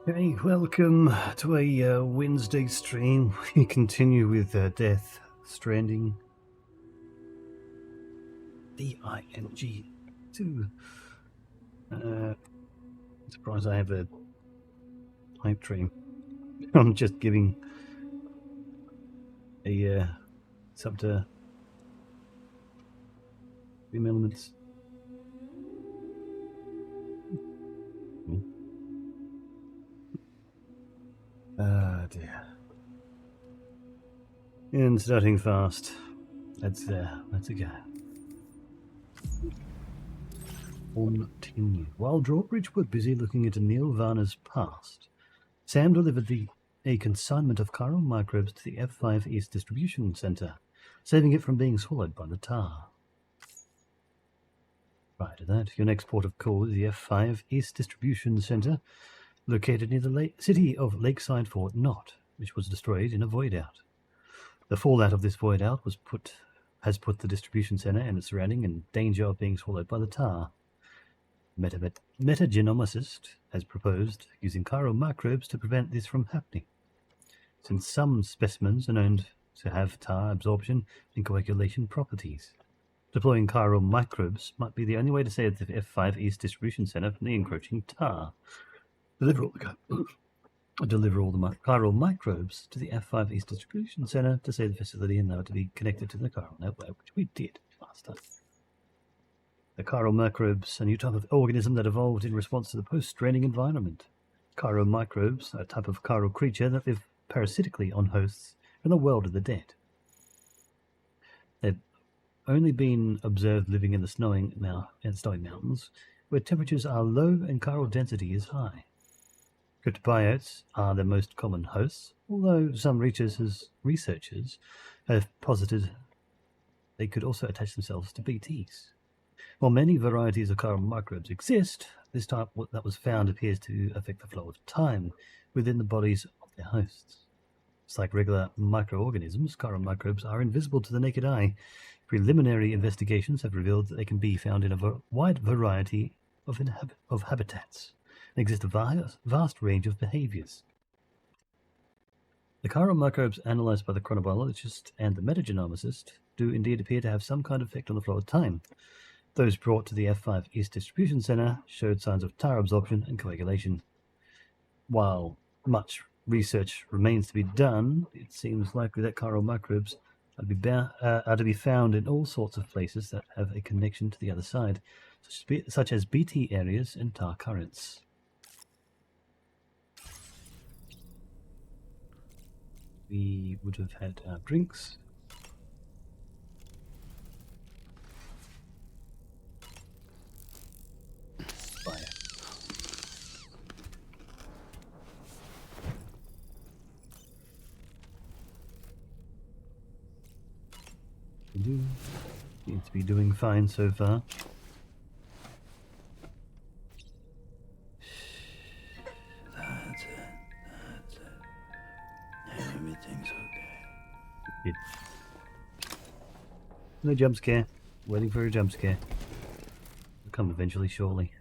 Hey, welcome to a Wednesday stream. We continue with Death Stranding. D-I-N-G 2. Surprised I have a hype dream. I'm just giving a sub to Dream Elements. Ah, dear. And starting fast. Let's go. Continue. While Drawbridge were busy looking into Neil Varner's past, Sam delivered a consignment of chiral microbes to the F5 East Distribution Center, saving it from being swallowed by the tar. Prior to that, your next port of call is the F5 East Distribution Center, located near the city of Lakeside Fort Knott, which was destroyed in a void out. The fallout of this void out has put the distribution center and its surrounding in danger of being swallowed by the tar. Metagenomicist has proposed using chiral microbes to prevent this from happening, since some specimens are known to have tar absorption and coagulation properties. Deploying chiral microbes might be the only way to save the F5 East Distribution Center from the encroaching tar. Deliver all the chiral microbes to the F5 East Distribution Center to save the facility and allow it to be connected to the chiral network, which we did last time. The chiral microbes are a new type of organism that evolved in response to the post-stranding environment. Chiral microbes are a type of chiral creature that live parasitically on hosts in the world of the dead. They've only been observed living in the snowy mountains, where temperatures are low and chiral density is high. Cryptobiotes are the most common hosts, although some researchers have posited they could also attach themselves to BTs. While many varieties of chiral microbes exist, this type that was found appears to affect the flow of time within the bodies of their hosts. Just like regular microorganisms, chiral microbes are invisible to the naked eye. Preliminary investigations have revealed that they can be found in a wide variety of habitats and exist a vast range of behaviors. The chiral microbes analyzed by the chronobiologist and the metagenomicist do indeed appear to have some kind of effect on the flow of time. Those brought to the F5 East Distribution Center showed signs of tar absorption and coagulation. While much research remains to be done, it seems likely that chiral microbes are to be found in all sorts of places that have a connection to the other side, such as BT areas and tar currents. We would have had our drinks. Fire. Seems to be doing fine so far. That's it. Everything's okay. No jump scare. Waiting for a jump scare. Will come eventually, surely.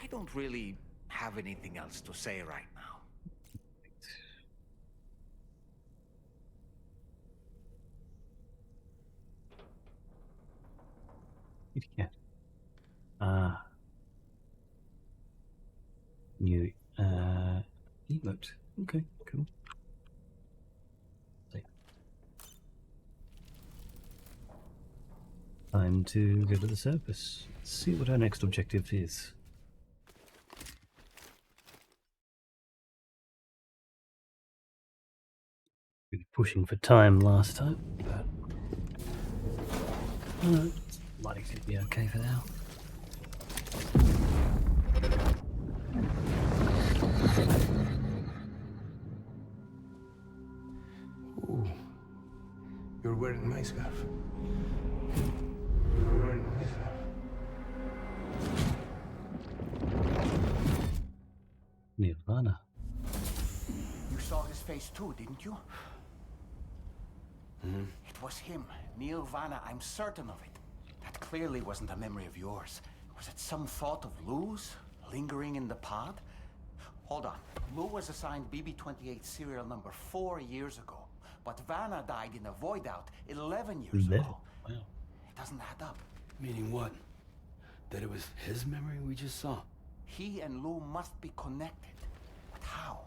I don't really have anything else to say right now. Yeah. New emote. Okay, cool. Time to go to the surface. Let's see what our next objective is. We were pushing for time last time, but lighting's gonna be okay for now. Ooh. You're wearing my scarf. You're wearing my scarf. Nirvana. You saw his face too, didn't you? Mm-hmm. It was him, Neil Vanna, I'm certain of it. That clearly wasn't a memory of yours. It Was it some thought of Lou's lingering in the pod? Hold on. Lou was assigned BB-28 serial number 4 years ago, but Vanna died in a void out 11 years 11? ago. Wow. It doesn't add up. Meaning what? That it was his memory we just saw? He and Lou must be connected. But how?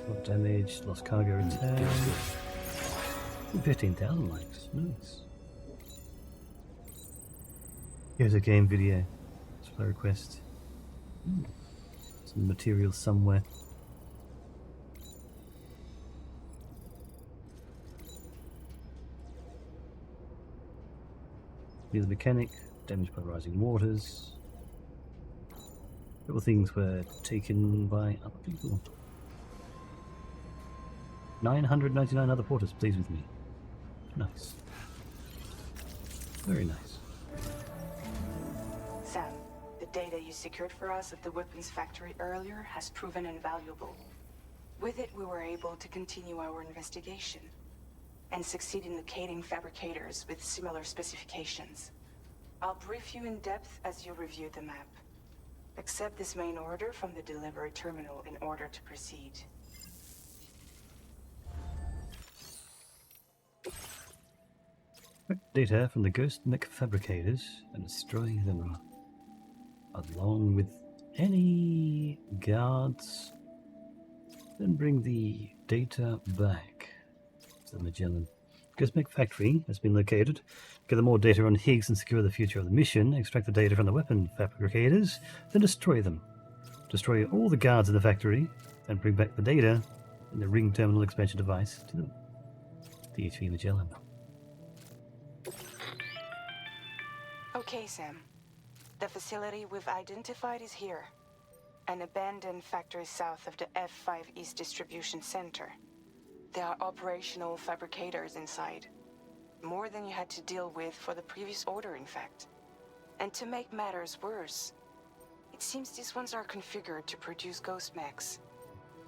What damage? Lost cargo return. 15,000 likes. Nice. Here's a game video. Display request. Some material somewhere. Here's the mechanic. Damaged by rising waters. Couple things were taken by other people. 999 other porters, please with me. Nice. Very nice. Sam, the data you secured for us at the weapons factory earlier has proven invaluable. With it, we were able to continue our investigation and succeed in locating fabricators with similar specifications. I'll brief you in depth as you review the map. Accept this main order from the delivery terminal in order to proceed. Data from the ghost mech fabricators and destroy them along with any guards. Then bring the data back to the Magellan. Ghost mech factory has been located. Gather more data on Higgs and secure the future of the mission. Extract the data from the weapon fabricators, then destroy them. Destroy all the guards in the factory, and bring back the data in the ring terminal expansion device to the HV Magellan. Okay, Sam. The facility we've identified is here. An abandoned factory south of the F5 East Distribution Center. There are operational fabricators inside. More than you had to deal with for the previous order, in fact. And to make matters worse, it seems these ones are configured to produce ghost mechs.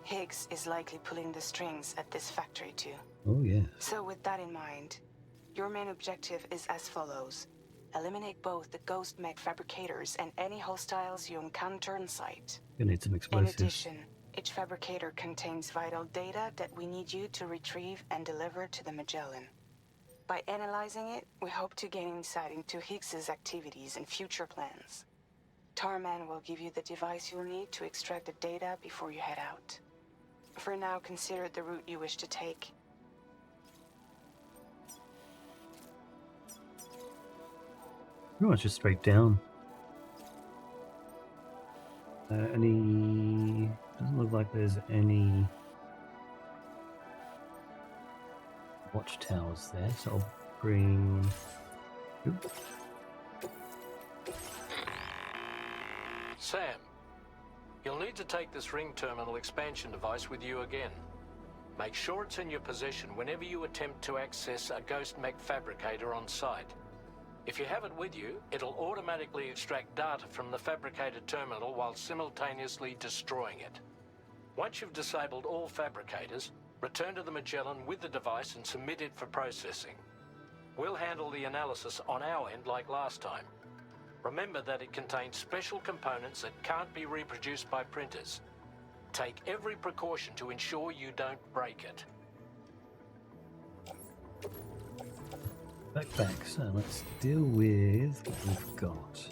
Higgs is likely pulling the strings at this factory too. Oh yeah. So with that in mind, your main objective is as follows. Eliminate both the ghost mech fabricators and any hostiles you encounter on site. You need some In explosives. addition, each fabricator contains vital data that we need you to retrieve and deliver to the Magellan. By analyzing it, we hope to gain insight into Higgs's activities and future plans. Tarman will give you the device you'll need to extract the data before you head out. For now, consider the route you wish to take. Pretty much just straight down. Doesn't look like there's any watchtowers there, so I'll bring. Oop. Sam, you'll need to take this ring terminal expansion device with you again. Make sure it's in your possession whenever you attempt to access a ghost mech fabricator on site. If you have it with you, it'll automatically extract data from the fabricated terminal while simultaneously destroying it. Once you've disabled all fabricators, return to the Magellan with the device and submit it for processing. We'll handle the analysis on our end like last time. Remember that it contains special components that can't be reproduced by printers. Take every precaution to ensure you don't break it. Back. So let's deal with what we've got.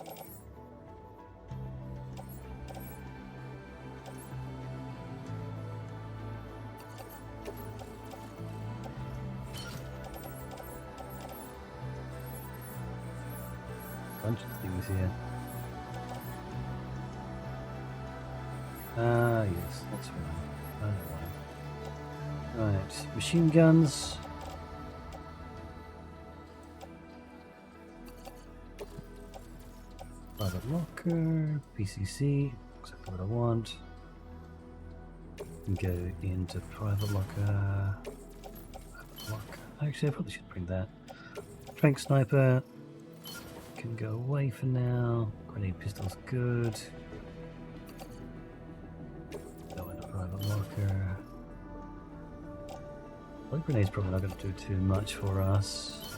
Bunch of things here. Ah, yes, that's right. I know why. Right, machine guns. Private locker, PCC, exactly what I want. And go into private locker. Private locker. Actually, I probably should bring that. Trank sniper. can go away for now. Grenade pistol's good. Go in a private locker. Light grenade's probably not going to do too much for us.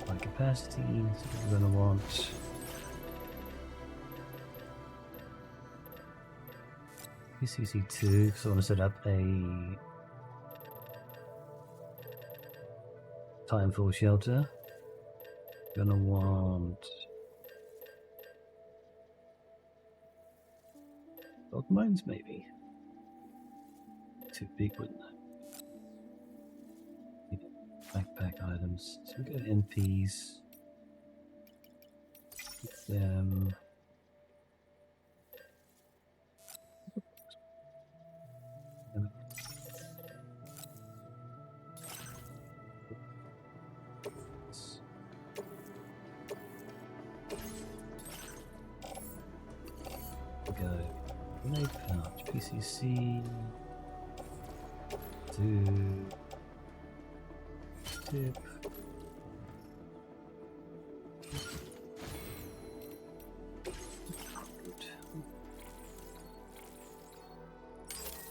High capacity, so we're going to want PCC2, because I want to set up a timefall shelter. Gonna want gold mines, maybe. Too big, wouldn't they? Backpack items. So we got NPs. Keep them. Go grenade pouch, PCC, do tip,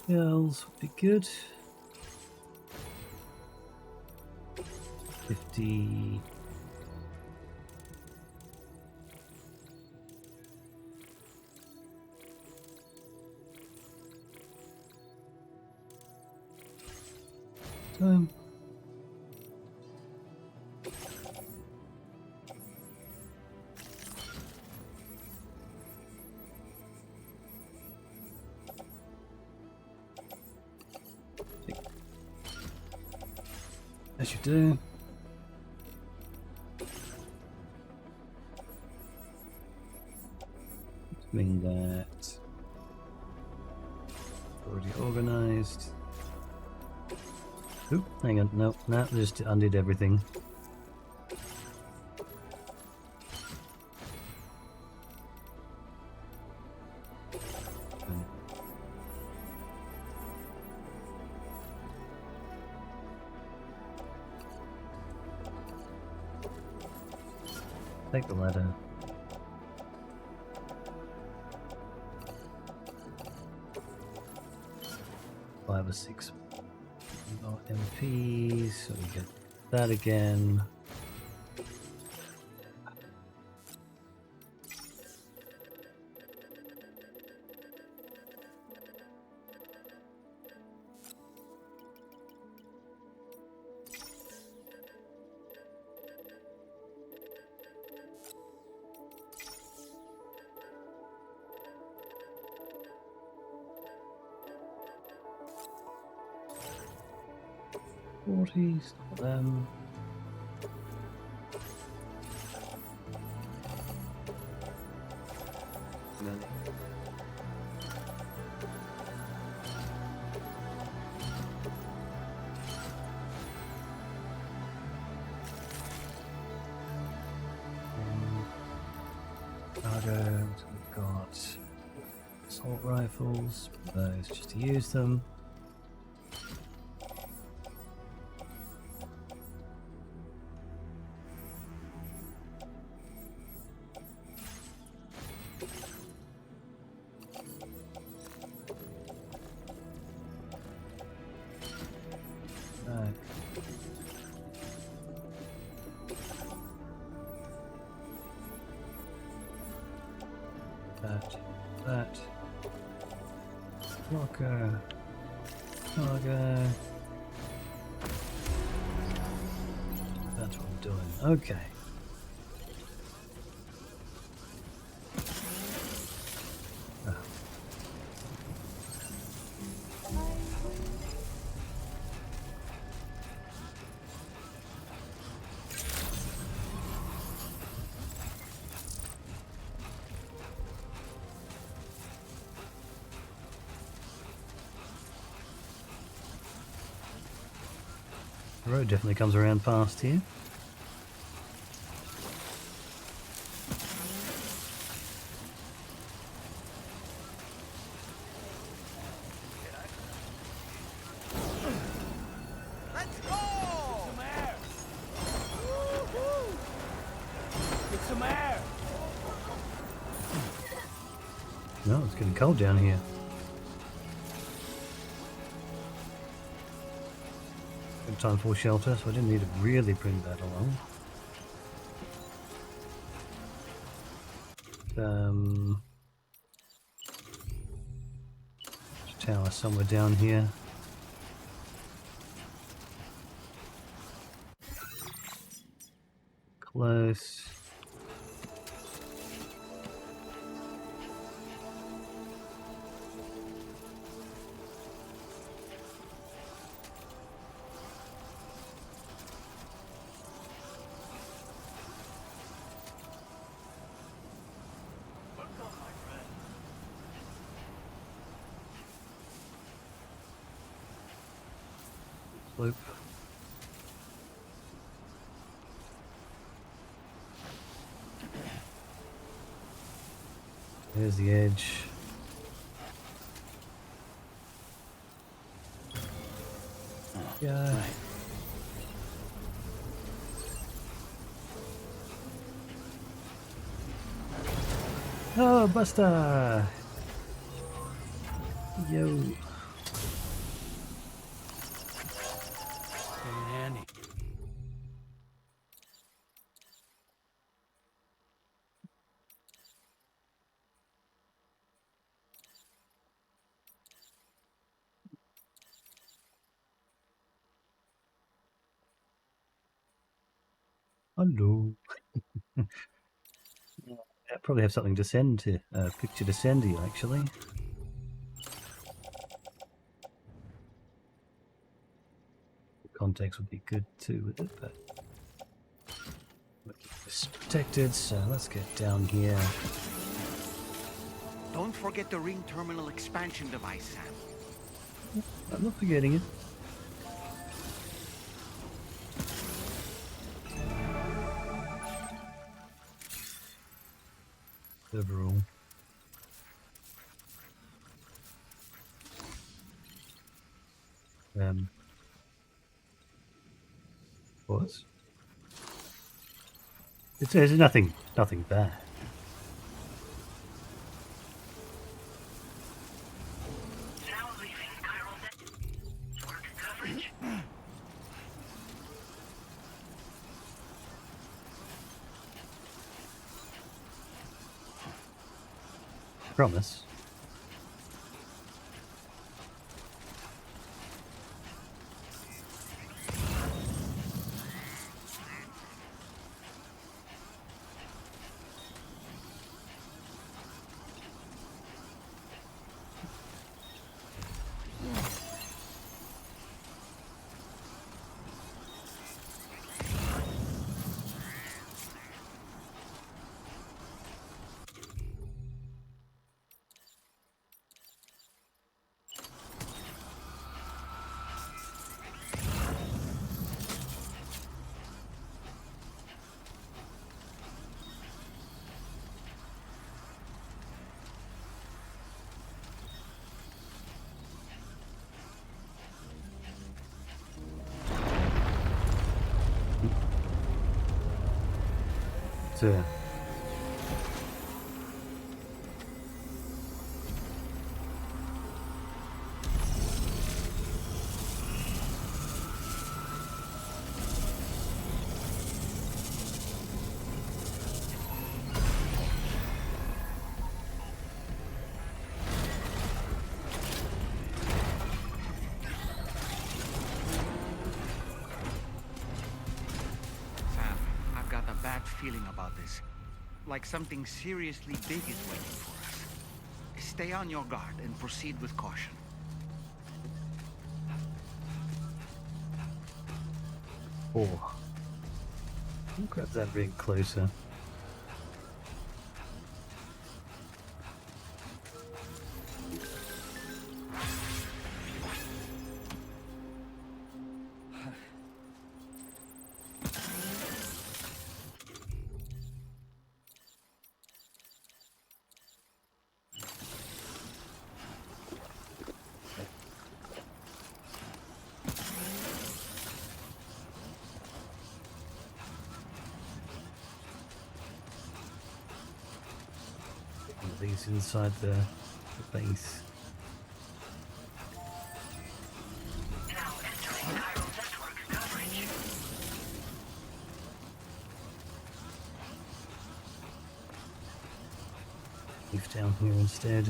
Bells would be good. 50. Time. As you do. Mean that already organized. Oop, hang on, no, just undid everything. Take the ladder. Five or six more MPs, so we get that again. Forties, not them. Cargo, so we've got assault rifles, those just to use them. That locker, cargo. That's what I'm doing. Okay. The road definitely comes around past here. Let's go! No, it's getting cold down here. Good time for shelter, so I didn't need to really bring that along. Tower somewhere down here. Close. Loop. There's the edge. Yeah. Right. Oh, Buster! Yo. In handy. Hello. I probably have something to send to picture to send to you actually. Context would be good too with it, but it's protected, so let's get down here. Don't forget the ring terminal expansion device, Sam. I'm not forgetting it. Overall. What? It's nothing bad. Promise. So, Sam, I've got a bad feeling about this. Like something seriously big is waiting for us. Stay on your guard and proceed with caution. I'll grab that rig closer. These inside there. base. Leave down here instead.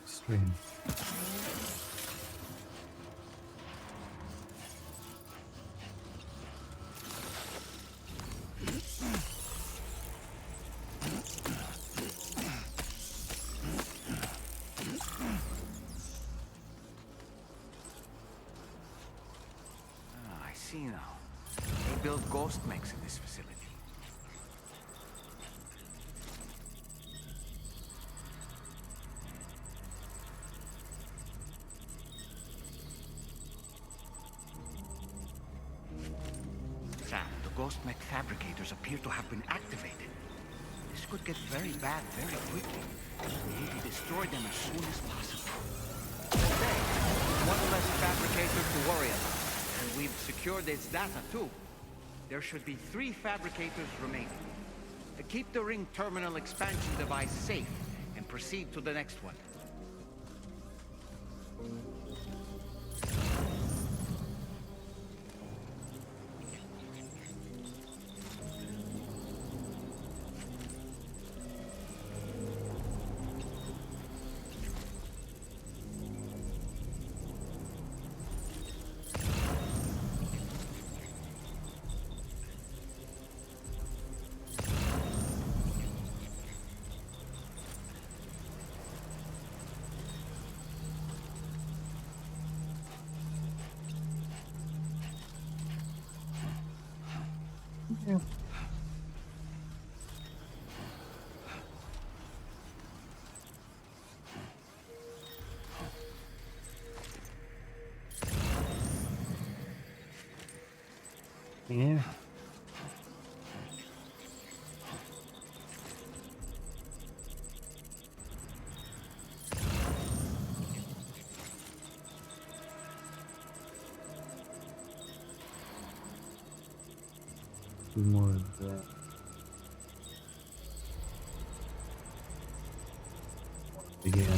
Stream. I see now. They build ghost mechs in this facility. Sam, the ghost mech fabricators appear to have been activated. This could get very bad very quickly. We need to destroy them as soon as possible. Today, one less fabricator to worry about. And we've secured its data too. There should be 3 fabricators remaining. Keep the ring terminal expansion device safe and proceed to the next one. Yeah. Yeah. More of that. Yeah.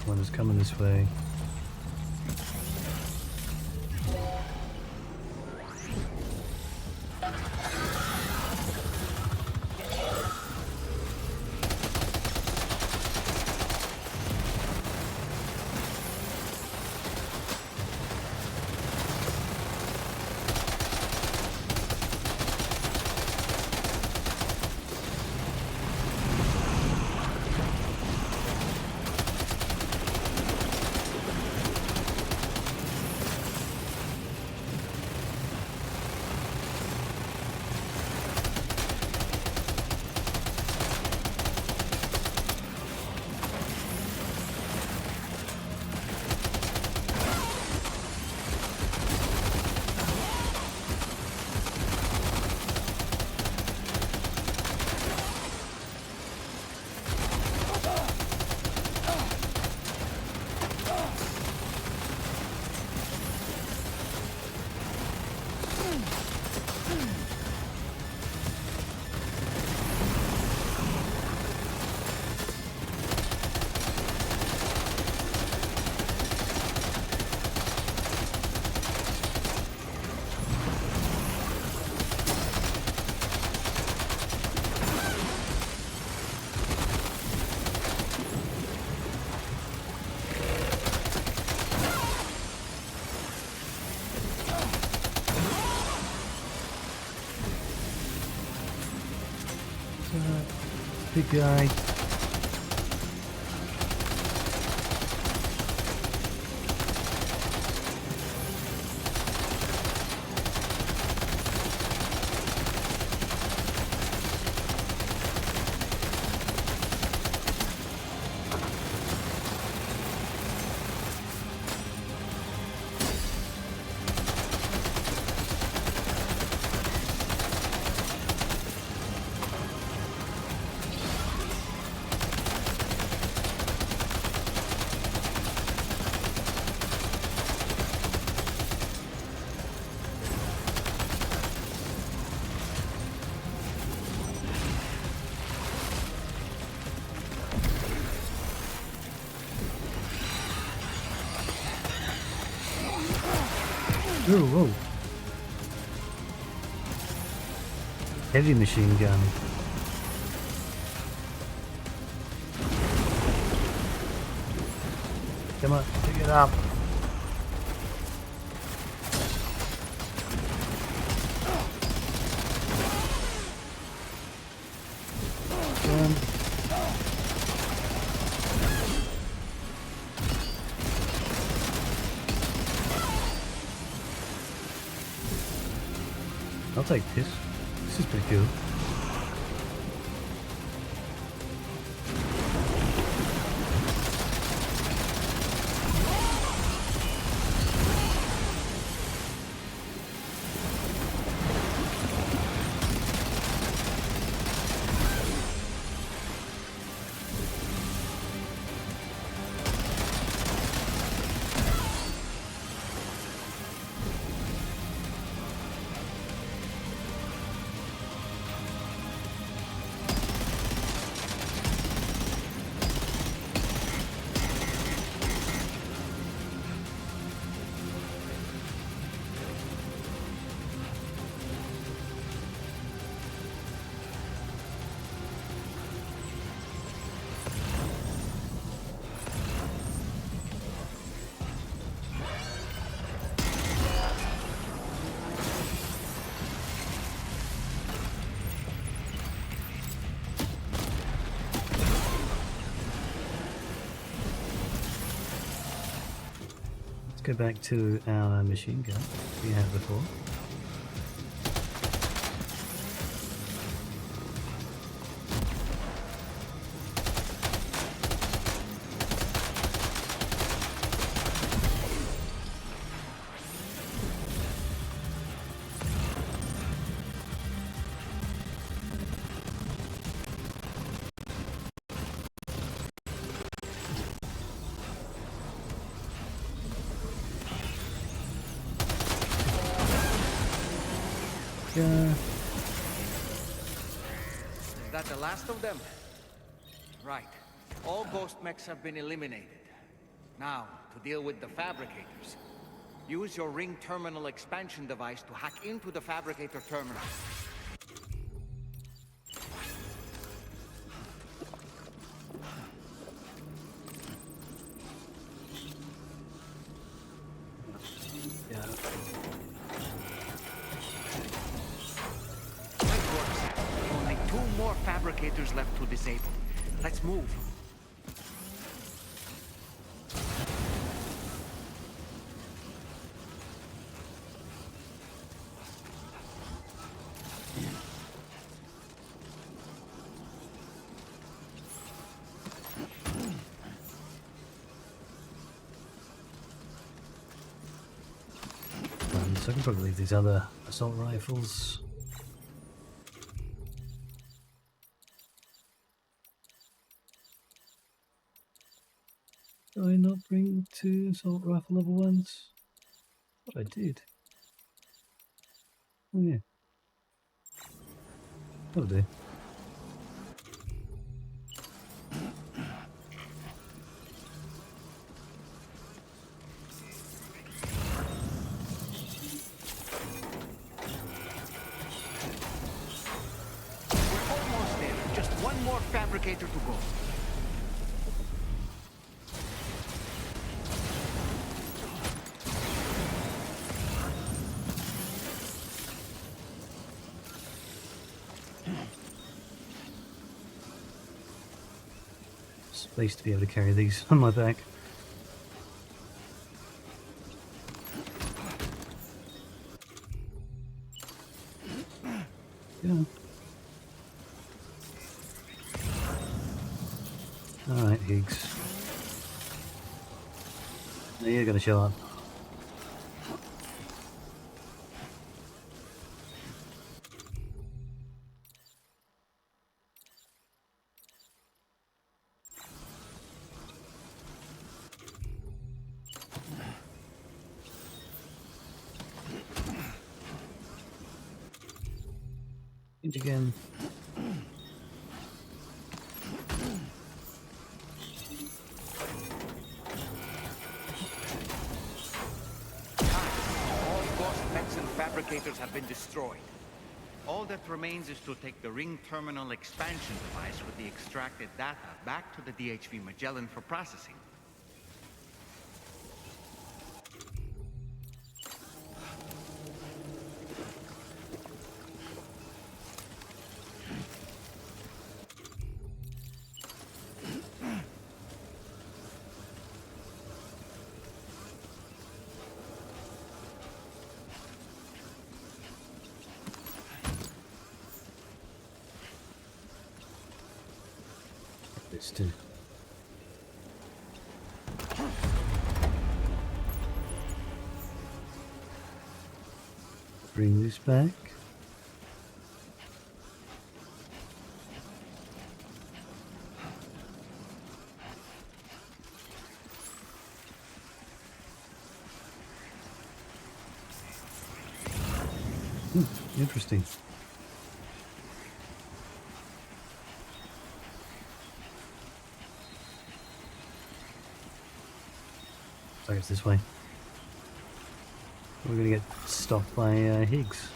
One is coming this way. big guy. Whoa, whoa. Heavy machine gun. Come on, pick it up. I'll take this. This is pretty cool. Go back to our machine gun we had before. Is that the last of them? Right. All ghost mechs have been eliminated. Now, to deal with the fabricators. Use your ring terminal expansion device to hack into the fabricator terminal. Fabricators left to disable. Let's move. So I can probably leave these other assault rifles. Did I not bring 2 assault rifle level 1s? What I did. Oh yeah. That'll do. We're almost there. Just one more fabricator to go. space to be able to carry these on my back. Yeah. Alright, Higgs. Now you're gonna show up. Again. All ghost mechs and fabricators have been destroyed. All that remains is to take the ring terminal expansion device with the extracted data back to the DHV Magellan for processing. This too. Bring this back. Interesting. I guess this way. We're gonna get stopped by Higgs.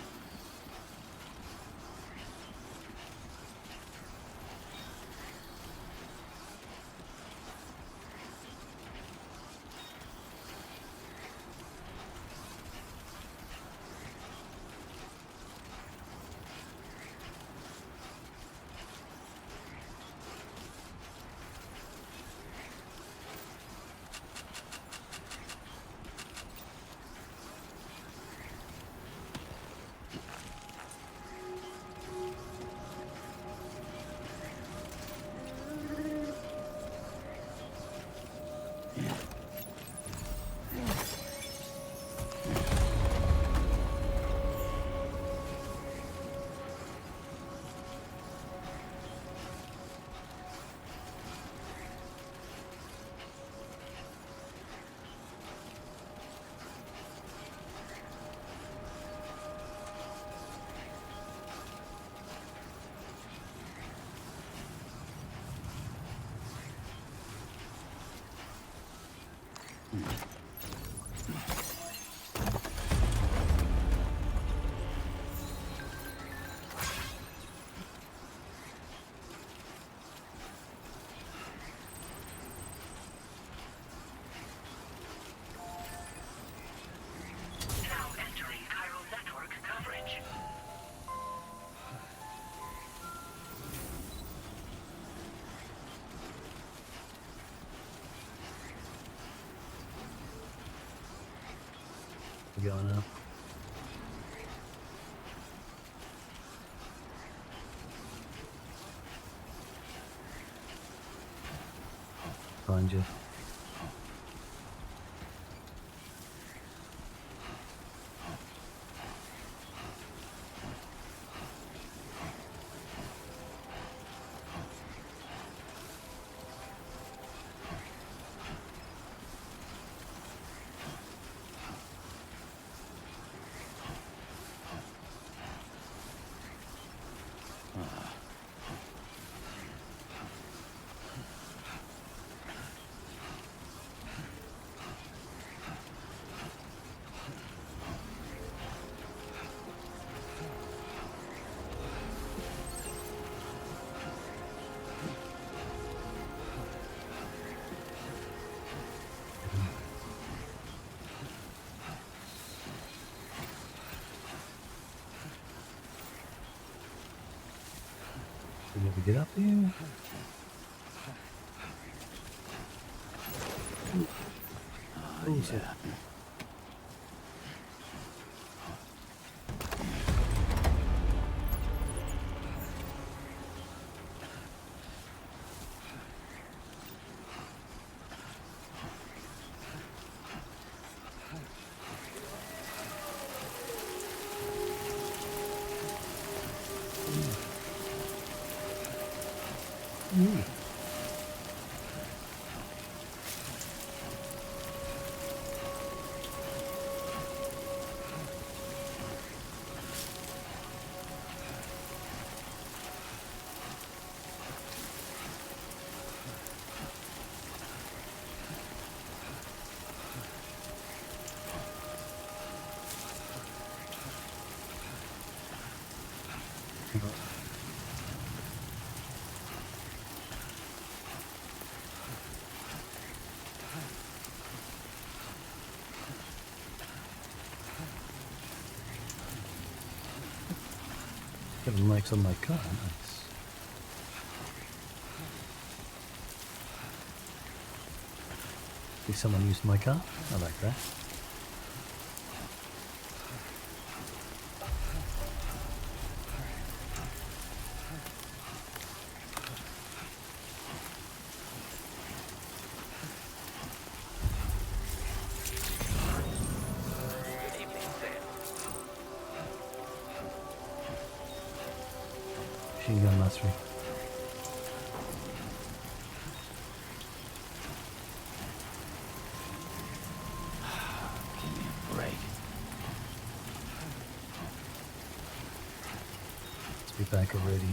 Going up. Find you. Can we get up here? bullshit. yeah. Got the mics on my car, nice. See someone used my car? I like that. Good evening, Sam. Machine gun mastery. Give me a break. Let's be back already.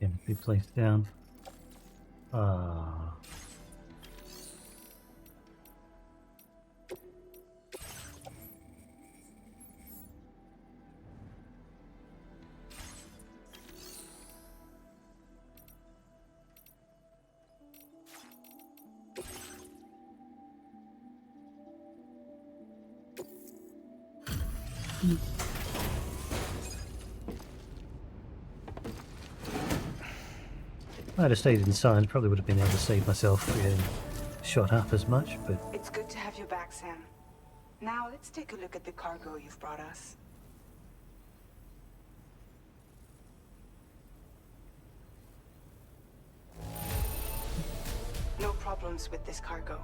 Yeah, be placed down. Ah. If I'd have stayed inside, probably would have been able to save myself from getting shot up as much, but It's good to have you back, Sam. Now let's take a look at the cargo you've brought us. No problems with this cargo.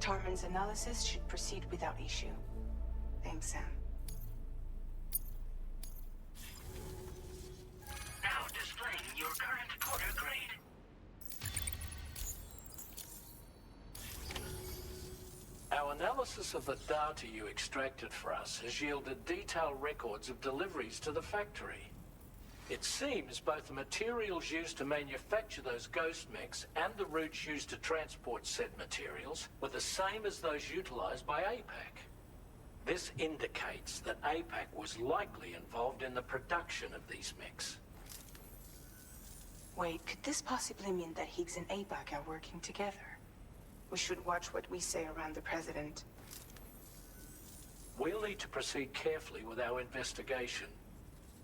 Tarman's analysis should proceed without issue. Thanks, Sam. Now displaying your current porter grade. Our analysis of the data you extracted for us has yielded detailed records of deliveries to the factory. It seems both the materials used to manufacture those ghost mechs and the routes used to transport said materials were the same as those utilized by APAC. This indicates that APAC was likely involved in the production of these mechs. Wait, could this possibly mean that Higgs and APAC are working together? We should watch what we say around the President. We'll need to proceed carefully with our investigation.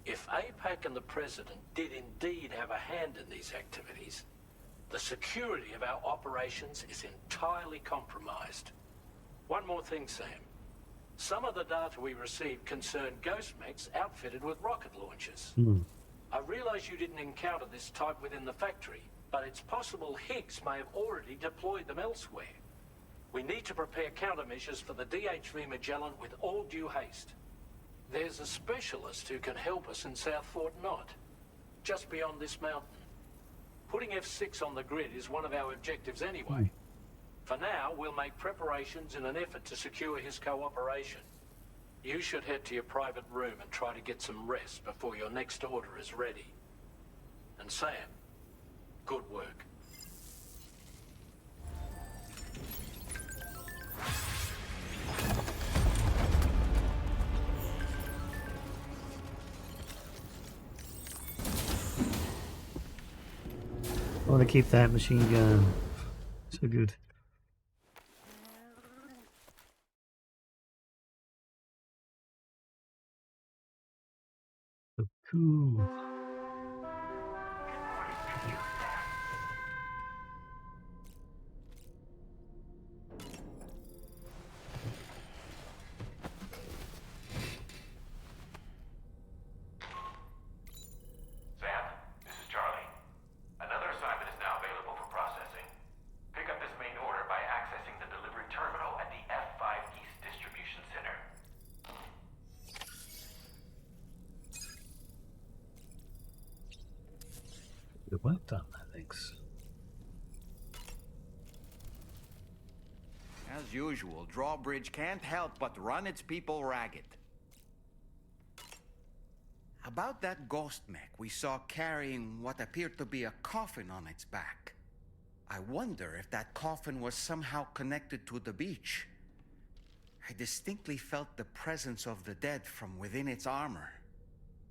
If APAC and the President did indeed have a hand in these activities, the security of our operations is entirely compromised. One more thing, Sam. Some of the data we received concerned ghost mechs outfitted with rocket launchers. I realize you didn't encounter this type within the factory, but it's possible Higgs may have already deployed them elsewhere. We need to prepare countermeasures for the DHV Magellan with all due haste. There's a specialist who can help us in South Fort Knott, just beyond this mountain. Putting F6 on the grid is one of our objectives anyway. For now, we'll make preparations in an effort to secure his cooperation. You should head to your private room and try to get some rest before your next order is ready. And Sam, good work. I want to keep that machine gun. So good. So cool. Sam, this is Charlie. Another assignment is now available for processing. Pick up this main order by accessing the delivery terminal at the F5 East Distribution Center. Good work done, thanks. As usual, Drawbridge can't help but run its people ragged. About that ghost mech we saw carrying what appeared to be a coffin on its back. I wonder if that coffin was somehow connected to the beach. I distinctly felt the presence of the dead from within its armor.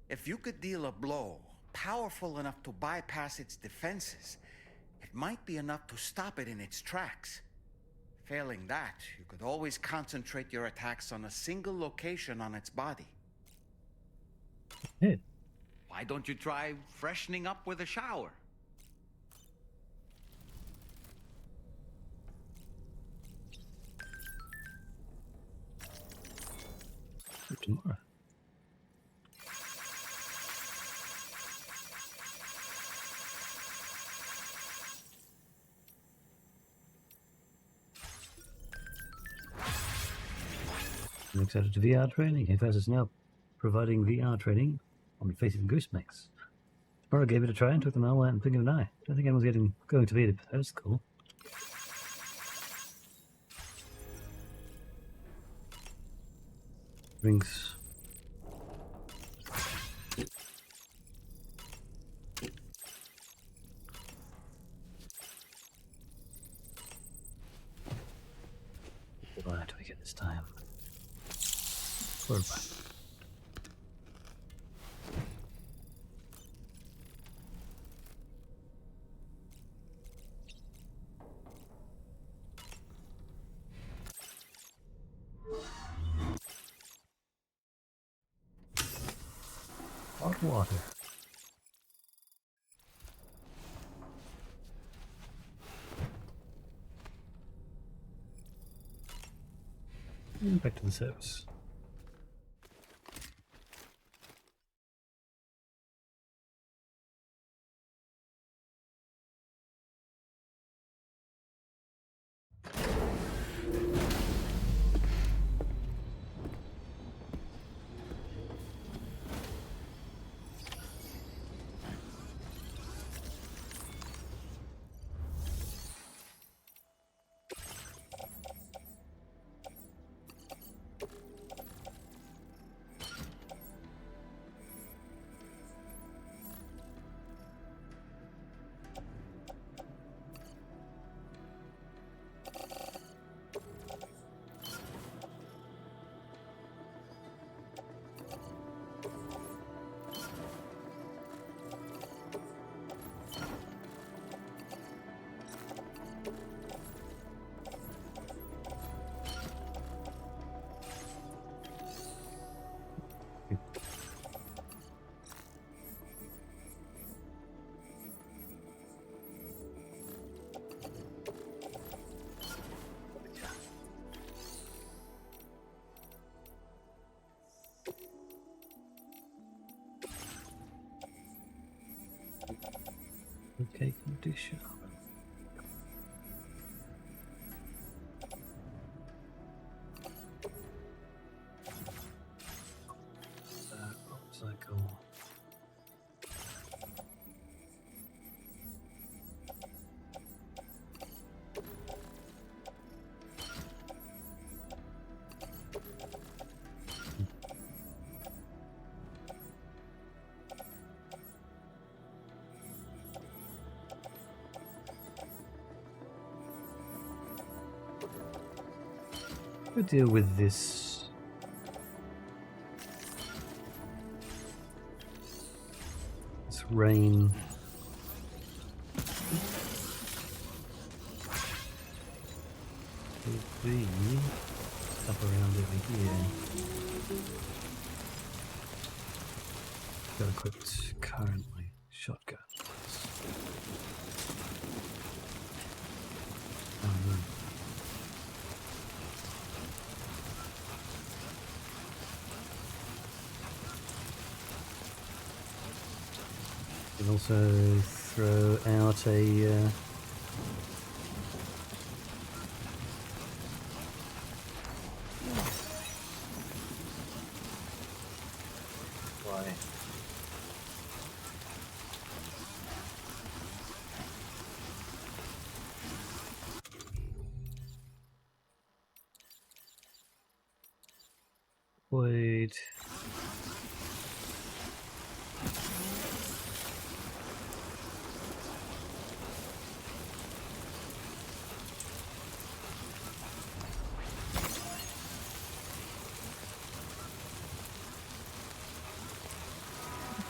If you could deal a blow powerful enough to bypass its defenses, it might be enough to stop it in its tracks. Failing that, you could always concentrate your attacks on a single location on its body. Yeah. Why don't you try freshening up with a shower? Tomorrow. I'm excited to VR training. AFAS is now providing VR training on facing ghost mechs. Tomorrow I gave it a try and took them all out and blink of an eye. I don't think anyone's going to beat it, but that's cool. Rings. What do we get this time? Goodbye. Hot water. And back to the service. Okay, condition. Cycle. Let's go deal with this. This rain. Could be up around over here. Got equipped currently. Shotgun. Oh no. You can also throw out a why? Wait.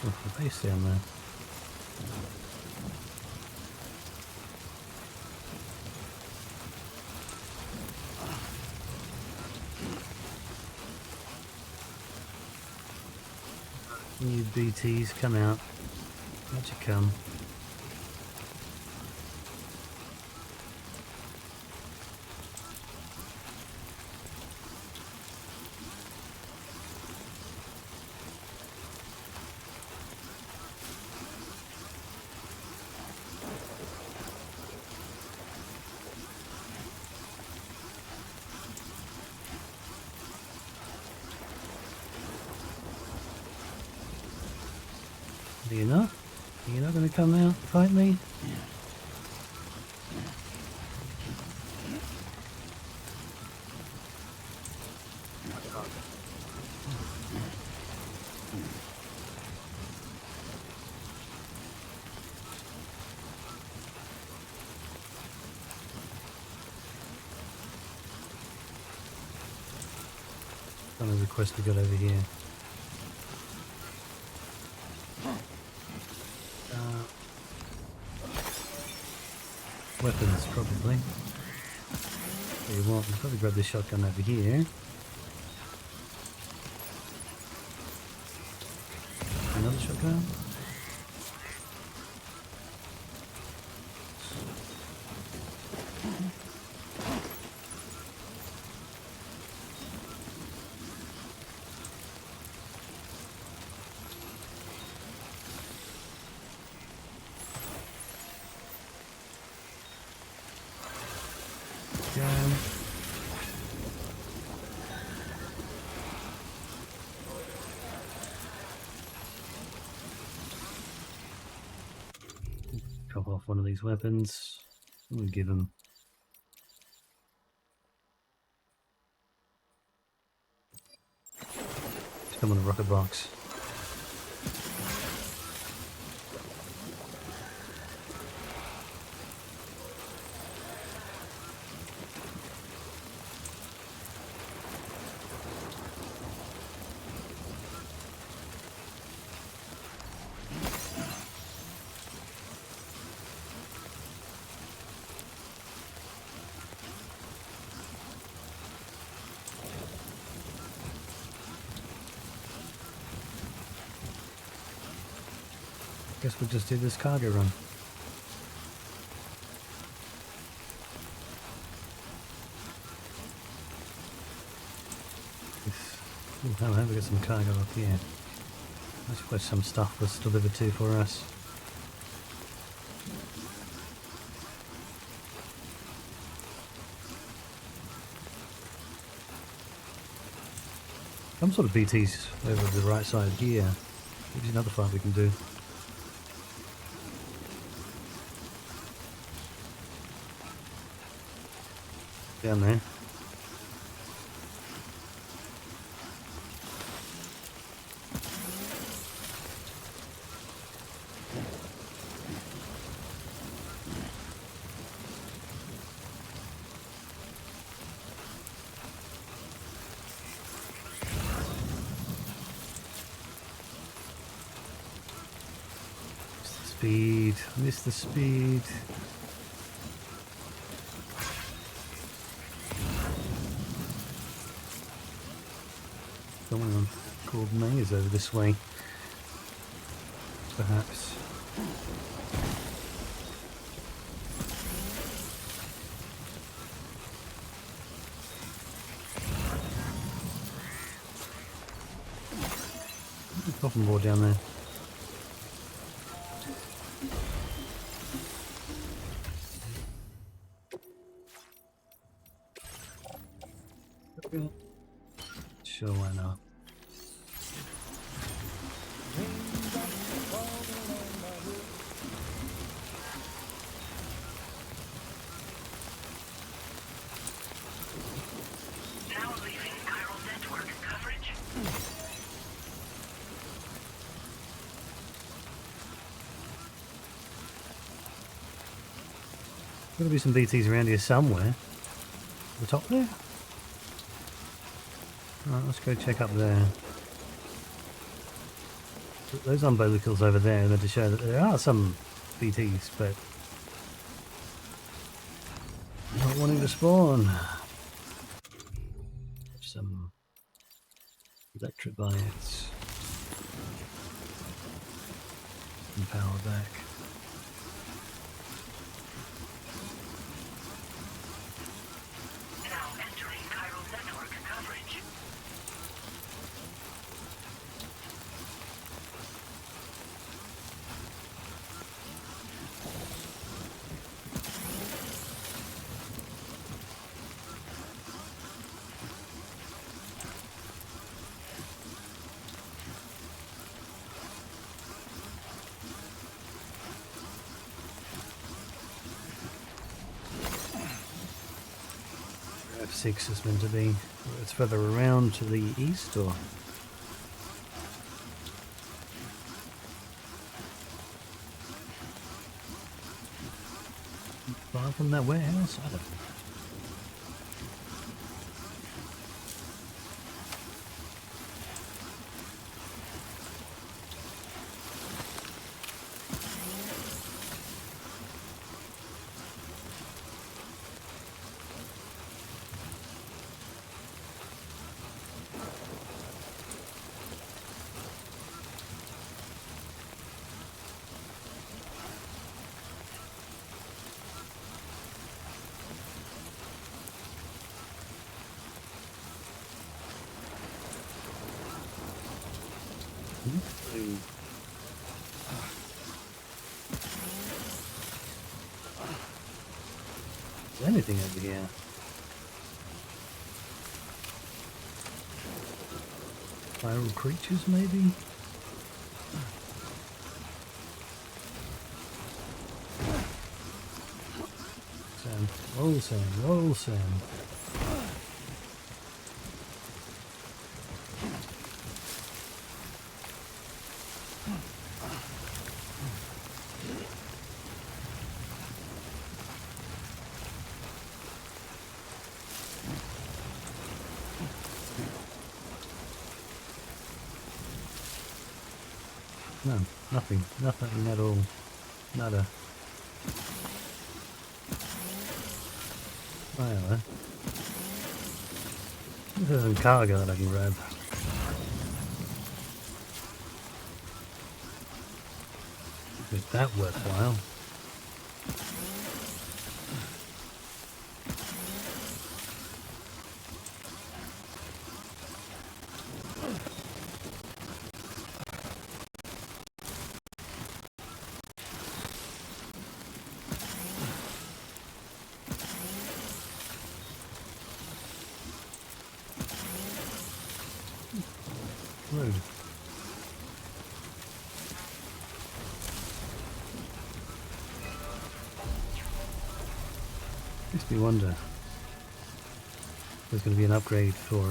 Oh, the base down there. You BTs, come out. Where'd you come? Are you not? Are you not going to come out and fight me? Kind of request we got over here. Weapons, probably. Tell you what, we'll probably grab this shotgun over here. Another shotgun. Drop off one of these weapons. We'll give them. Come on a rocket box. Guess we'll just do this cargo run. Oh, have we got some cargo up here? That's where some stuff was delivered to for us. Some sort of BTs over the right side here. Maybe another fight we can do. Down there. speed. Miss the speed. Someone called Maze over this way. Perhaps. Coffin board down there. Sure, why not? Now leaving chiral network coverage. There'll be some BTs around here somewhere. The top there? Alright, let's go check up there. Those umbilicals over there are meant to show that there are some BTs, but not wanting to spawn. Some electrobites. And power back. Now entering chiral network coverage. F6 is meant to be. It's further around to the east, or far from that warehouse? I don't know. Is there anything over here? Viral creatures, maybe? Sand. Roll sand, roll sand. No, nothing at all. Nada. Oh, hello. There's some cargo that I can grab. Is that worthwhile? Load. Makes me wonder if there's going to be an upgrade for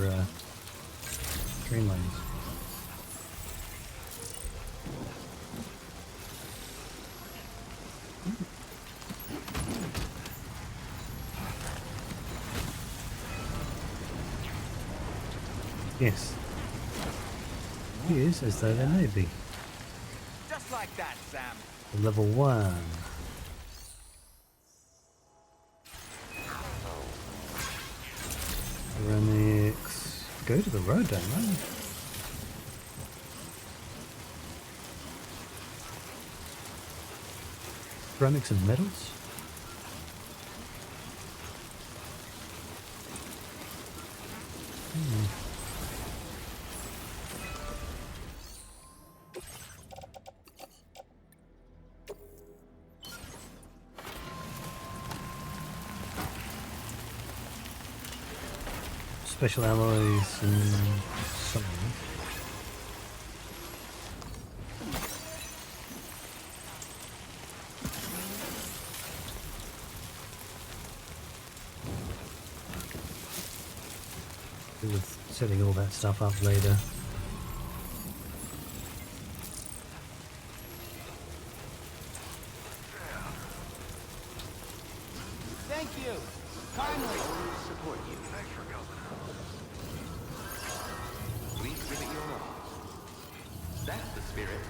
train lines. Yes. It is as though there may be. Just like that, Sam. Level 1. Ceramics. Go to the road, don't they? Ceramics and metals. Special alloys and something. With setting all that stuff up later. Thank you. Kindly support you. Thanks for helping. Please give it your all. That's the spirit.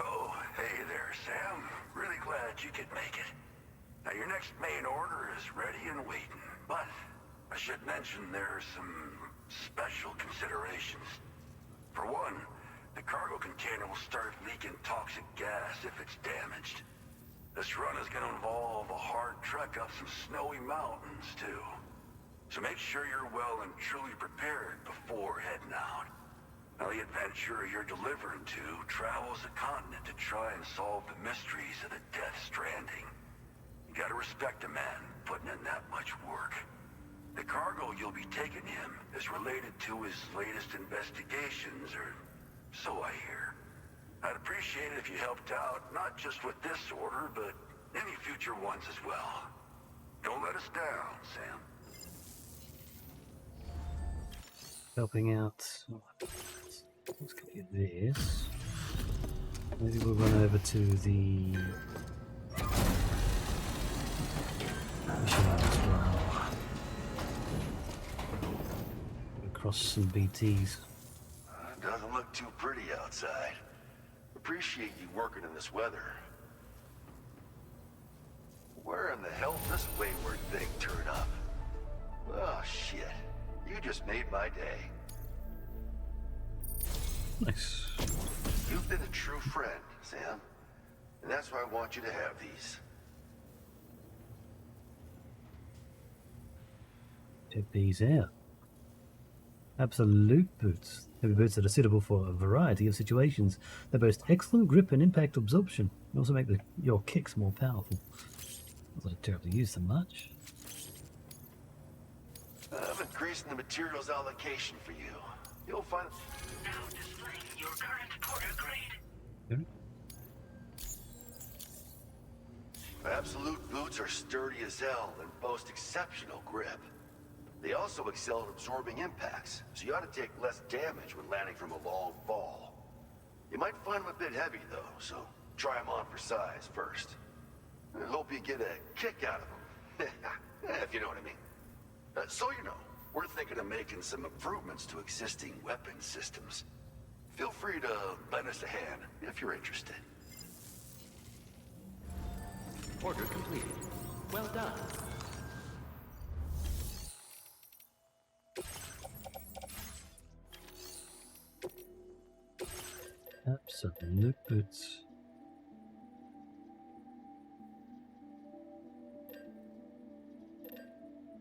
Oh, hey there, Sam. Really glad you could make it. Now, your next main order is ready and waiting, but I should mention there are some special considerations. For one, the cargo container will start leaking toxic gas if it's damaged. This run is going to involve a hard trek up some snowy mountains, too. So make sure you're well and truly prepared before heading out. Now, the adventurer you're delivering to travels the continent to try and solve the mysteries of the Death Stranding. You gotta respect a man putting in that much work. The cargo you'll be taking him is related to his latest investigations, or so I hear. I'd appreciate it if you helped out, not just with this order, but any future ones as well. Don't let us down, Sam. Helping out. Let's copy this. Maybe we'll run over to the mission as well. Across some BTs. Doesn't look too pretty outside. Appreciate you working in this weather. Where in the hell did this wayward thing turn up? Oh shit. You just made my day. Nice. You've been a true friend, Sam. And that's why I want you to have these. Check these out. Absolute boots. Heavy boots that are suitable for a variety of situations. They boast excellent grip and impact absorption. They also make your kicks more powerful. Not that I terribly use them much. I'm increasing the materials allocation for you. You'll find... Now displaying your current porter grade. Absolute boots are sturdy as hell and boast exceptional grip. They also excel at absorbing impacts, so you ought to take less damage when landing from a long fall. You might find them a bit heavy though, so try them on for size first. I hope you get a kick out of them, if you know what I mean. So you know, we're thinking of making some improvements to existing weapon systems. Feel free to lend us a hand if you're interested. Order completed. Well done. Absolute boots.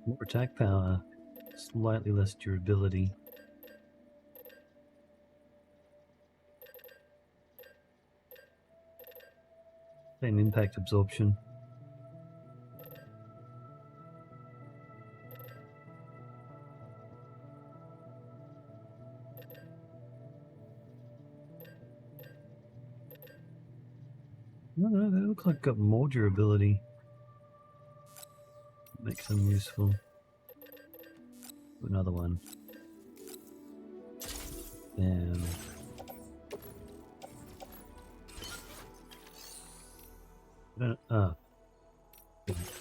More attack power, slightly less durability. Same impact absorption. No, they look like got more durability. Makes them useful. Another one. Damn.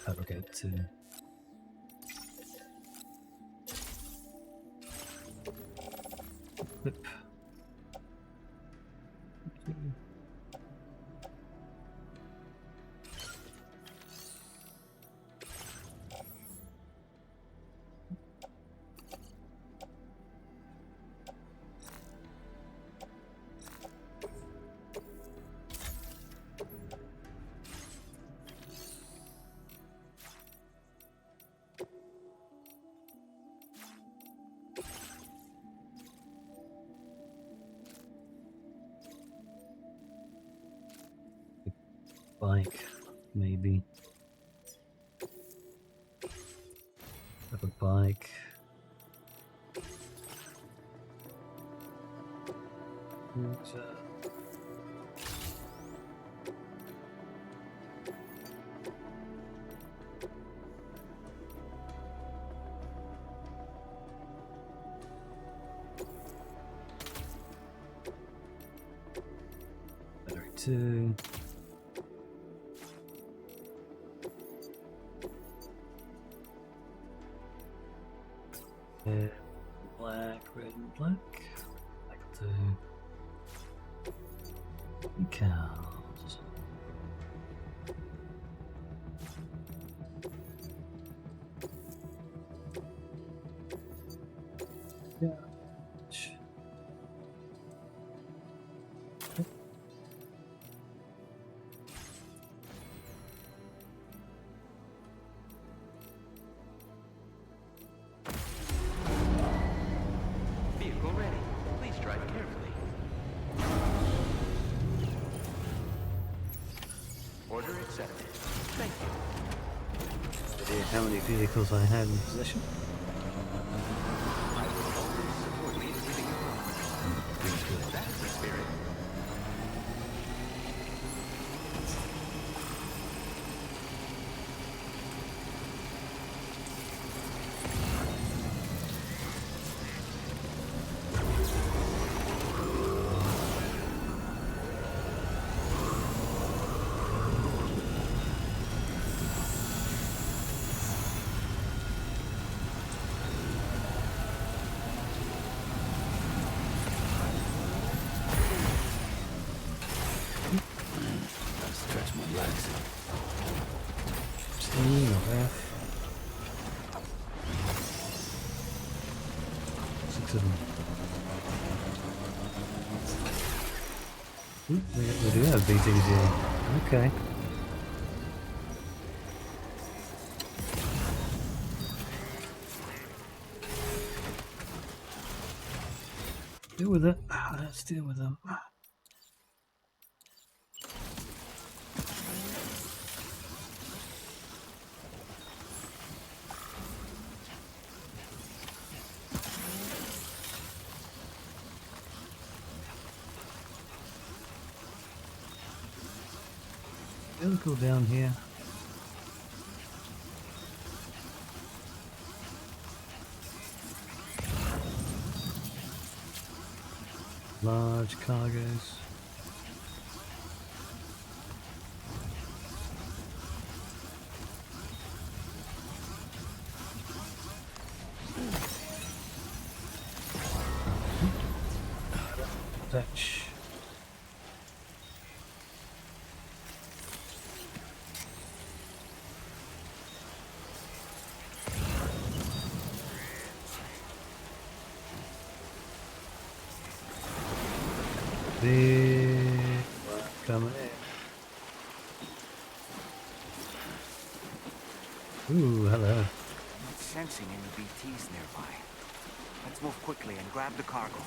Fabricate too. Flip. Bike, maybe. Have a bike. And, battery 2. Black, red, and black. Black 2. And cows. Yeah. Vehicle ready. Please drive carefully. Order accepted. Thank you. Idea how many vehicles I had in possession. I will always support you in giving your property. That's the spirit. Stretch my legs. C or F. 6 of them. Ooh, we do have BTs here. Okay. Deal with it. Let's deal with them. Vehicle down here. Large cargoes. Dutch. Big one coming in. Ooh, hello. Not sensing any BTs nearby. Let's move quickly and grab the cargo.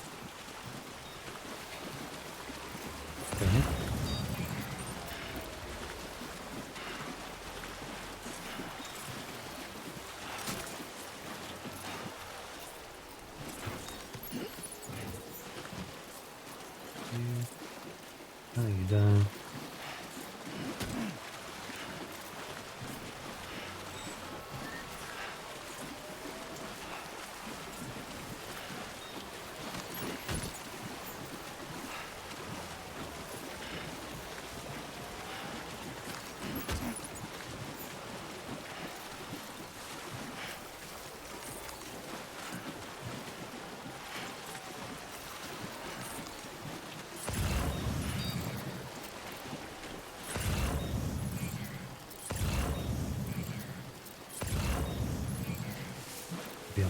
Okay. No, you don't.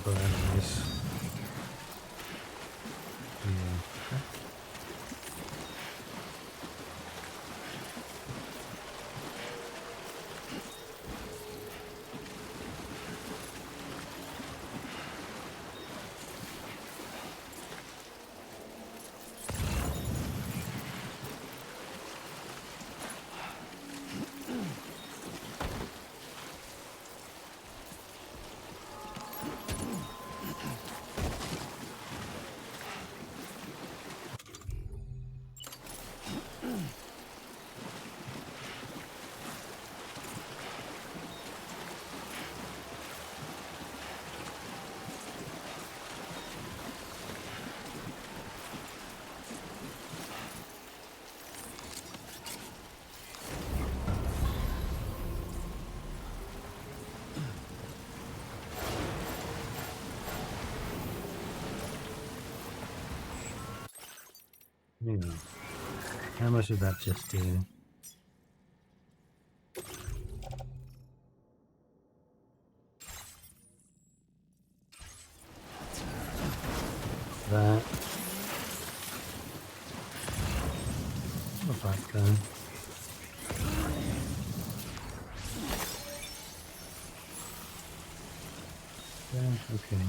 for enemies. Yeah. Hang on. How much did that just do? That. Not that guy. Yeah, okay.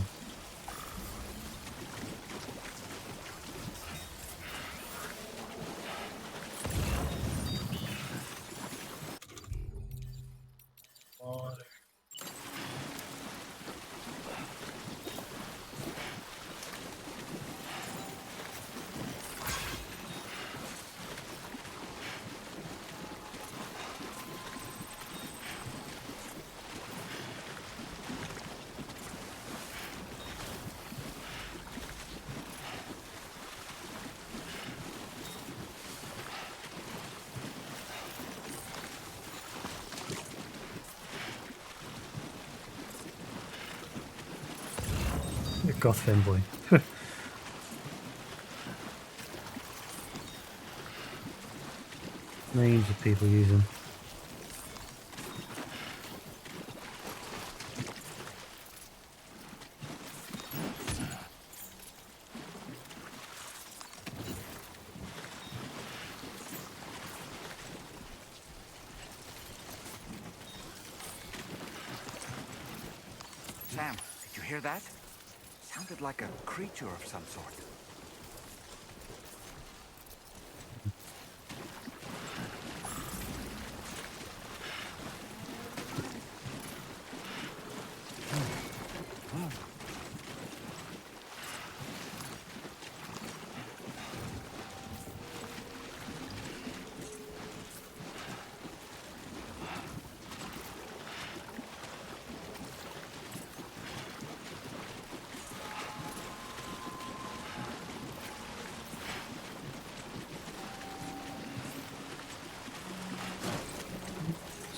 Goth fanboy. Names of people using. Sam, did you hear that? Sounded like a creature of some sort.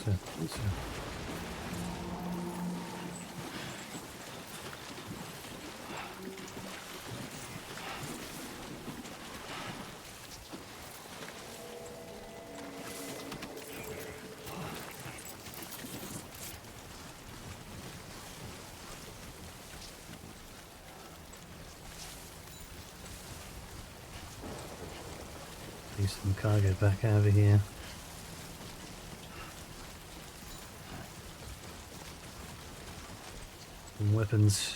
So. Do some cargo back over here. Some weapons.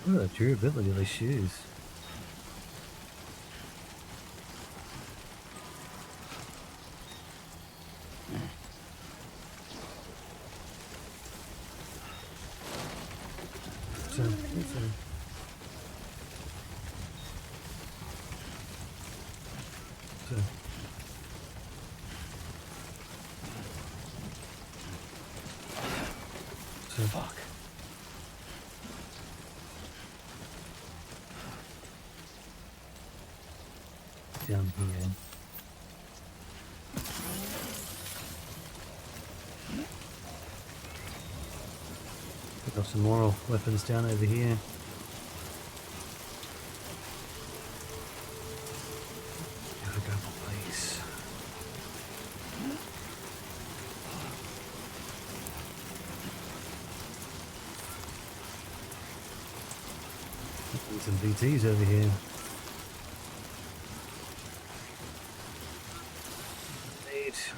Look at the durability of these shoes. So, fuck. Down here. Pick up some more weapons down over here. Gotta go for place. Some BTs over here.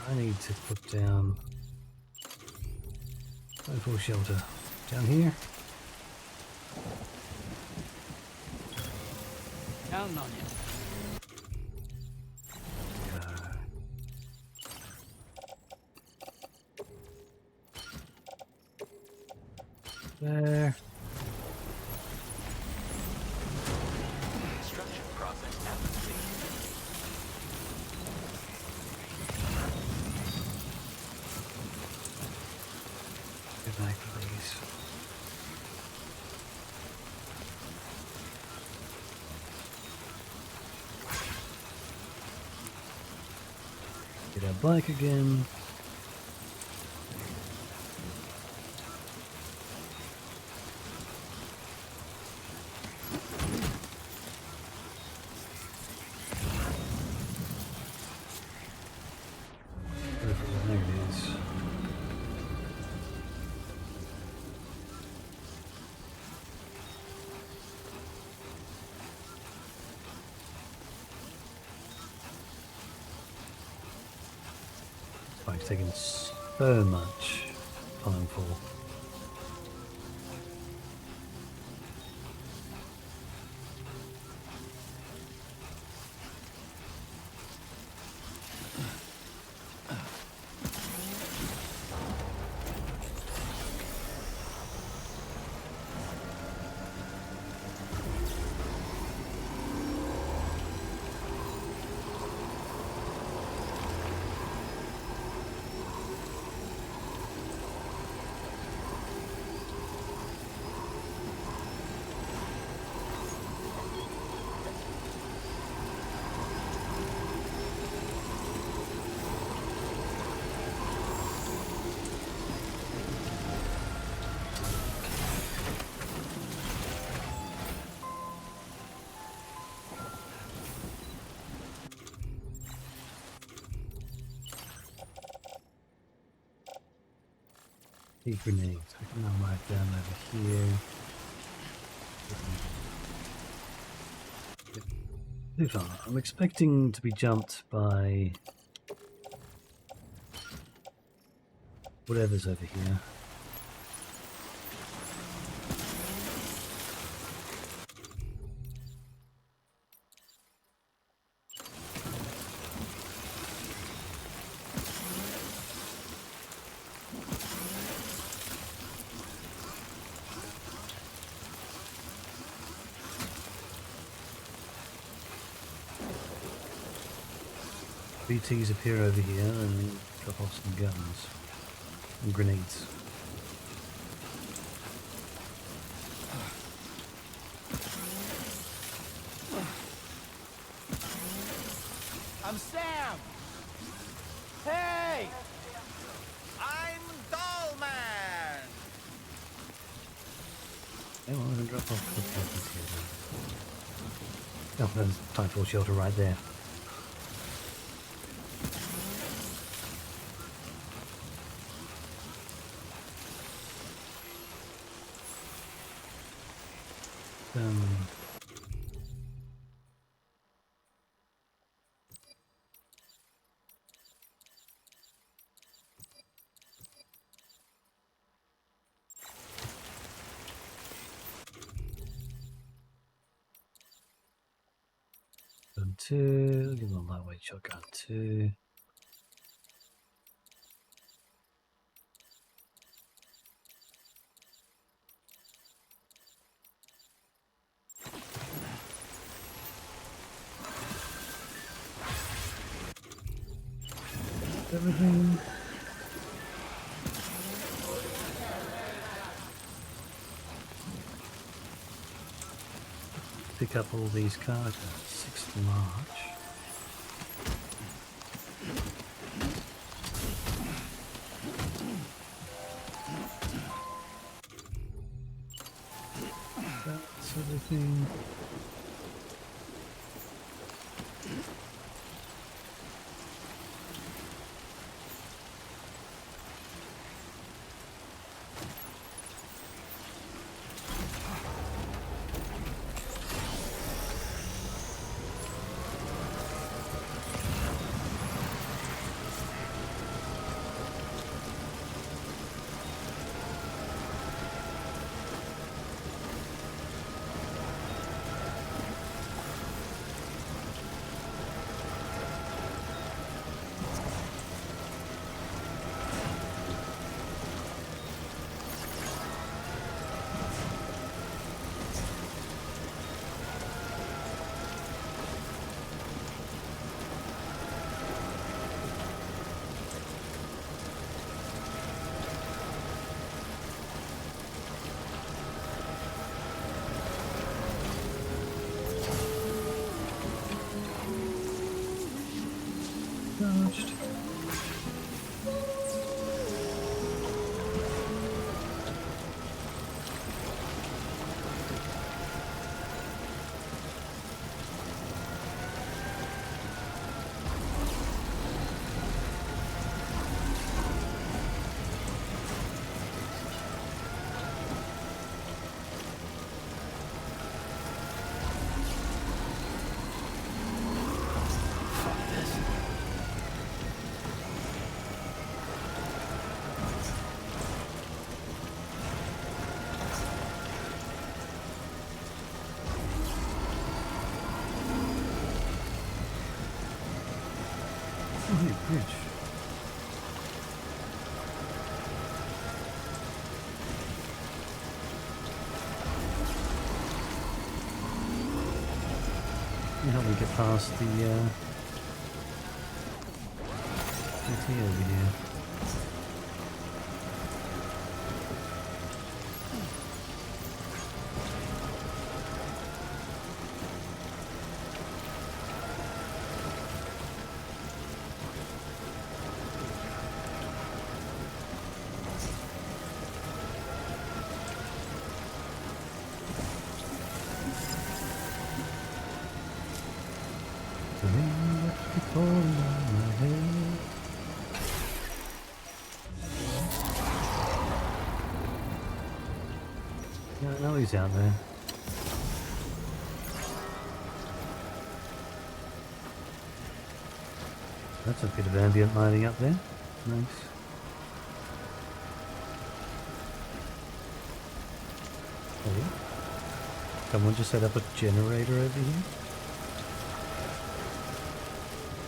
I need to put down local shelter down here. Counting on you. There. Construction process at the scene. Good night, please. Get our bike again. There it is. Bike's taking so much time for. Grenades. I can now mark down over here. Too far. I'm expecting to be jumped by whatever's over here. BTs appear over here and drop off some guns and grenades. I'm Sam! Hey! I'm Dollman! Yeah, well, I'm going to drop off the weapons here then. Oh, there's time for shelter right there. 2. Give them a lightweight shotgun 2. Everything. Pick up all these cards. 6th March. That's everything. Charged. Bridge. Help me get past the GT over here. Yeah, I know he's out there. That's a bit of ambient lighting up there. Nice. Hey. Someone just set up a generator over here.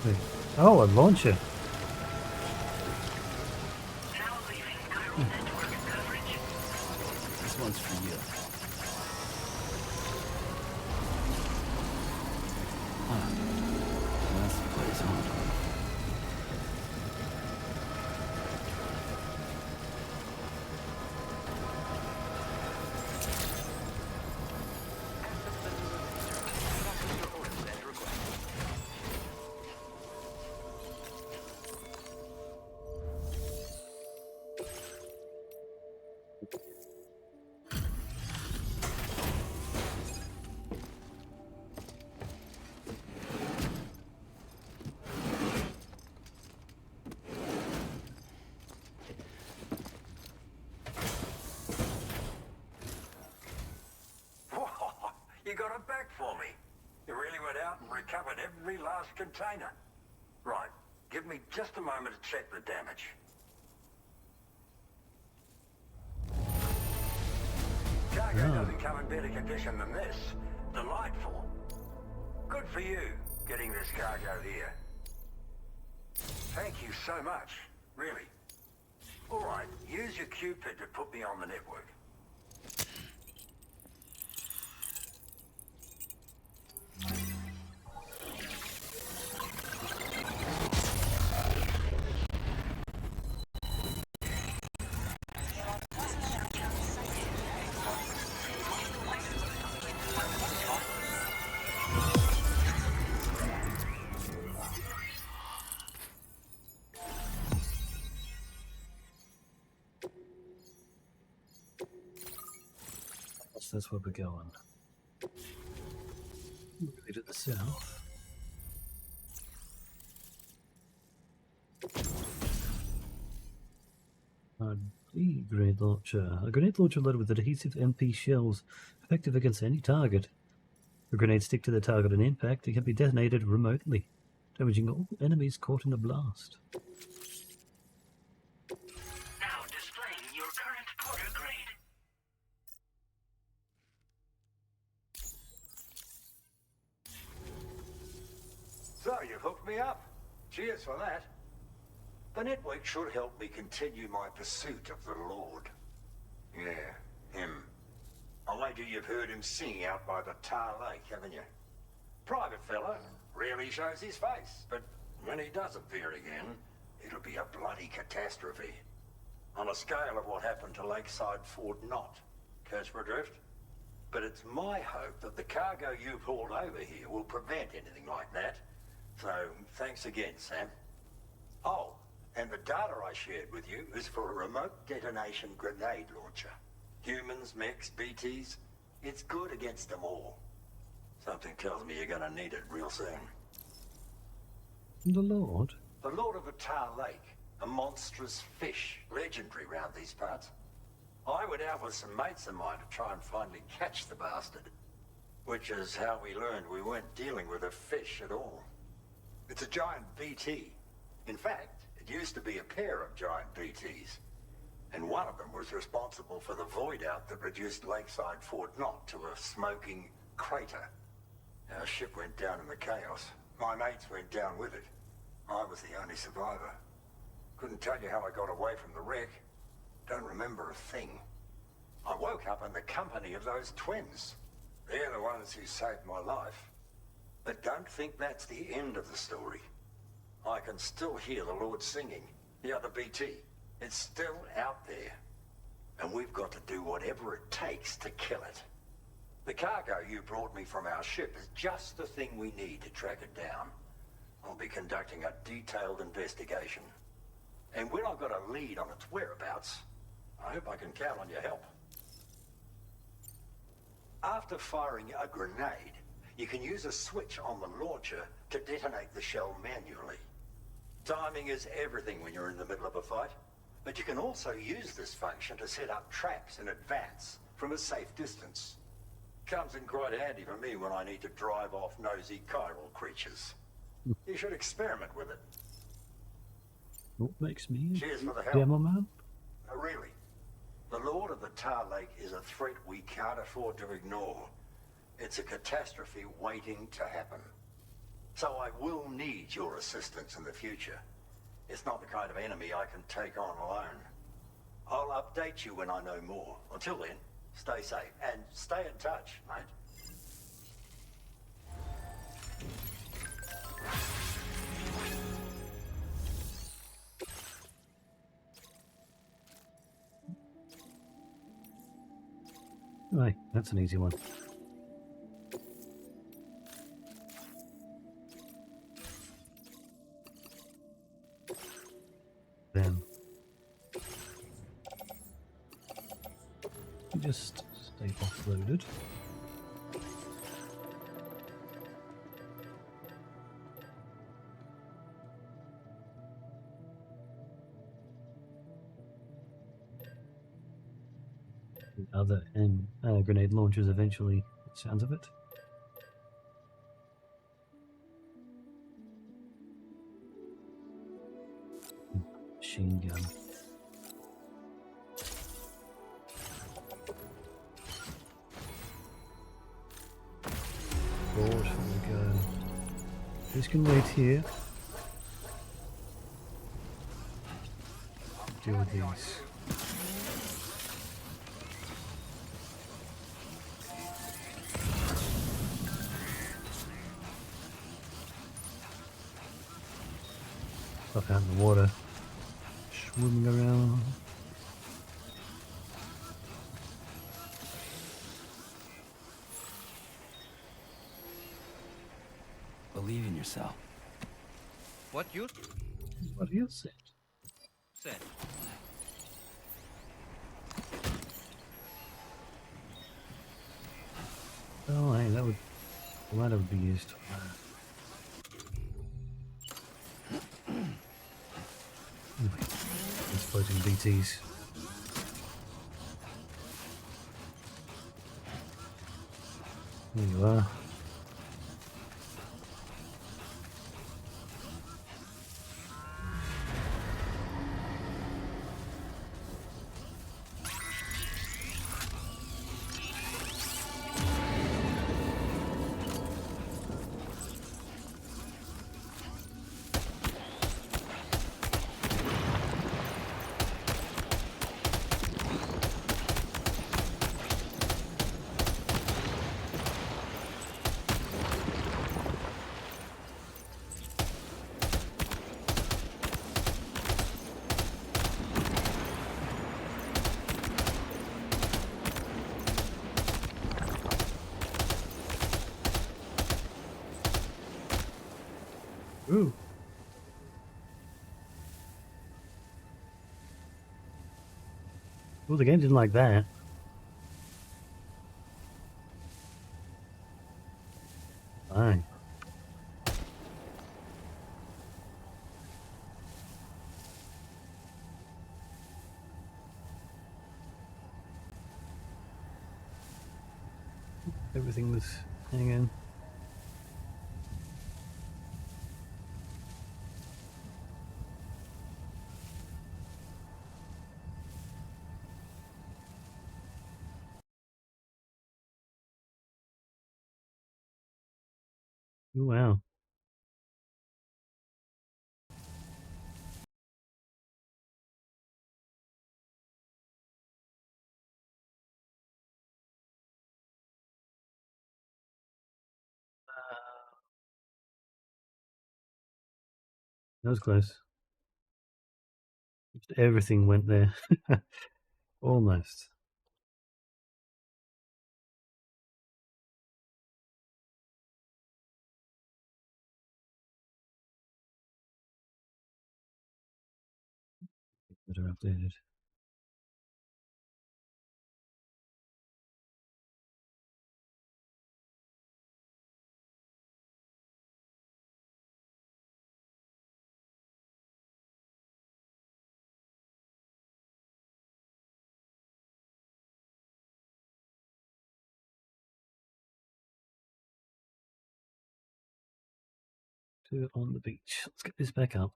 Wait. Oh, a launcher. Now leaving Chiral network coverage. This one's for you. That's the place, huh? You got it back for me. You really went out and recovered every last container. Right, give me just a moment to check the damage. Cargo doesn't come in better condition than this. Delightful. Good for you. getting this cargo here. Thank you so much, really. Alright, use your Cupid to put me on the network. That's where we're going. Way to the south. The grenade launcher. A grenade launcher loaded with adhesive MP shells, effective against any target. The grenades stick to the target on impact and can be detonated remotely, damaging all enemies caught in a blast. Now displaying your current porter grade. So, you've hooked me up. Cheers for that. The network should help me continue my pursuit of the Lord. Yeah, him. I wager you've heard him sing out by the Tar Lake, haven't you? Private fella, rarely shows his face, but when he does appear again, it'll be a bloody catastrophe. On a scale of what happened to Lakeside Fort Knott. Catch my drift? But it's my hope that the cargo you pulled over here will prevent anything like that. So, thanks again, Sam. Oh, and the data I shared with you is for a remote detonation grenade launcher. Humans, mechs, BTs, it's good against them all. Something tells me you're gonna need it real soon. The Lord? The Lord of the Tar Lake, a monstrous fish, legendary round these parts. I went out with some mates of mine to try and finally catch the bastard. Which is how we learned we weren't dealing with a fish at all. It's a giant BT. In fact, it used to be a pair of giant BTs. And one of them was responsible for the void out that reduced Lakeside Fort Knott to a smoking crater. Our ship went down in the chaos. My mates went down with it. I was the only survivor. Couldn't tell you how I got away from the wreck. Don't remember a thing. I woke up in the company of those twins. They're the ones who saved my life. But don't think that's the end of the story. I can still hear the Lord singing, the other BT. It's still out there. And we've got to do whatever it takes to kill it. The cargo you brought me from our ship is just the thing we need to track it down. I'll be conducting a detailed investigation. And when I've got a lead on its whereabouts, I hope I can count on your help. After firing a grenade, you can use a switch on the launcher to detonate the shell manually. Timing is everything when you're in the middle of a fight, but you can also use this function to set up traps in advance from a safe distance. Comes in quite handy for me when I need to drive off nosy chiral creatures. You should experiment with it. What makes me Cheers for the help. demo man? Really, the Lord of the Tar Lake is a threat we can't afford to ignore. It's a catastrophe waiting to happen. So I will need your assistance in the future. It's not the kind of enemy I can take on alone. I'll update you when I know more. Until then, stay safe and stay in touch, mate. Right, that's an easy one. Then just stay offloaded. The other grenade launchers eventually, sounds of it. Machine gun. Forward we go. This can wait here. Deal with these. Stuff out in the water. Swimming around. Believe in yourself. What you What you said? said? Oh, hey, that would be used. These floating BTs. There you are. Ooh. Well, the game didn't like that. Fine. Everything was hanging. Ooh, wow. That was close. Everything went there. Almost. That are updated. Two on the beach. Let's get this back up.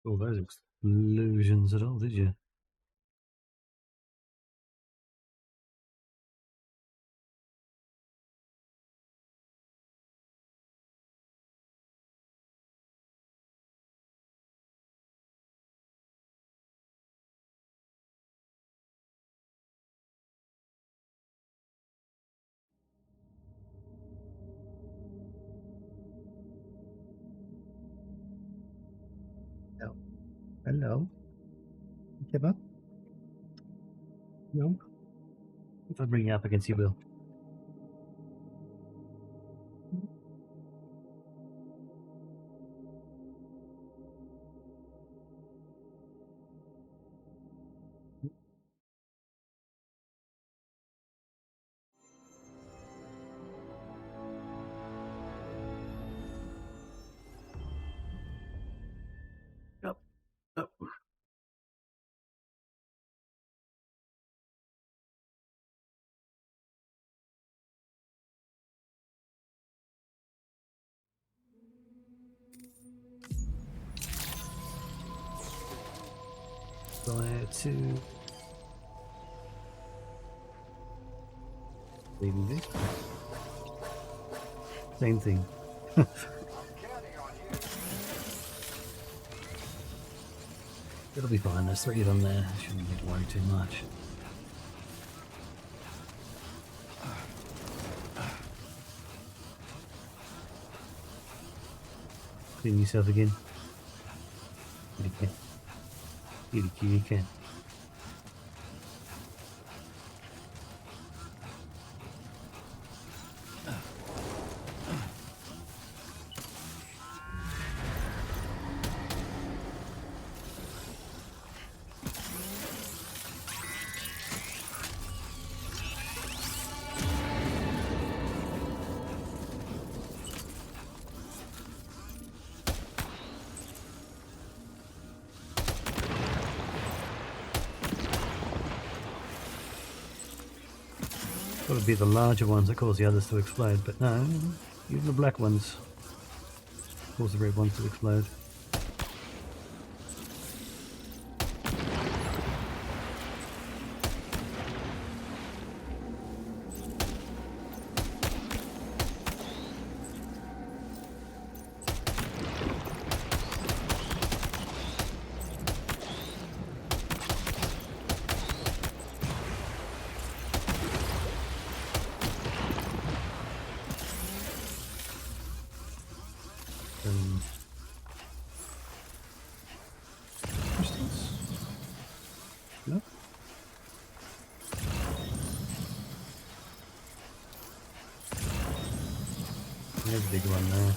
Oh, those explosions at all, did you? No. Hello. Give up? No. If I bring you up against you, will. Up. Up. Fire to leaving this. Same thing. It'll be fine, there's 3 of them there. Shouldn't need to worry too much. Clean yourself again. You can. You can. Thought it'd be the larger ones that cause the others to explode, but no, even the black ones cause the red ones to explode. Crystals? Nope. There's a big one there.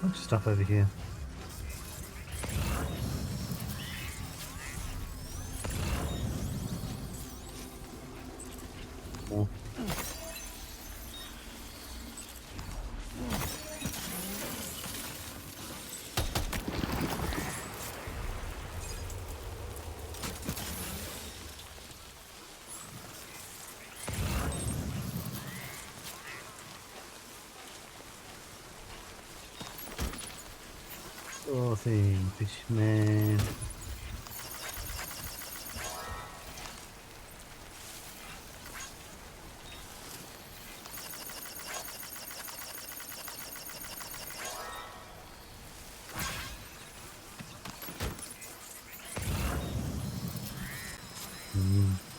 Bunch of stuff over here. More. Poor thing, fish man.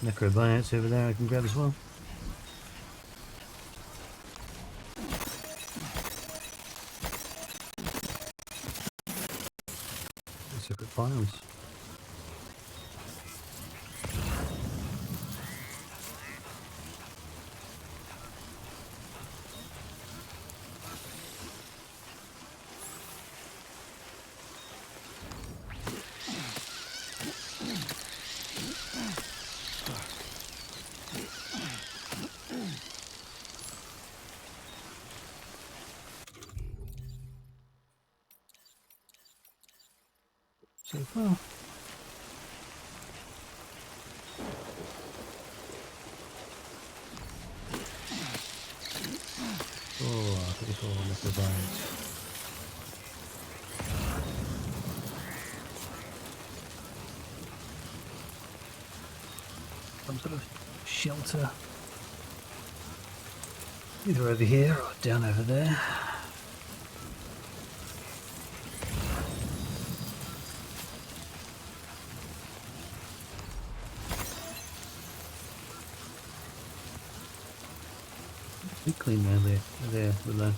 Necrobiotes over there I can grab as well. Separate files. So far. Oh, 34 necrobiotes. Some sort of shelter. Either over here or down over there. Be clean around there below.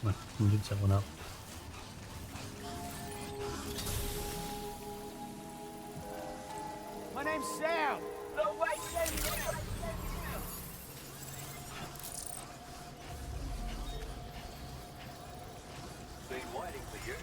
Well, we did set one up. My name's Sam. No way, Sam! Been waiting for you.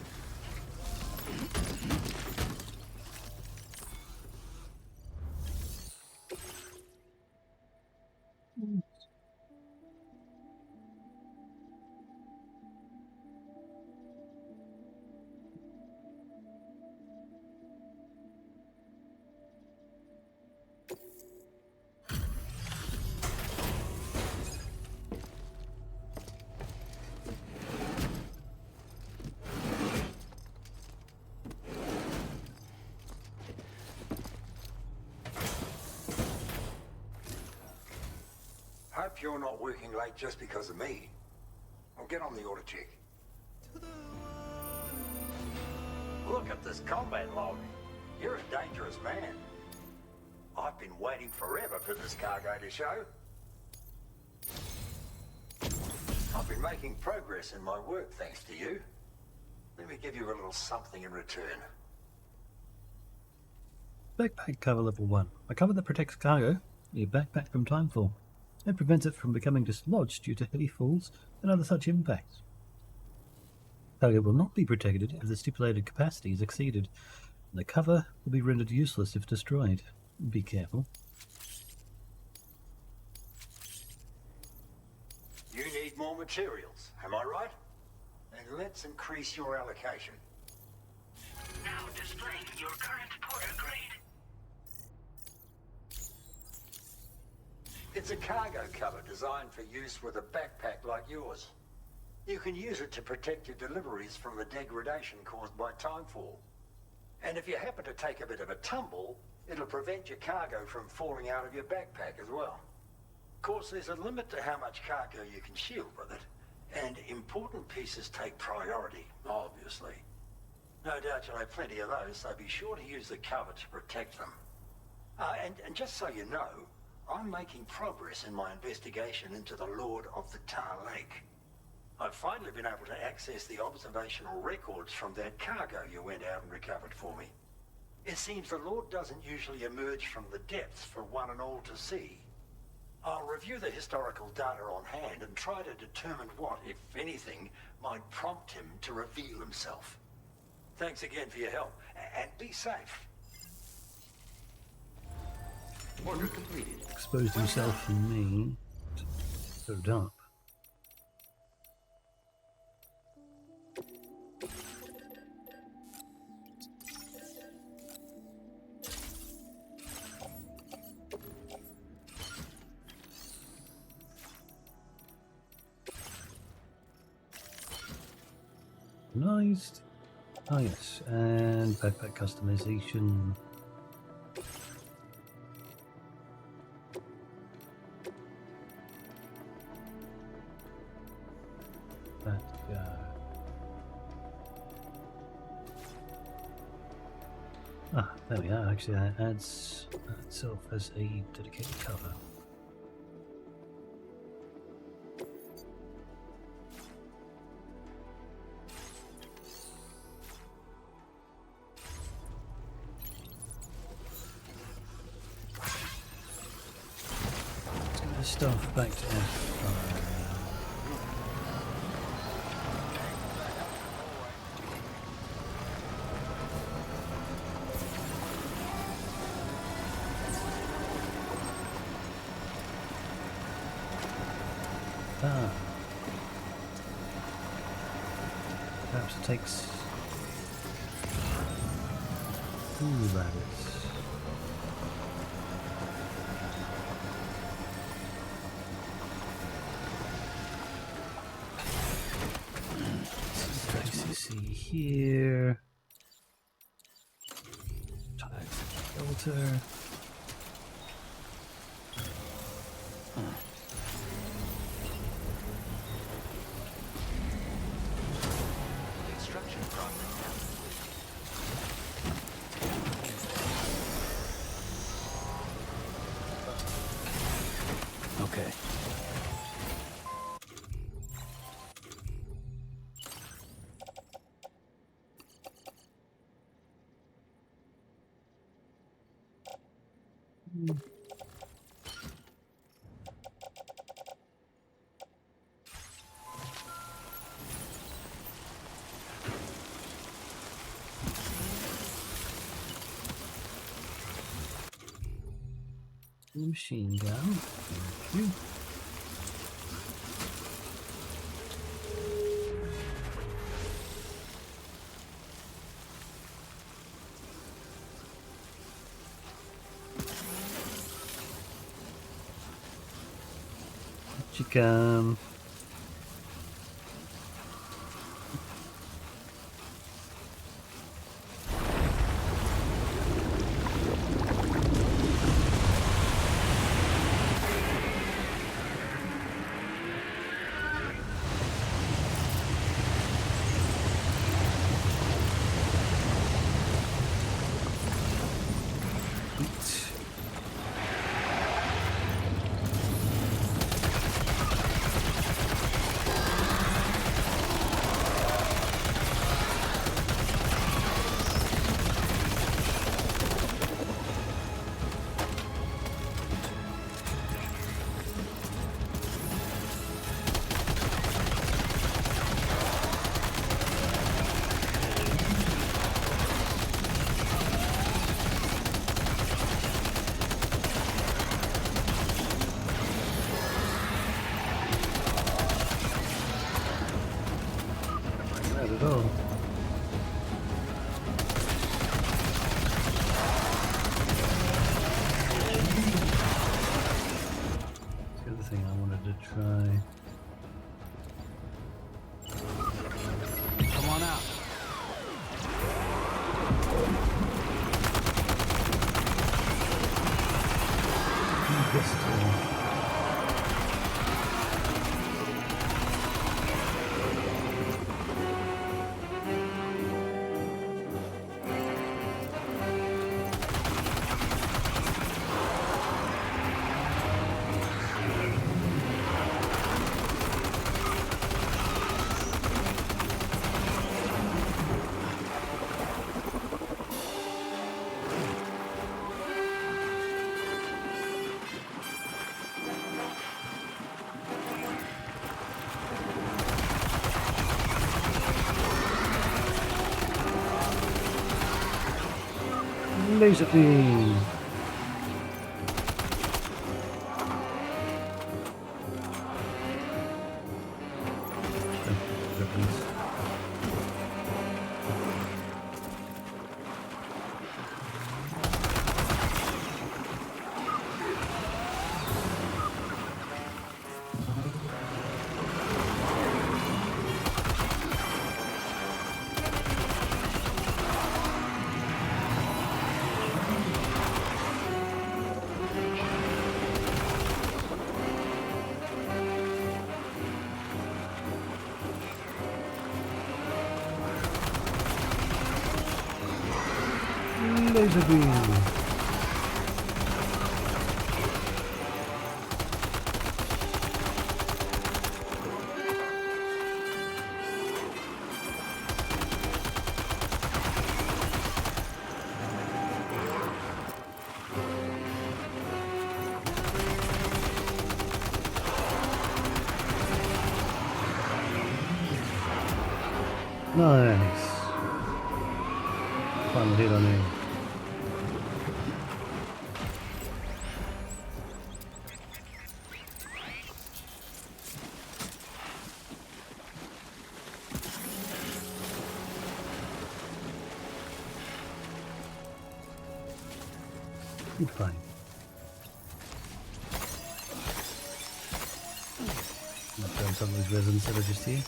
Hope you're not working late just because of me. I'll get on the order check. Look at this combat log. You're a dangerous man. I've been waiting forever for this cargo to show. I've been making progress in my work thanks to you. Let me give you a little something in return. Backpack cover level 1. A cover that protects cargo, your backpack from timefall, and prevents it from becoming dislodged due to heavy falls and other such impacts. Cargo will not be protected if the stipulated capacity is exceeded. The cover will be rendered useless if destroyed. Be careful. You need more materials, am I right? Then let's increase your allocation. Now displaying your current porter grade. It's a cargo cover designed for use with a backpack like yours. You can use it to protect your deliveries from the degradation caused by timefall. And if you happen to take a bit of a tumble, it'll prevent your cargo from falling out of your backpack as well. Of course, there's a limit to how much cargo you can shield with it, and important pieces take priority, obviously. No doubt you'll have plenty of those, so be sure to use the cover to protect them. And just so you know, I'm making progress in my investigation into the Lord of the Tar Lake. I've finally been able to access the observational records from that cargo you went out and recovered for me. It seems the Lord doesn't usually emerge from the depths for one and all to see. I'll review the historical data on hand and try to determine what, if anything, might prompt him to reveal himself. Thanks again for your help, and be safe. Order completed. Exposed himself and me. So dark. Nice. Ah yes, and backpack customization. There we are. Actually, that adds itself as a dedicated cover. Let's get this stuff back to F5. Perhaps it takes rabbits. ICC here. Tide filter. Machine gun. Thank you. Chicken. Not at all. That's the other thing I wanted to try. Come on out. Laser beam. Laser beam. Nice. Final hit on him. You're fine. Not throwing some of these resins that are just here.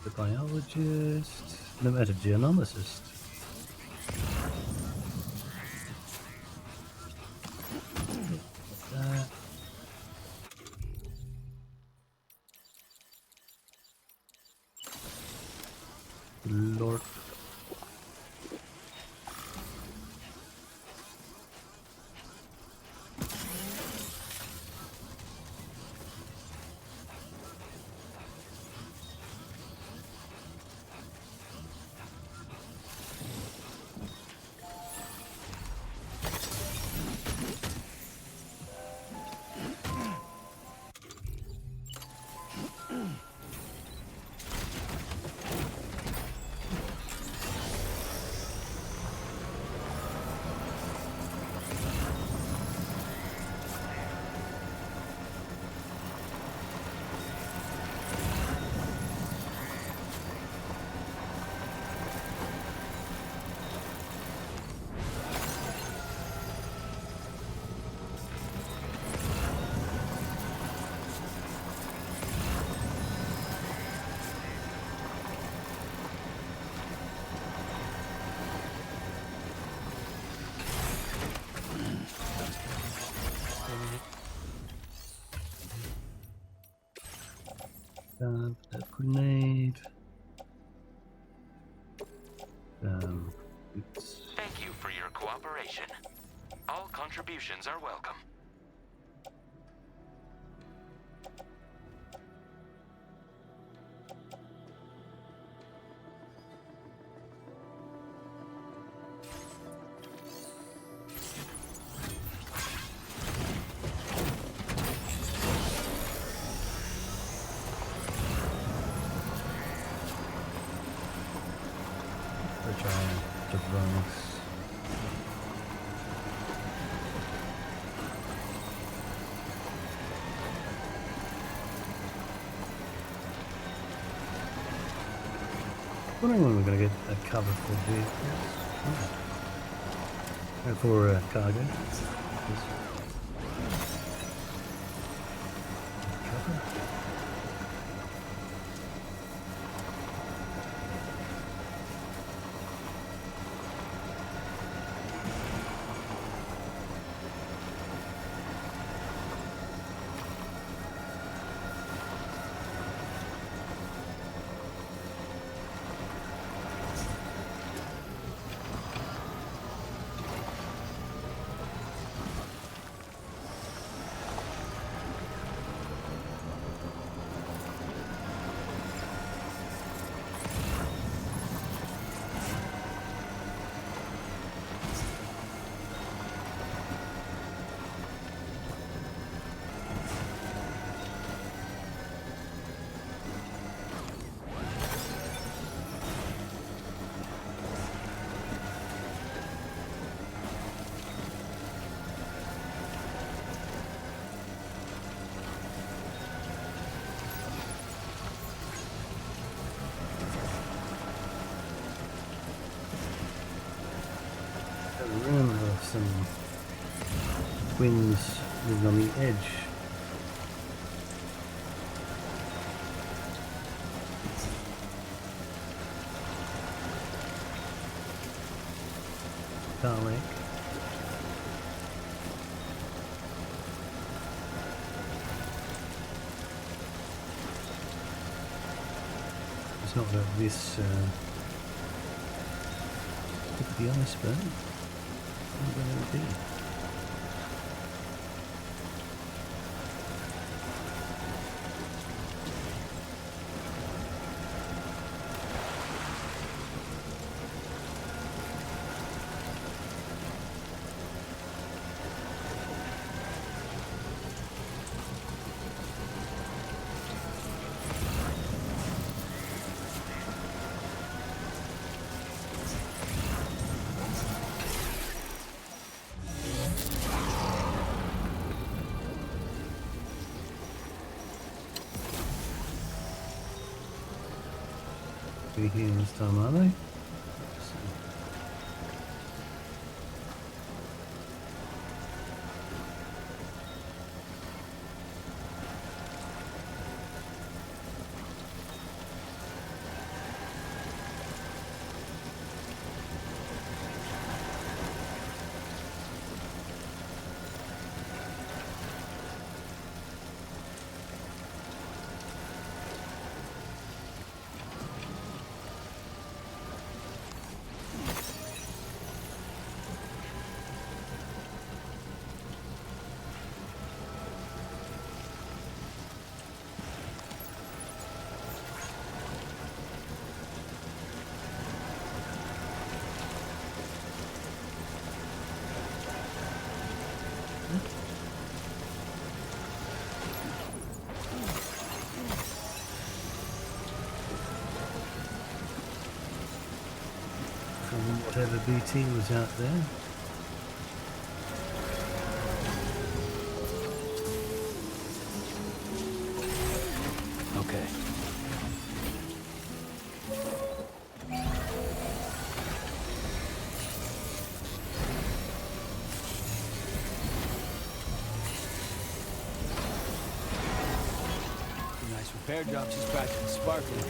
The biologist, the metagenomicist. That. Lord. That grenade. Oops. Thank you for your cooperation. All contributions are welcome. Device. Wondering when we're going to get a cover for vehicles. Oh. For cargo. Cover. Room of some winds living on the edge. Tarmac. It's not that this tip of the iceberg. Where it would be. Be here this time, are they? Whatever BT was out there. Okay. Nice repair job, she's practically sparkling.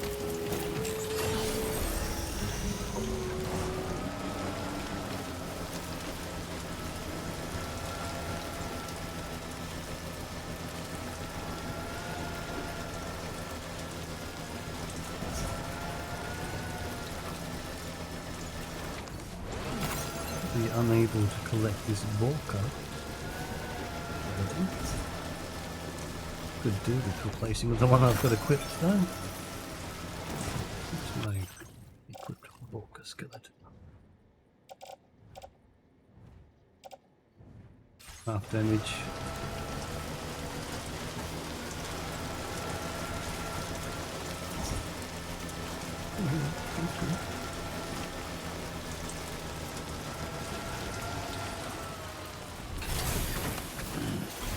unable to collect this Volker. Could do with replacing with the one I've got equipped though. Where's my equipped Volker skeleton? Half damage.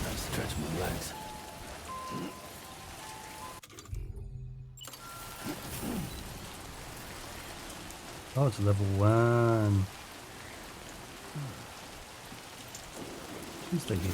I stretch my legs. Oh, it's level 1. Let's stay here.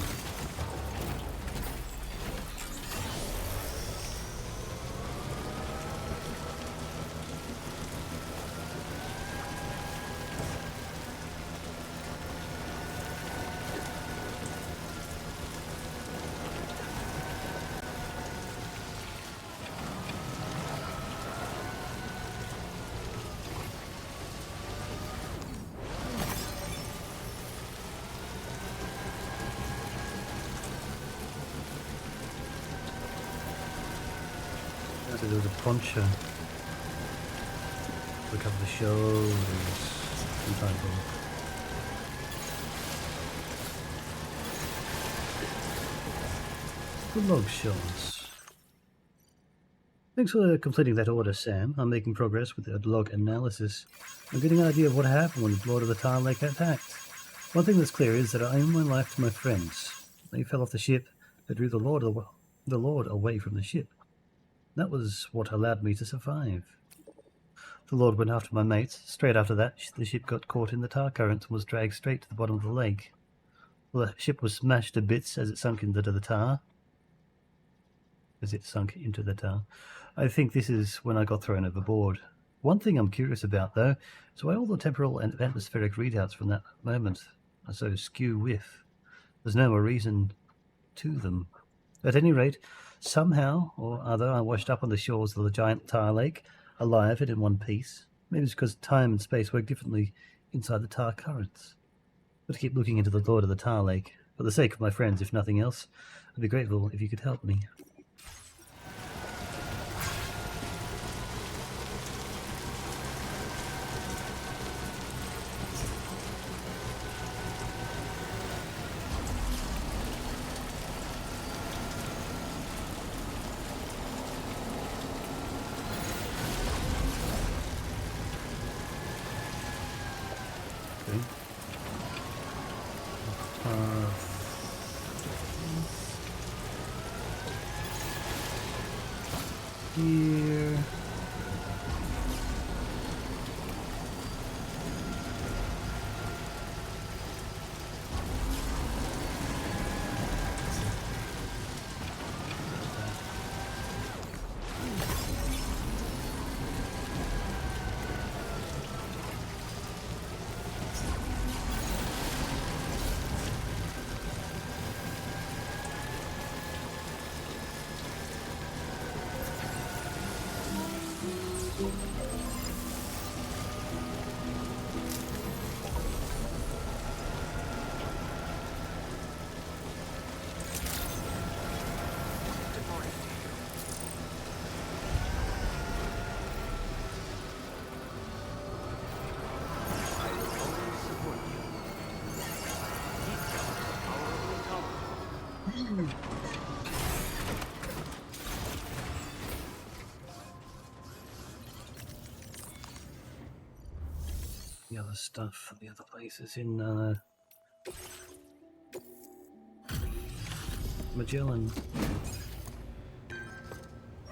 So there was a poncho. Look up the shoulders. Sometimes good log shells. Thanks for completing that order, Sam. I'm making progress with the log analysis. I'm getting an idea of what happened when the Lord of the Tar Lake attacked. One thing that's clear is that I owe my life to my friends. They fell off the ship, but drew the Lord away from the ship. That was what allowed me to survive. The Lord went after my mates. Straight after that, the ship got caught in the tar current and was dragged straight to the bottom of the lake. The ship was smashed to bits as it sunk into the tar. I think this is when I got thrown overboard. One thing I'm curious about, though, is why all the temporal and atmospheric readouts from that moment are so skew-whiff. There's no more reason to them. At any rate, somehow or other I washed up on the shores of the giant tar lake, alive and in one piece. Maybe it's because time and space work differently inside the tar currents. But keep looking into the Lord of the Tar Lake. For the sake of my friends, if nothing else, I'd be grateful if you could help me. Here. The other stuff, the other places in Magellan.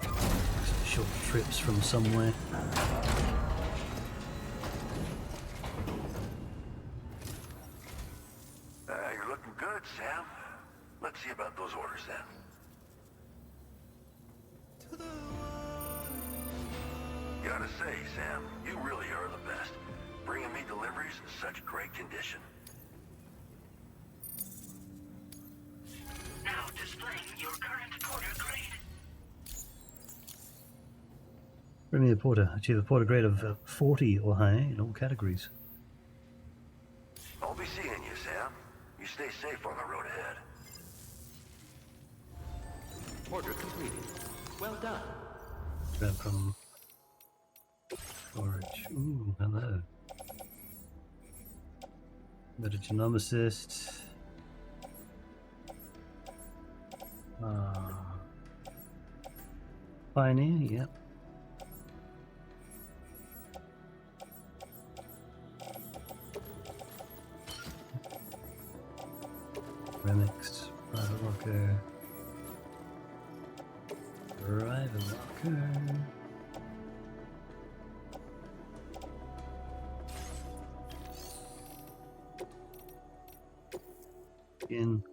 Some short trips from somewhere. You're looking good, Sam. Let's see about those orders then. Gotta say, Sam, you really are the best. Bringing me deliveries in such great condition. Now displaying your current porter grade. Premier Porter. Achieve a Porter grade of 40 or higher in all categories. Don't be Order completed. Well done. Grab from storage. Ooh, hello. Better genome assist. Pioneer, yep. Remix, private locker. Private locker. In.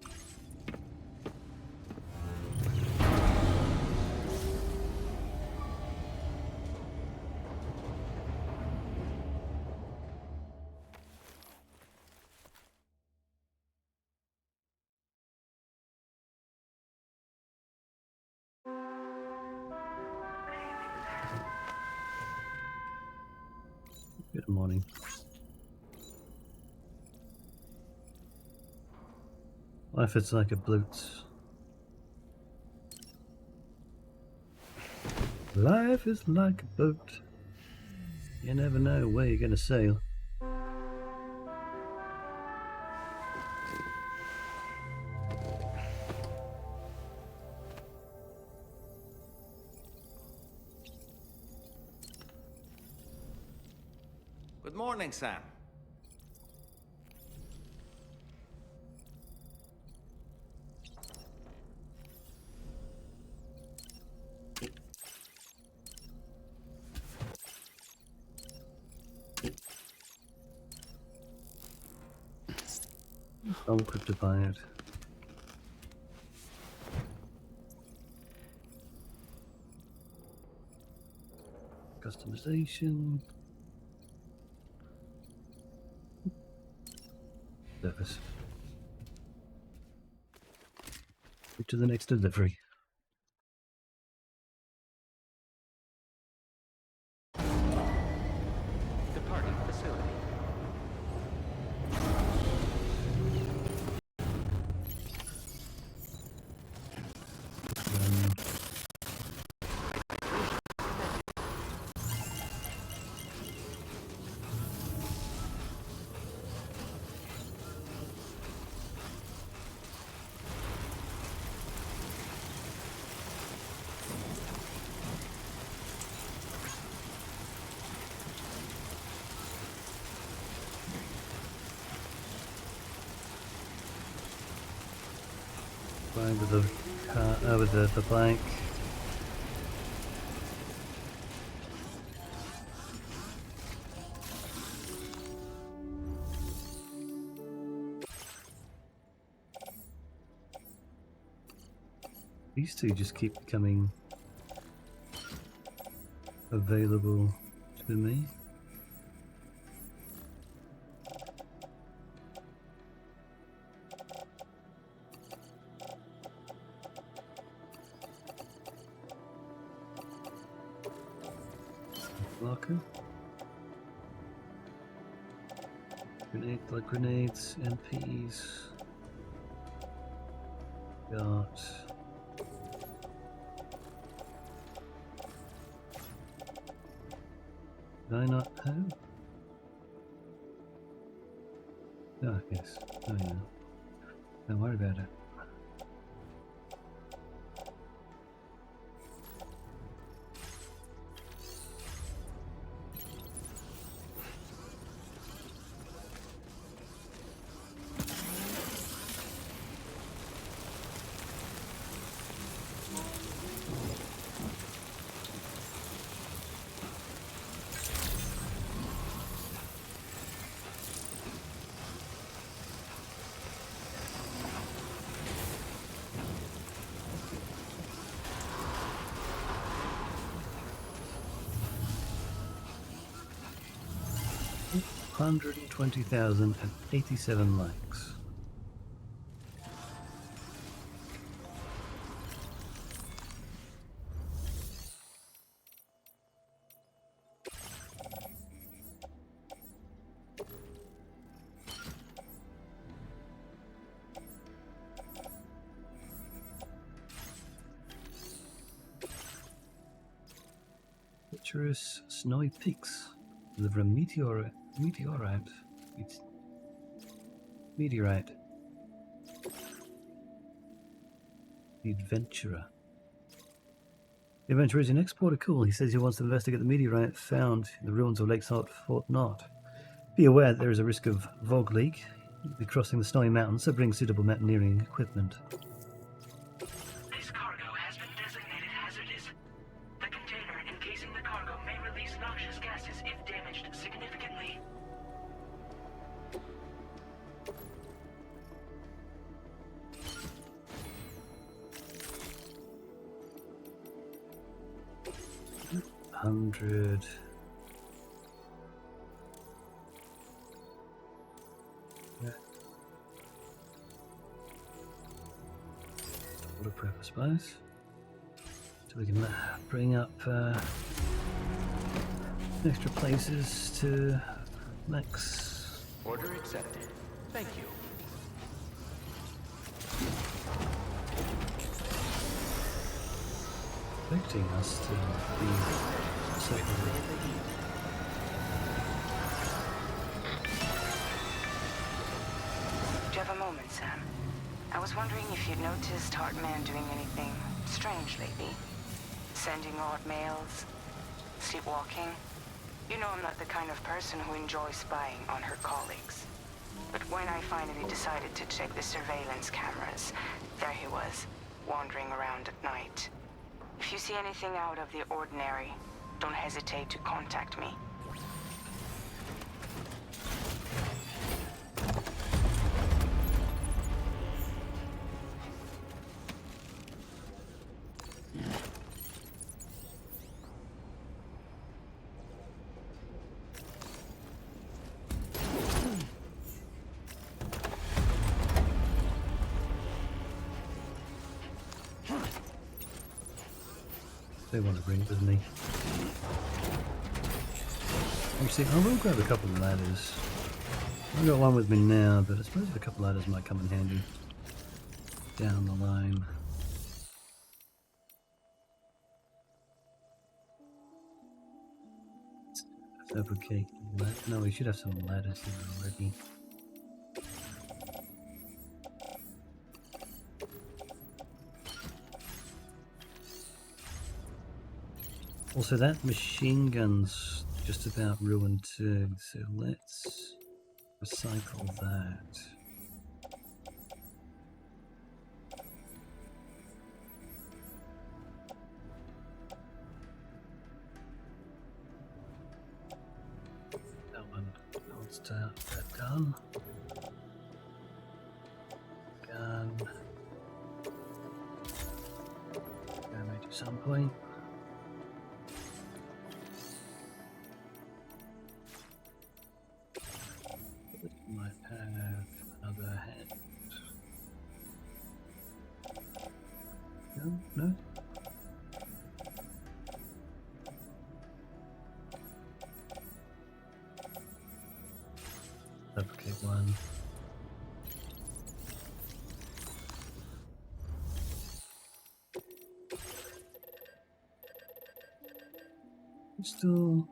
Good morning. Life is like a bloke. Life is like a boat. You never know where you're gonna sail. Good morning, Sam. I'm cryptopioneered. Customization. Service. To the next delivery. Departing facility. Fine with the car, with the blank. These two just keep becoming available to me. Locker. Blood grenades, MPs. Got did I not have? Oh yes. Oh yeah. Don't worry about it. $120,087 likes. treacherous snowy peaks. Deliver a meteorite. Meteorite. The adventurer. The adventurer is your next port of call. He says he wants to investigate the meteorite found in the ruins of Lakeside Fort Knott. Be aware that there is a risk of fog leak. You'll be crossing the snowy mountains, so bring suitable mountaineering equipment. This cargo has been designated hazardous. The container encasing the cargo may release noxious gases if damaged significantly. $100. Yeah. Water prep, I suppose. So we can bring up extra places to max. Order accepted. Thank you. Expecting us to be separated. Do you have a moment, Sam? I was wondering if you'd noticed Hartman doing anything strange lately. Sending odd mails, sleepwalking. You know I'm not the kind of person who enjoys spying on her colleagues. But when I finally decided to check the surveillance cameras, there he was, wandering around at night. If you see anything out of the ordinary, don't hesitate to contact me. They want to bring it with me. Actually, I will grab a couple of ladders. I've got one with me now, but I suppose a couple of ladders might come in handy down the line. Fabricate. No, we should have some ladders here already. Also, that machine gun's just about ruined too, so let's recycle that. That one holds down that gun. Damage at some point. Might have another hand. No? Fabricate one. Still.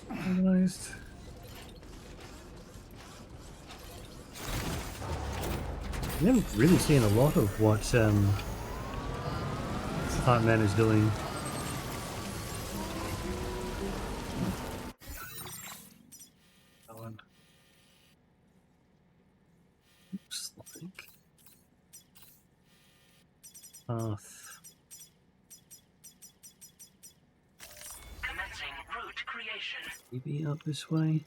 Organized. We haven't really seen a lot of what Heartman is doing. That one. Looks like path. Commencing route creation. Maybe up this way.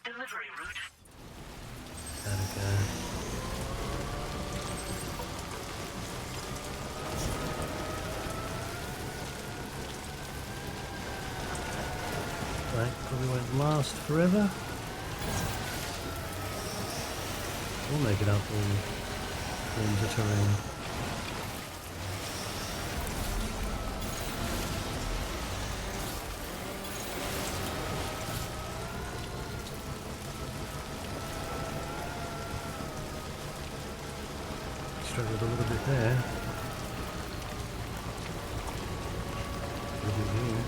Delivery route. Gotta go. backpack probably won't last forever. We'll make it up all forms of terrain. Struggled a little bit there. A little bit here.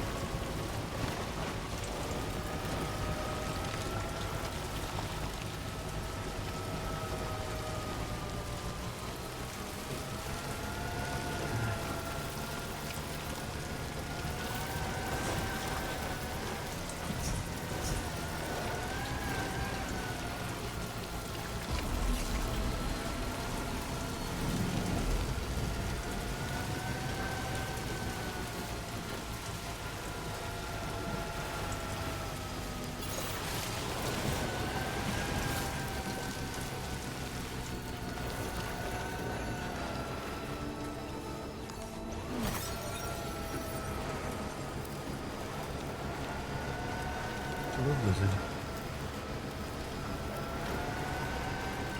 Wizard.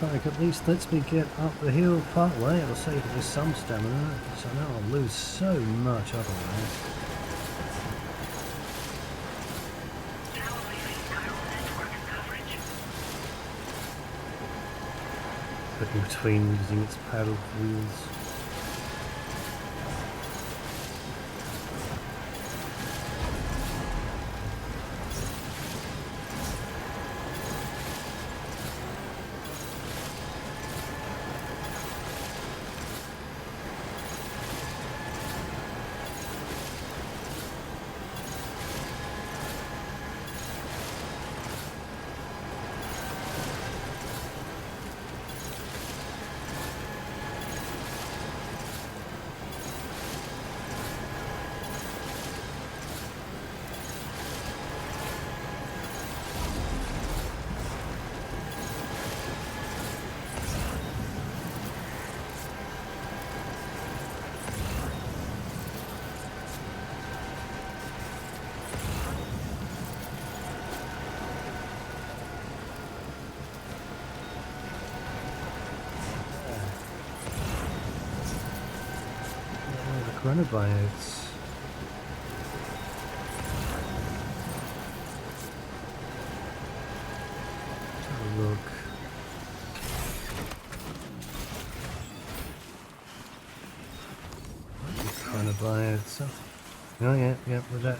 Like, at least lets me get up the hill part way. It'll save me some stamina, so I know I'll lose so much otherwise. But in between using its paddle wheels. Chronobiotes. Let's have a look. Chronobiotes. Oh yeah, with that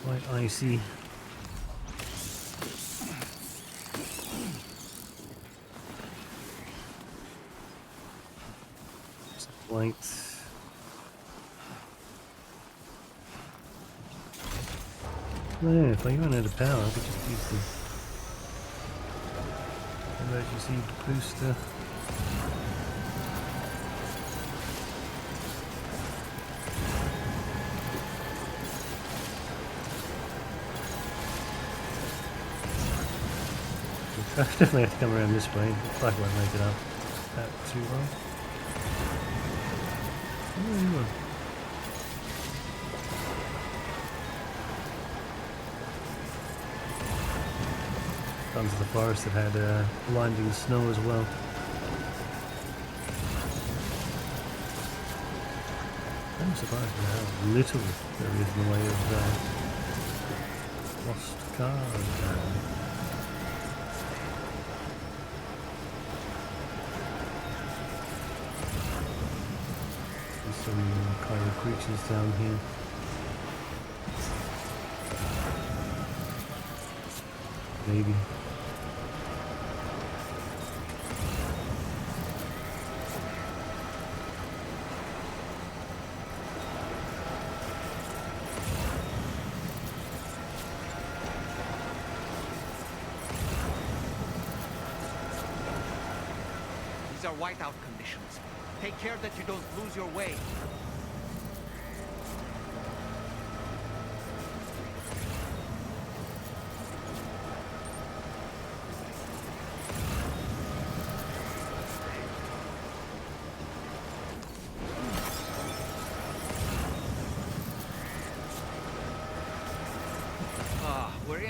quite icy. White. Yeah, if I run out of power, I could just use the emergency booster. I definitely have to come around this way. Looks like I won't make it up that too well. Ooh. Tons of the forest that had blinding snow as well. I'm surprised at how little there is in the way of lost cars. There's some kind of creatures down here. Maybe. These are whiteout conditions. Take care that you don't lose your way.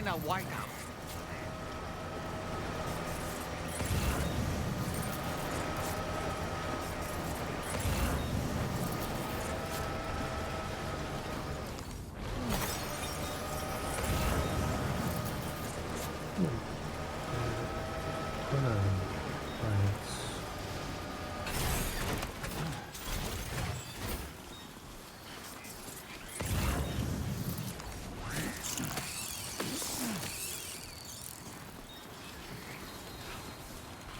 in a whiteout.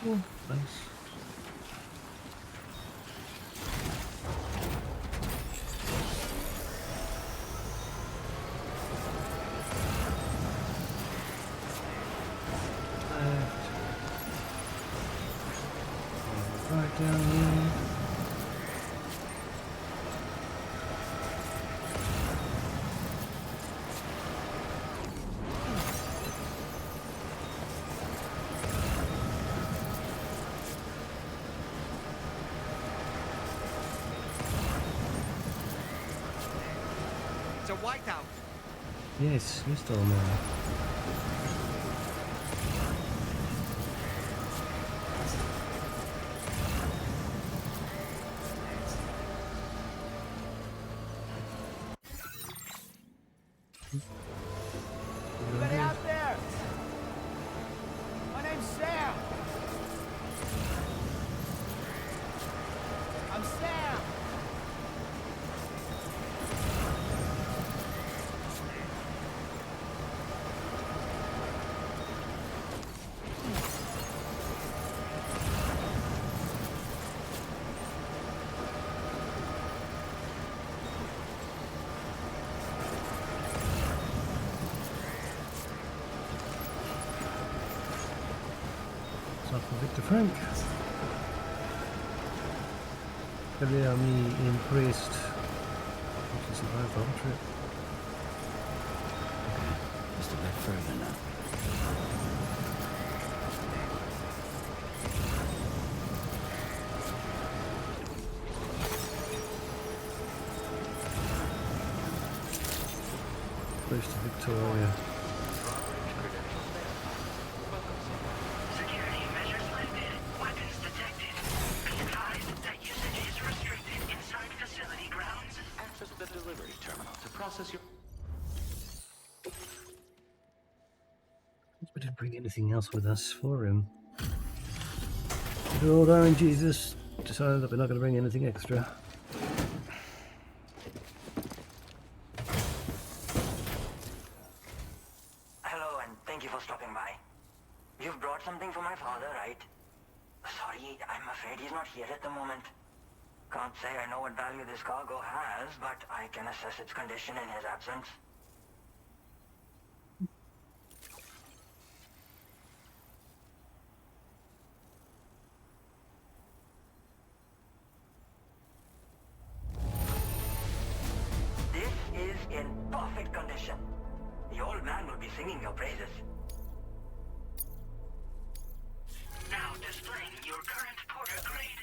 Oh, nice. Right down here. It's a whiteout. Yes, you're still there. Anybody out there? My name's Sam. I'm Sam. It's for Victor Frank. Heavily army impressed. To survive the whole trip. Okay, just a bit further now. Close to Victoria. Security measures lifted. Weapons detected. Be advised that usage is restricted inside facility grounds. Access the delivery terminal to process your... We didn't bring anything else with us for him. Good old Iron Jesus decided that we're not going to bring anything extra. Hello, and thank you for stopping by. You've brought something for my father, right? Sorry, I'm afraid he's not here at the moment. Can't say I know what value this cargo has, but I can assess its condition in his absence. This is in perfect condition. The old man will be singing your praises. Now displaying your current porter grade.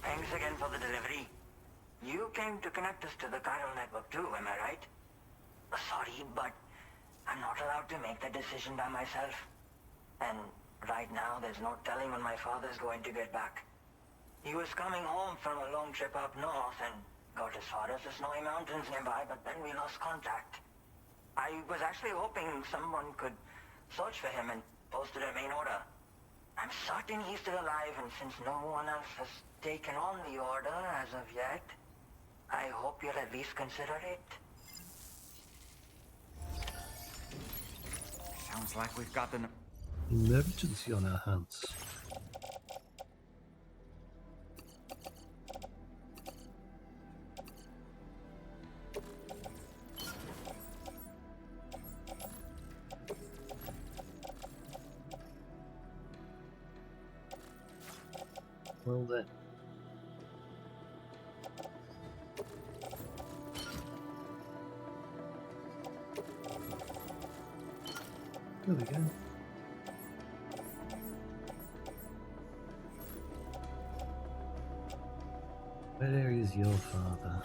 Thanks again for the delivery. You came to connect us to the chiral network too, am I right? Sorry, but I'm not allowed to make that decision by myself. And right now, there's no telling when my father's going to get back. He was coming home from a long trip up north and got as far as the snowy mountains nearby, but then we lost contact. I was actually hoping someone could search for him and posted a main order. I'm certain he's still alive, and since no one else has taken on the order as of yet, I hope you'll at least consider it. Sounds like we've got an... Emergency on our hands. Well then. There we go. Where is your father?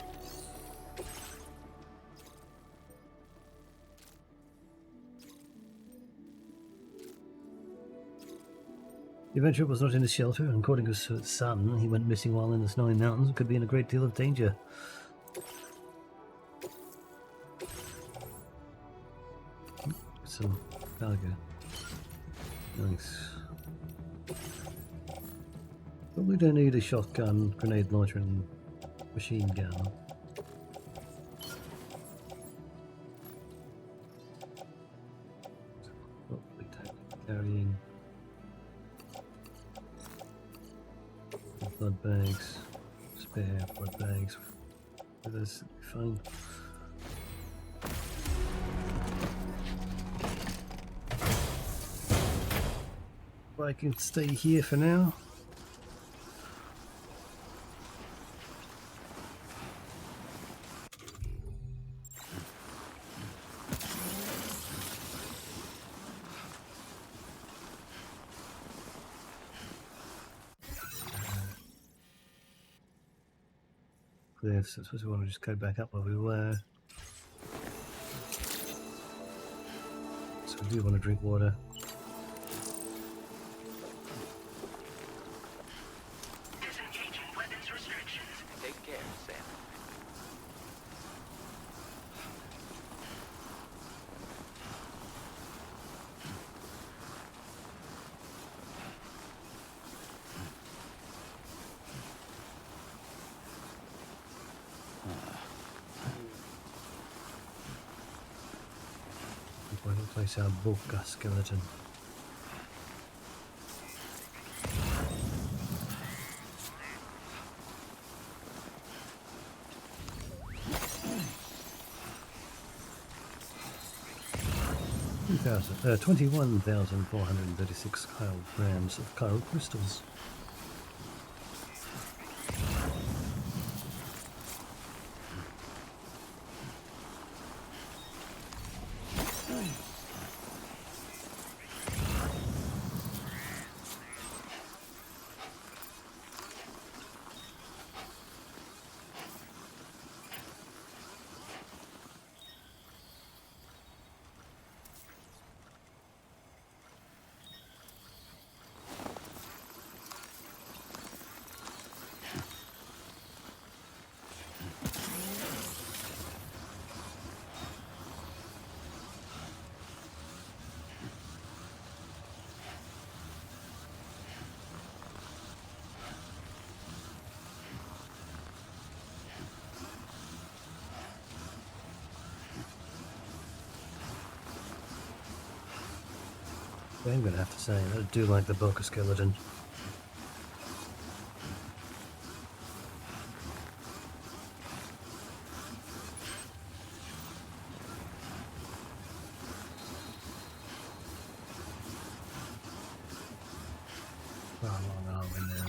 The adventurer was not in his shelter, and according to his son, he went missing while in the snowy mountains and could be in a great deal of danger. Some cargo. Nice. But we don't need a shotgun, grenade launcher, and machine gun. What we carrying? Blood bags, spare blood bags. That's fine. I can stay here for now. Yes, I suppose we want to just go back up where we were. So we do want to drink water. Disengaging weapons restrictions. Take care, Sam. We'll place our bulk skeleton. Uh, 21,436 grams of chiral crystals. I'm going to have to say, I do like the bloke skeleton. How long are we now?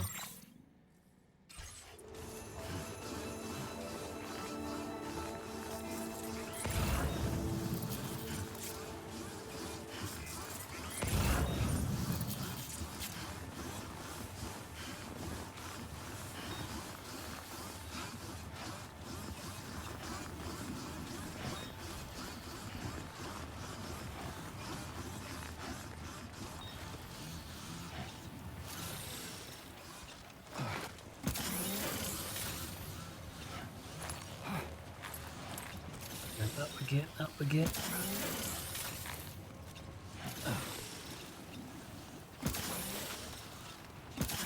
Up again.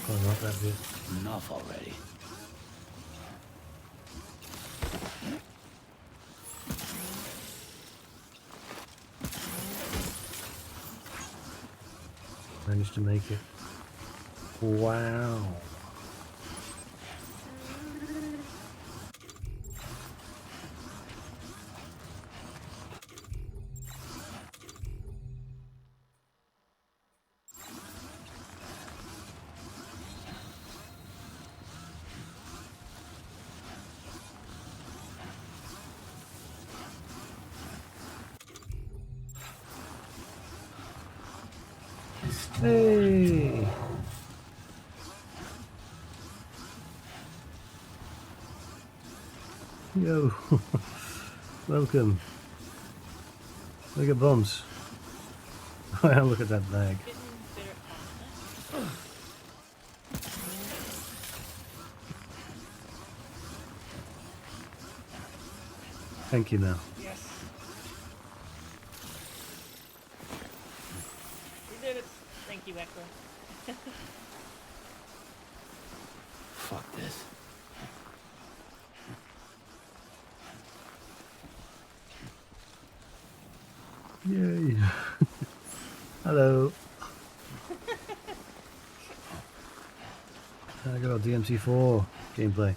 Climb up that bit. Enough already. Managed to make it. Wow. Hey! Yo! Welcome. Look at bombs. Wow, look at that bag. Thank you, Mel. Yes. We did it. Thank you, Echo. Fuck this. Yay. Hello. I got DMC4 gameplay.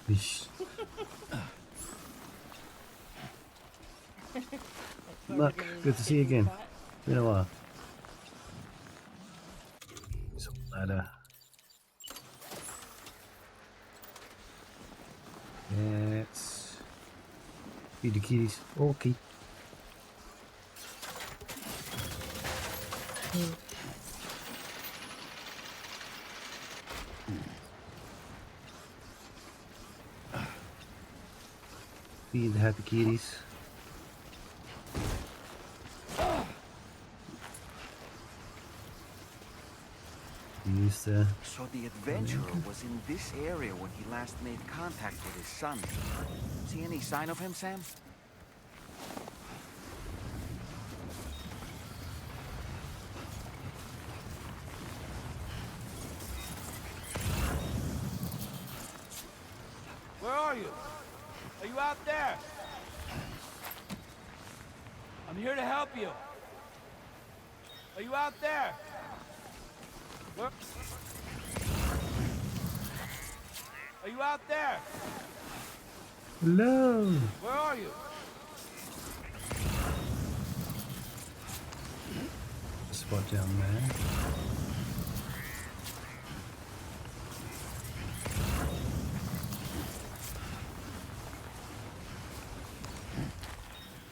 Eesh. Look, good to see you again. Been a while. It's a ladder. Let's feed the kitties. Okay. Feed the happy kitties. Use the... So the adventurer was in this area when he last made contact with his son. See any sign of him, Sam? Where are you? Are you out there? I'm here to help you. Are you out there? Where? Are you out there? Hello. Where are you? Spot down there.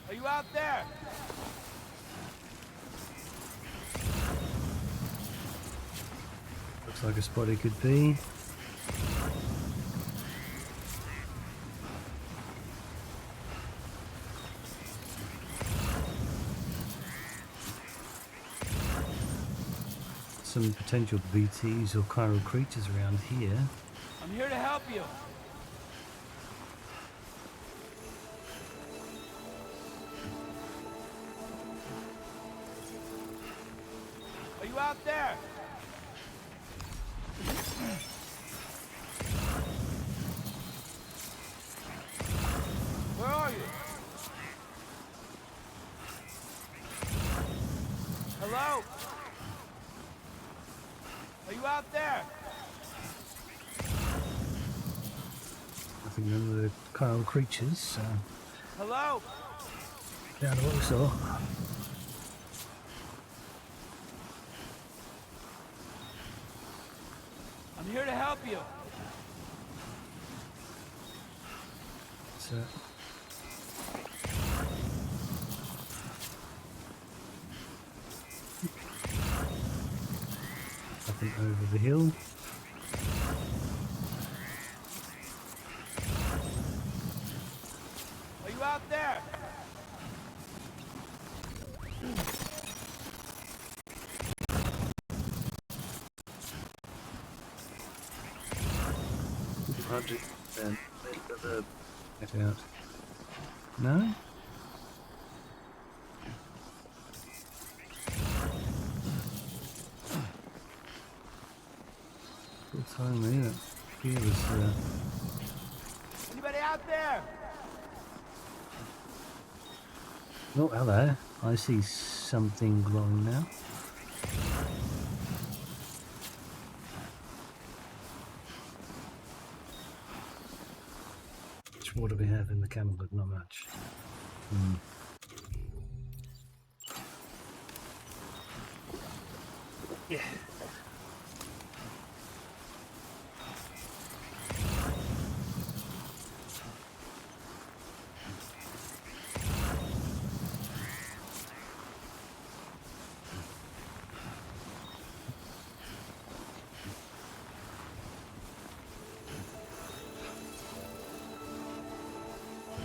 Are you out there? Looks like a spot it could be. Some potential BTs or chiral creatures around here. I'm here to help you. Are you out there? Where are you? Hello? Are you out there? I think none of the chiral creatures. Hello? Down to what we saw. I'm here to help you. So, up and over the hill. Are you out there? Then get out. No? Good time, isn't it? Here was Anybody out there? oh, hello. I see something glowing now. Which water we have in the Camel, but not much. Yeah.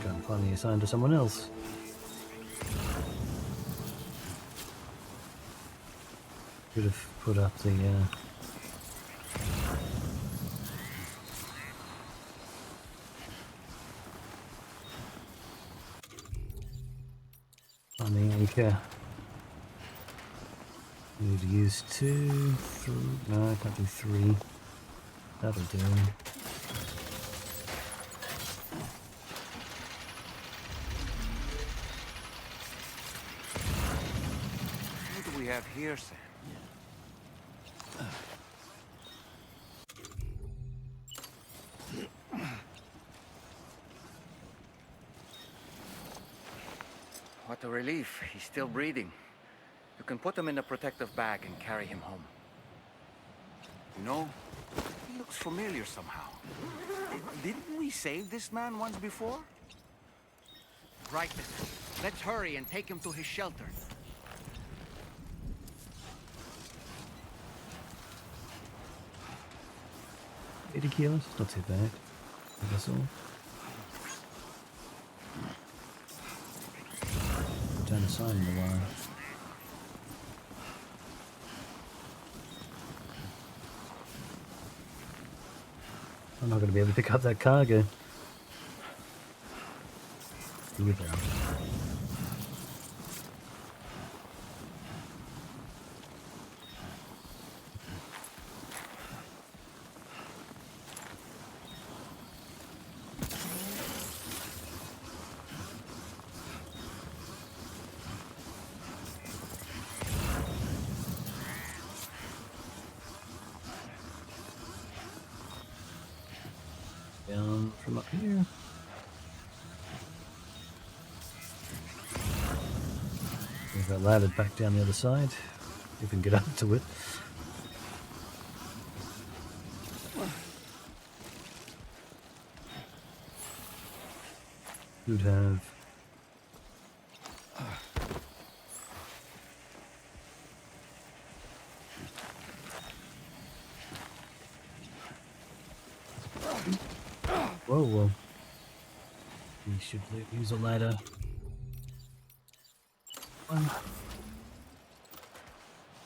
Can't finally assign to someone else. Could have put up the on the anchor. Need to use 2, 3. No, I can't do 3. That'll do. What do we have here, Sam? What a relief. He's still breathing. You can put him in a protective bag and carry him home. You know, he looks familiar somehow. Didn't we save this man once before? Right. Let's hurry and take him to his shelter. 80 kilos? Not too bad. That's all. Turn the sign in a while. I'm not going to be able to pick up that cargo. Either. Down from up here. Move that ladder back down the other side. If we can get up to it. You'd have whoa, whoa. We should use a ladder. One.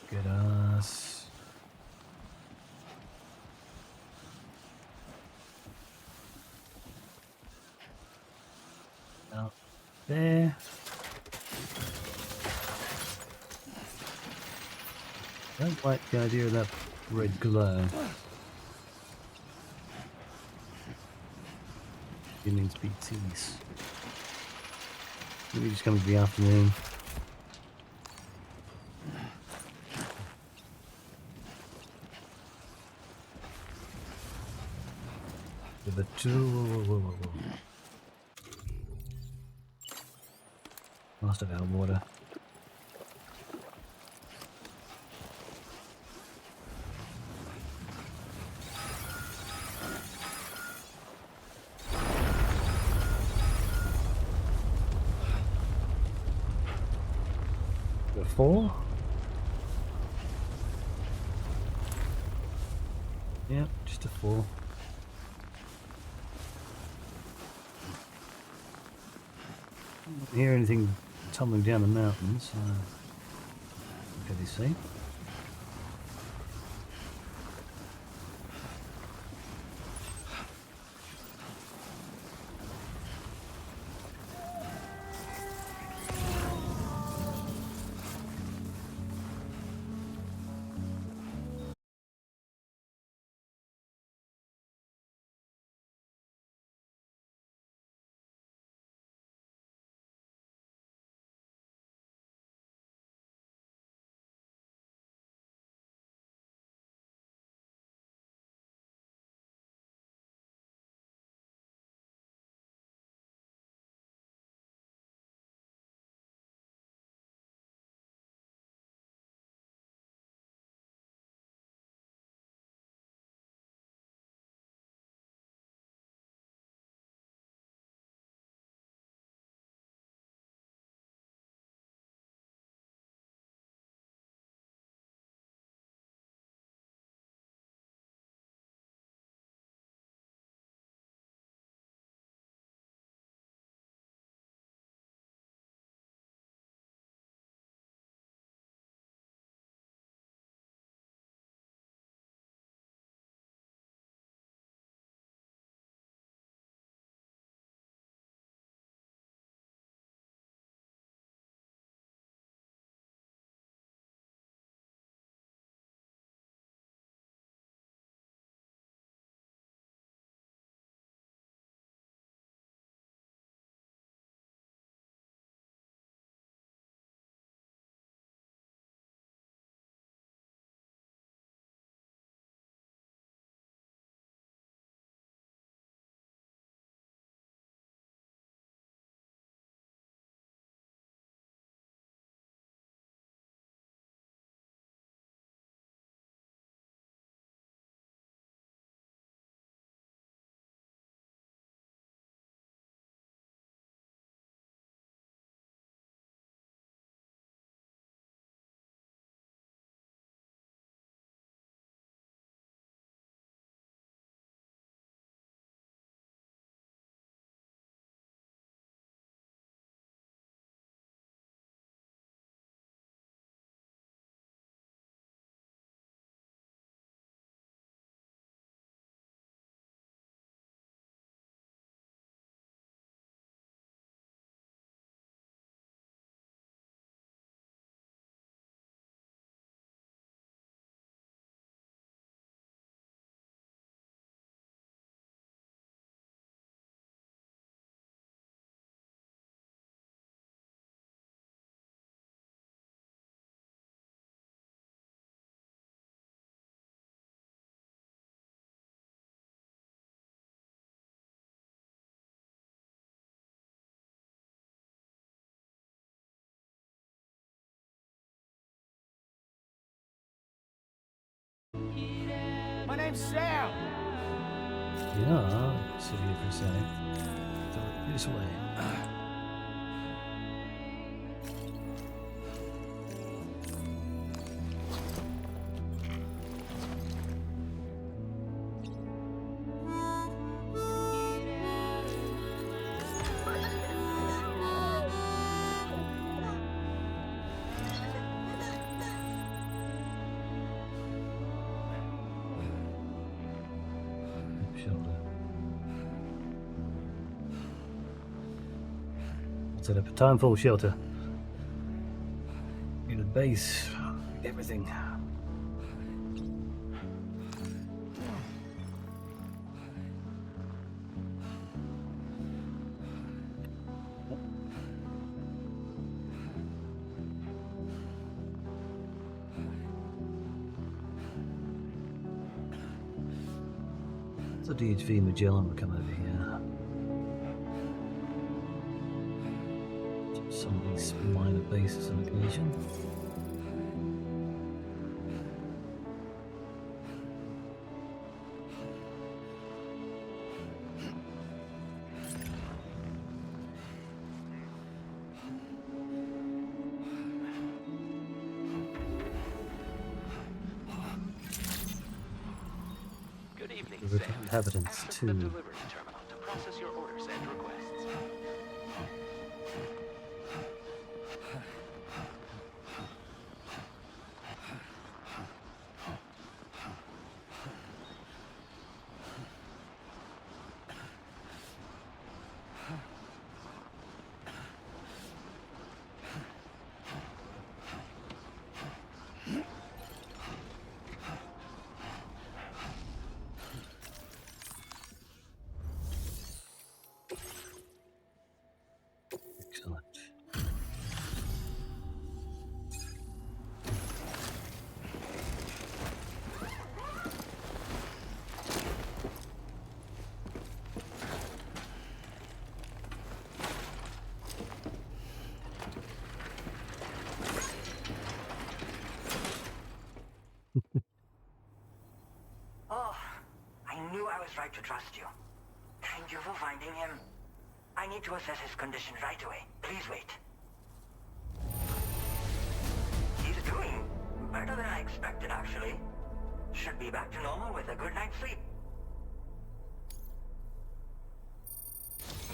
Get us. Out there. Don't like the idea of that red glow. It needs BTs. Maybe just come to the afternoon. With a whoa. Must have out of water. The 4? Yep, just a 4. Don't hear anything tumbling down the mountains. Can you see? My name's Sam. Yeah, sit here for a second. This way. Set up a timefall shelter. In the base, everything. So DHV Magellan will come over here. Some of these minor bases on occasion. Good evening, The Sam. inhabitants Access too. the delivery terminal to process your orders and requests. Excellent. Oh, I knew I was right to trust you. Thank you for finding him. I need to assess his condition right away. Please wait. He's doing better than I expected, actually. Should be back to normal with a good night's sleep.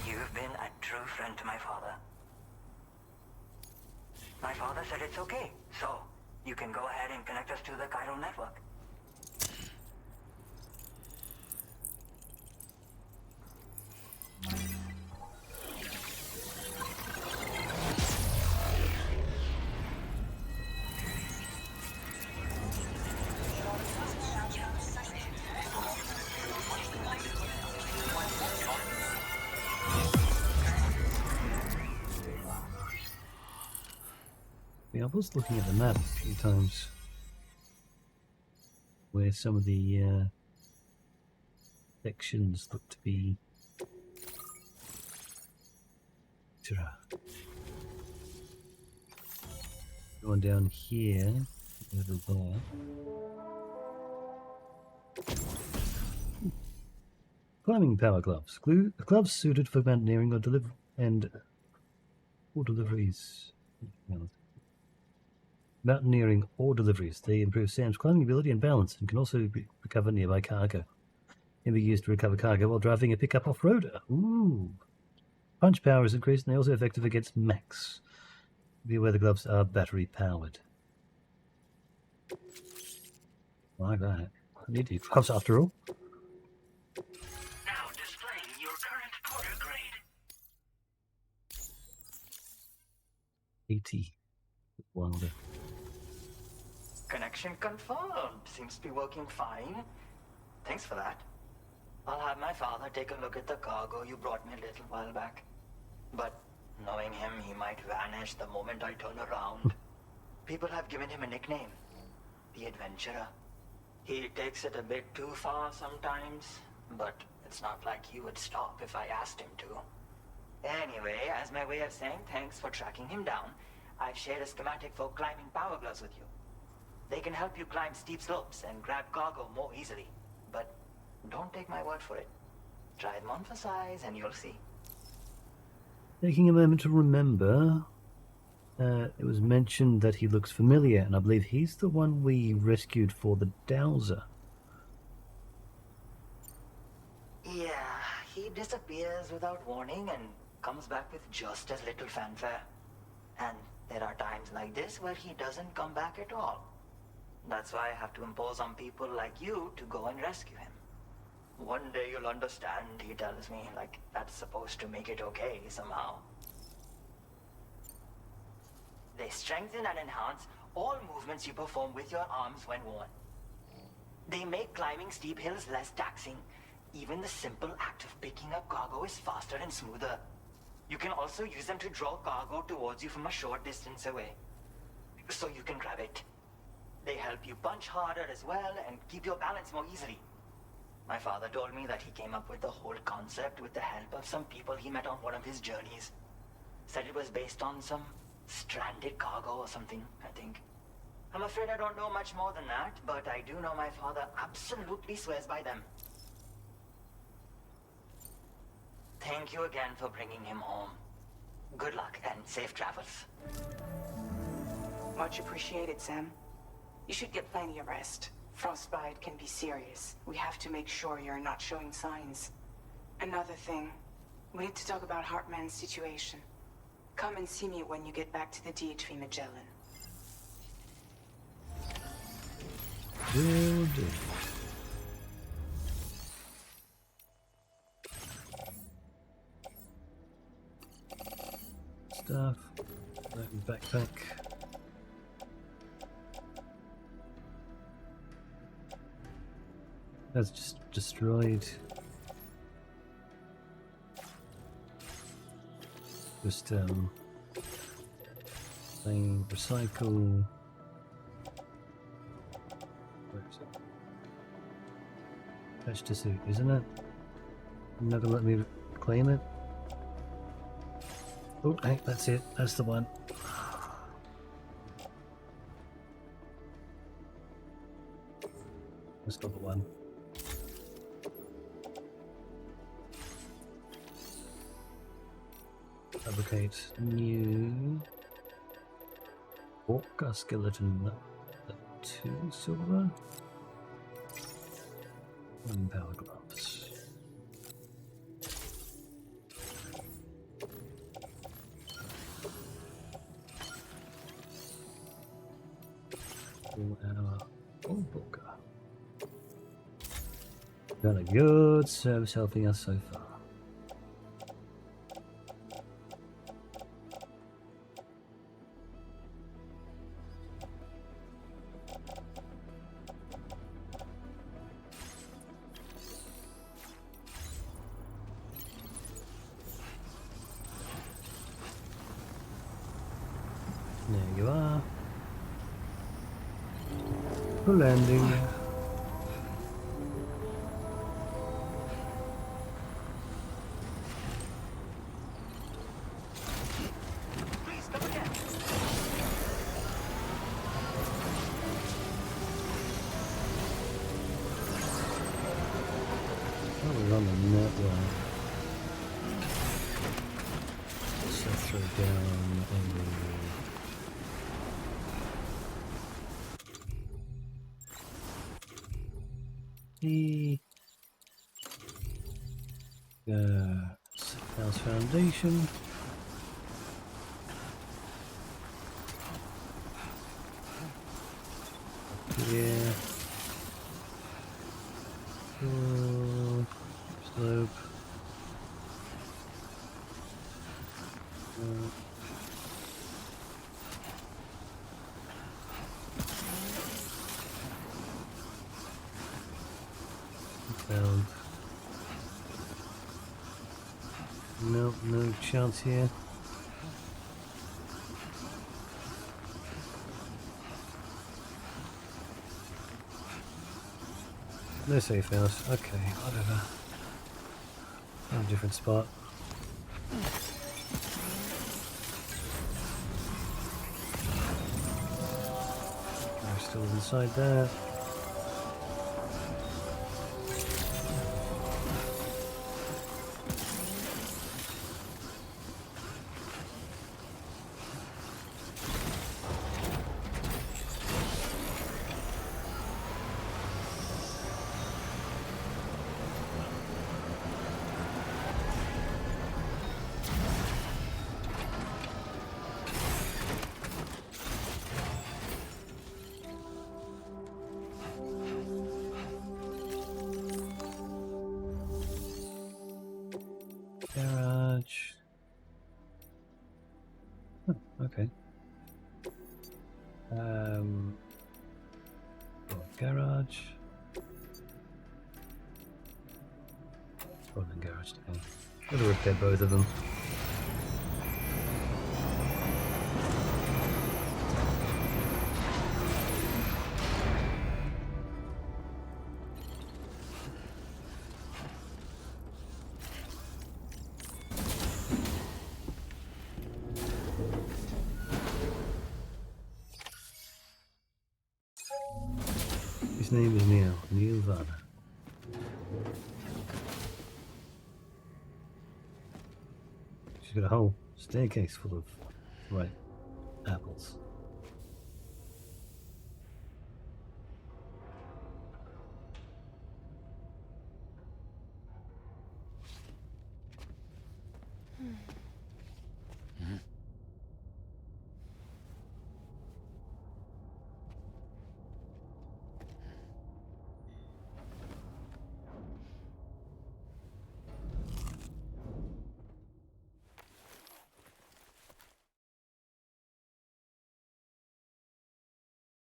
You've been a true friend to my father. My father said it's okay, so you can go ahead and connect us to the chiral network. Yeah, I was looking at the map a few times where some of the sections look to be going down here, over there. Climbing power gloves. Gloves suited for mountaineering or deliveries. Mountaineering or deliveries. They improve Sam's climbing ability and balance and can also recover nearby cargo. Can be used to recover cargo while driving a pickup off-roader. Ooh. Punch power is increased and they're also effective against mechs. Be aware the gloves are battery powered. Like that. I need these gloves after all. Now displaying your current porter grade. 80. Wilder. Connection confirmed. Seems to be working fine. Thanks for that. I'll have my father take a look at the cargo you brought me a little while back. But knowing him, he might vanish the moment I turn around. People have given him a nickname. The Adventurer. He takes it a bit too far sometimes, but it's not like he would stop if I asked him to. Anyway, as my way of saying thanks for tracking him down, I've shared a schematic for climbing power gloves with you. They can help you climb steep slopes and grab cargo more easily. but don't take my word for it. Try them on for size and you'll see. Taking a moment to remember, it was mentioned that he looks familiar, and I believe he's the one we rescued for the dowser. Yeah, he disappears without warning and comes back with just as little fanfare. And there are times like this where he doesn't come back at all. That's why I have to impose on people like you to go and rescue him. One day you'll understand, he tells me, like that's supposed to make it okay somehow. They strengthen and enhance all movements you perform with your arms when worn. They make climbing steep hills less taxing. Even the simple act of picking up cargo is faster and smoother. You can also use them to draw cargo towards you from a short distance away, so you can grab it. They help you punch harder as well and keep your balance more easily. My father told me that he came up with the whole concept with the help of some people he met on one of his journeys. Said it was based on some stranded cargo or something, I think. I'm afraid I don't know much more than that, but I do know my father absolutely swears by them. Thank you again for bringing him home. Good luck and safe travels. Much appreciated, Sam. You should get plenty of rest. Frostbite can be serious. We have to make sure you're not showing signs. Another thing, we need to talk about Hartman's situation. Come and see me when you get back to the DHV Magellan. Will do. Stuff. Backpack. That's just destroyed. Just saying recycle. Where is it? Attached to suit, isn't it? Never let me claim it. Oh, hey, that's it. That's the one. That's not the one. Fabricate new orca skeleton. 2 silver. 1 power gloves. Our old booker. Done a good service helping us so far. There you are. For landing. Please come again. Oh, we're on the net line. So throw down and the house foundation. Yeah. Slope. Found. Nope, no chance here. No safe house. Okay, whatever. A different spot. We're still inside there. Okay. Garage. Probably garage today. Gotta repair both of them. His name is Neil Varner. She's got a whole staircase full of ripe apples.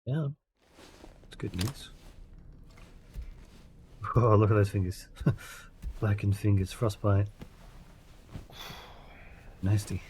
Yeah, it's good news. Oh, look at those fingers. Blackened fingers, frostbite. Nasty.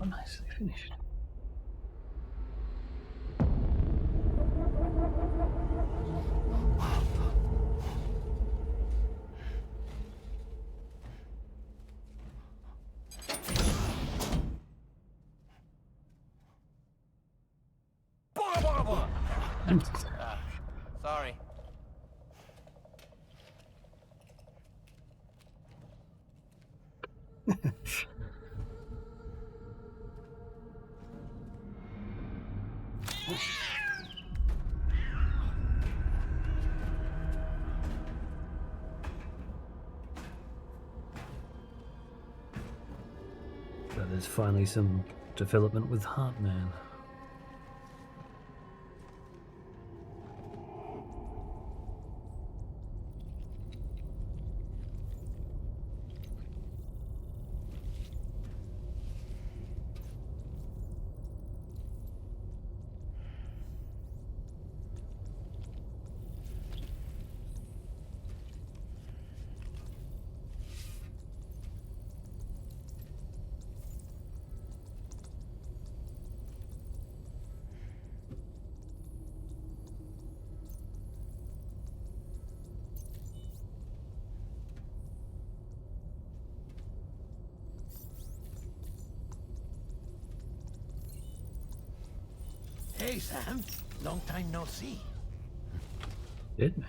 Oh, nicely finished. Sorry. But there's finally some development with Heartman. Hey, Sam. Long time no see. Did man.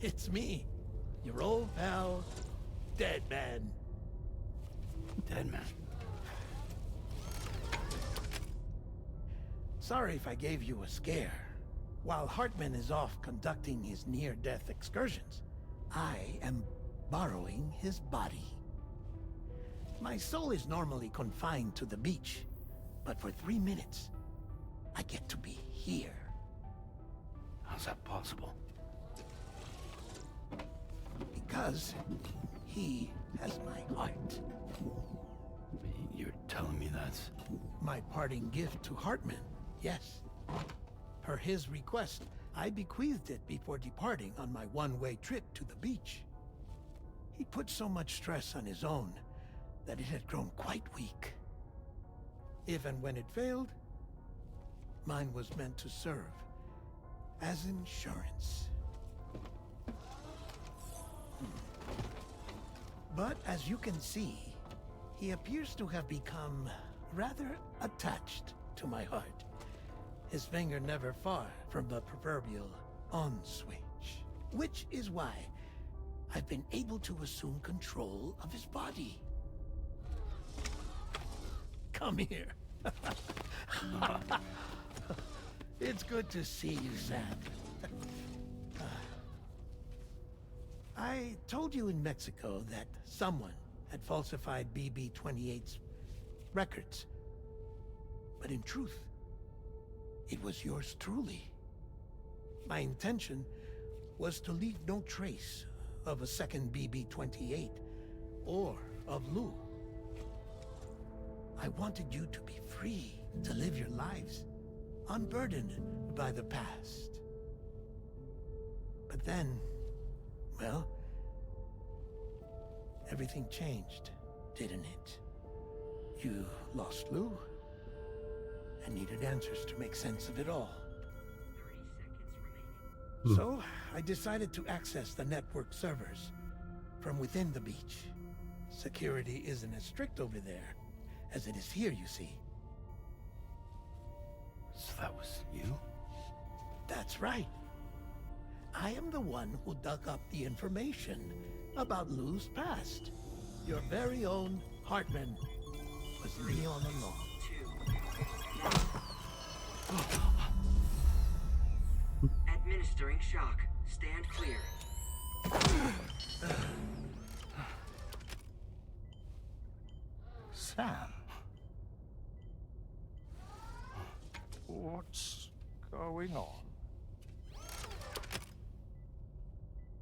It's me, your old pal, Dead Man. Dead Man. Sorry if I gave you a scare. While Hartman is off conducting his near-death excursions, I am borrowing his body. My soul is normally confined to the beach, but for 3 minutes, I get to be here. How's that possible? Because he has my heart. You're telling me that's... My parting gift to Hartman, yes. Per his request, I bequeathed it before departing on my one-way trip to the beach. He put so much stress on his own that it had grown quite weak. If and when it failed, mine was meant to serve as insurance. But as you can see, he appears to have become rather attached to my heart. his finger never far from the proverbial on switch. Which is why I've been able to assume control of his body. Come here. It's good to see you, Sam. I told you in Mexico that someone had falsified BB-28's records. But in truth, it was yours truly. My intention was to leave no trace of a second BB-28 or of Lou. I wanted you to be free to live your lives, unburdened by the past. But then, well, everything changed, didn't it? You lost Lou, and needed answers to make sense of it all. 30 seconds remaining. So, I decided to access the network servers from within the beach. Security isn't as strict over there as it is here, you see. So that was you? That's right. I am the one who dug up the information about Lou's past. Your very own Hartman was me all along. Administering shock. Stand clear. Sam. What's going on?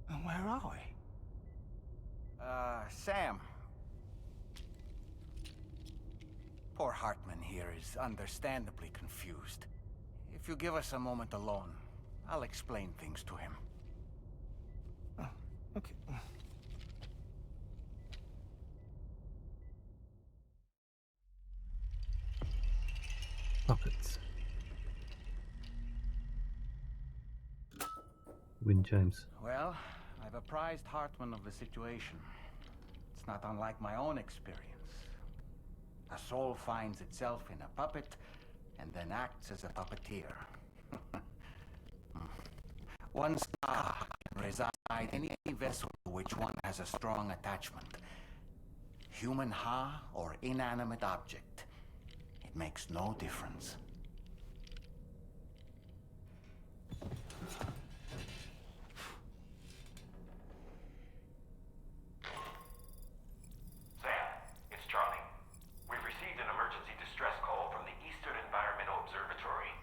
And where are we? Sam. Poor Hartman here is understandably confused. If you give us a moment alone, I'll explain things to him. Okay. Puppets. Win James. Well, I've apprised Hartman of the situation. It's not unlike my own experience. A soul finds itself in a puppet and then acts as a puppeteer. One's ka can reside in any vessel to which one has a strong attachment. Human ha or inanimate object. It makes no difference. Sam, it's Charlie. We've received an emergency distress call from the Eastern Environmental Observatory.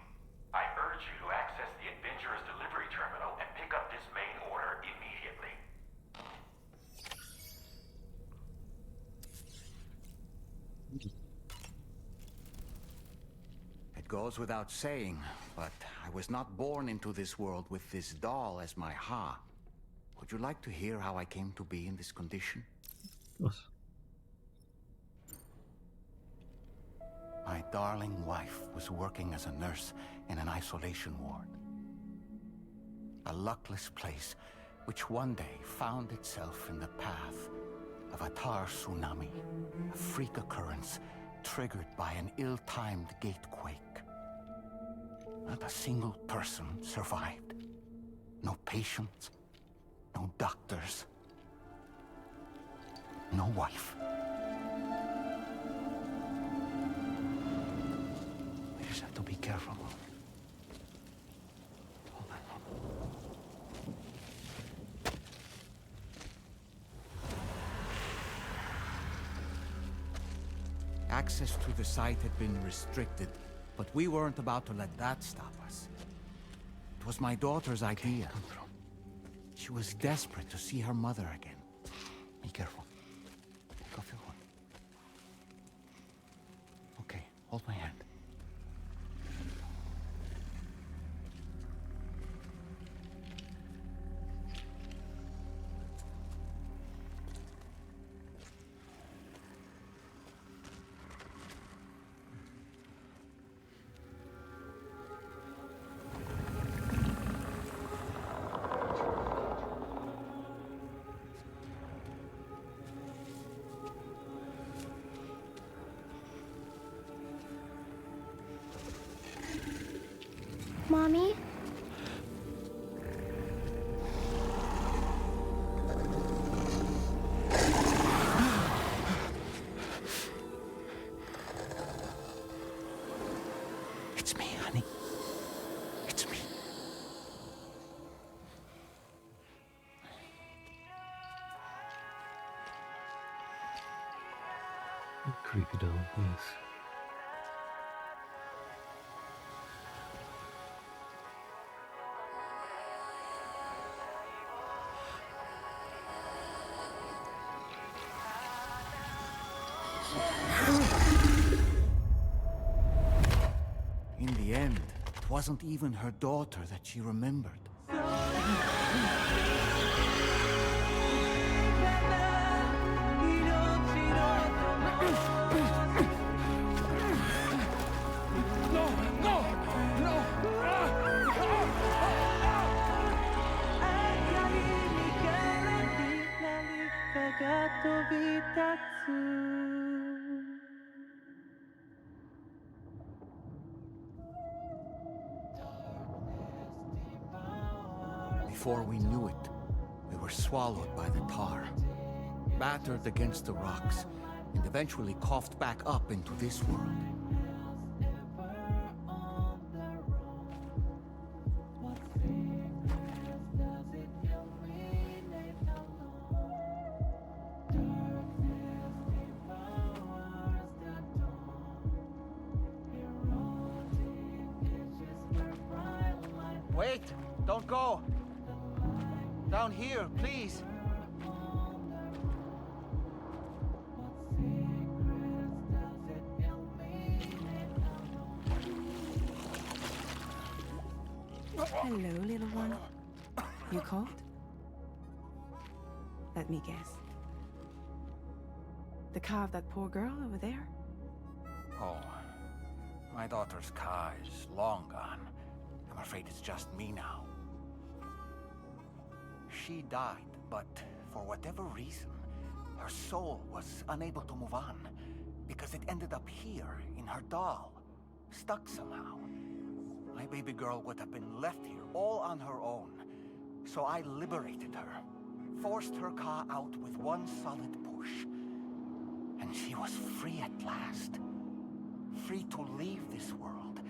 I urge you to access the Adventurer's delivery terminal and pick up this main order immediately. It goes without saying, but I was not born into this world with this doll as my ha. Would you like to hear how I came to be in this condition? Yes. My darling wife was working as a nurse in an isolation ward. A luckless place which one day found itself in the path of a tar tsunami, a freak occurrence triggered by an ill-timed gatequake. Not a single person survived. No patients, no doctors, no wife. We just have to be careful. Hold on. Access to the site had been restricted, but we weren't about to let that stop us. It was my daughter's idea. She was desperate to see her mother again. Be careful. Take off your one. Okay, hold my hand. Mommy? It's me, honey. It's me. Creepy doll, yes. In the end, it wasn't even her daughter that she remembered. Before we knew it, we were swallowed by the tar, battered against the rocks, and eventually coughed back up into this world. Wait! Don't go! Down here, please! Hello, little one. You cold? Let me guess. The car of that poor girl over there? Oh, my daughter's car is long gone. I'm afraid it's just me now. She died, but for whatever reason, her soul was unable to move on because it ended up here in her doll, stuck somehow. My baby girl would have been left here all on her own. So I liberated her, forced her car out with one solid push. And she was free at last. Free to leave this world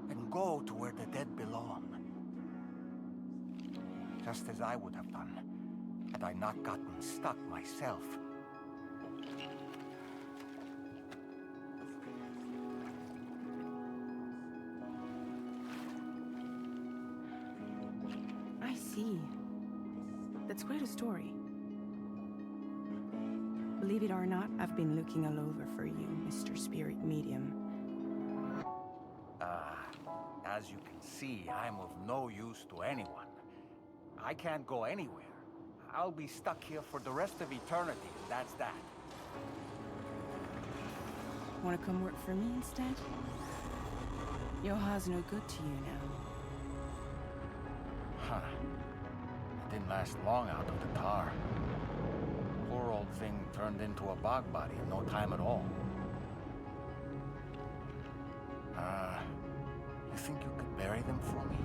and go to where the dead belong. Just as I would have done, had I not gotten stuck myself. I see. That's quite a story. Believe it or not, I've been looking all over for you, Mr. Spirit Medium. As you can see, I'm of no use to anyone. I can't go anywhere. I'll be stuck here for the rest of eternity, and that's that. Wanna come work for me instead? Yoha's no good to you now. Huh. It didn't last long out of the tar. Poor old thing turned into a bog body in no time at all. You think you could bury them for me?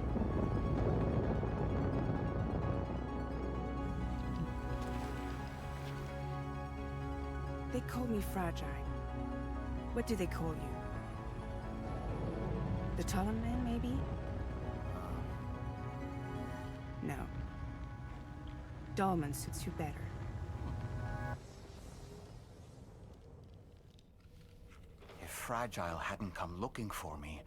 They call me fragile. What do they call you? The Talon Man, maybe? No. Dolman suits you better. If Fragile hadn't come looking for me,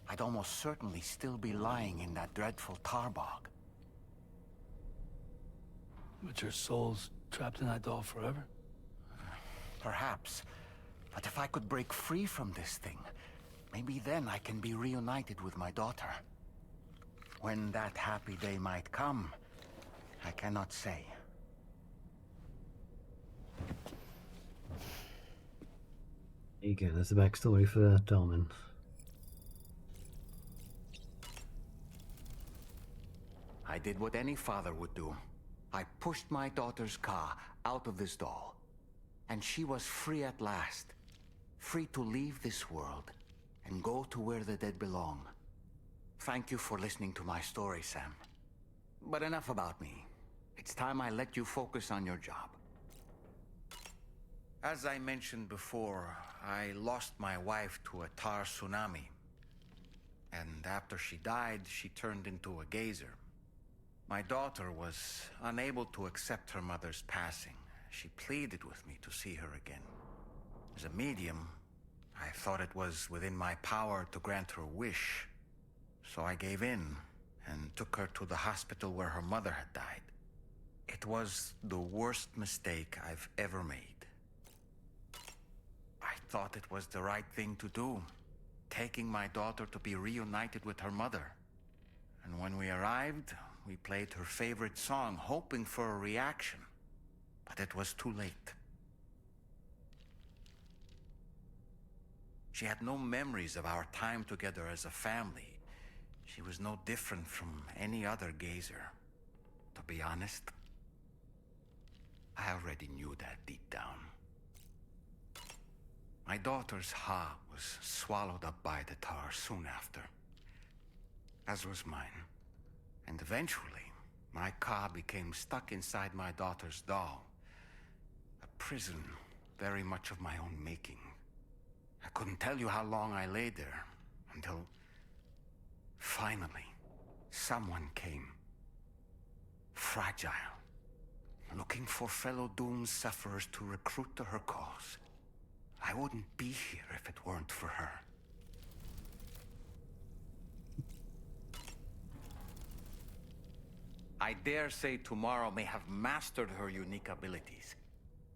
I'd almost certainly still be lying in that dreadful tar bog. But your soul's trapped in that doll forever? Perhaps. But if I could break free from this thing, maybe then I can be reunited with my daughter. When that happy day might come, I cannot say. There you go, there's the backstory for Dolman. I did what any father would do. I pushed my daughter's car out of this doll. And she was free at last. Free to leave this world and go to where the dead belong. Thank you for listening to my story, Sam. But enough about me. It's time I let you focus on your job. As I mentioned before, I lost my wife to a tar tsunami. And after she died, she turned into a geyser. My daughter was unable to accept her mother's passing. She pleaded with me to see her again. As a medium, I thought it was within my power to grant her wish. So I gave in and took her to the hospital where her mother had died. It was the worst mistake I've ever made. I thought it was the right thing to do, taking my daughter to be reunited with her mother. And when we arrived, we played her favorite song, hoping for a reaction. But it was too late. She had no memories of our time together as a family. She was no different from any other geyser. To be honest, I already knew that deep down. My daughter's heart was swallowed up by the tar soon after, as was mine. And eventually, my car became stuck inside my daughter's doll. A prison very much of my own making. I couldn't tell you how long I lay there, until finally, someone came. Fragile. Looking for fellow doomed sufferers to recruit to her cause. I wouldn't be here if it weren't for her. I dare say tomorrow may have mastered her unique abilities.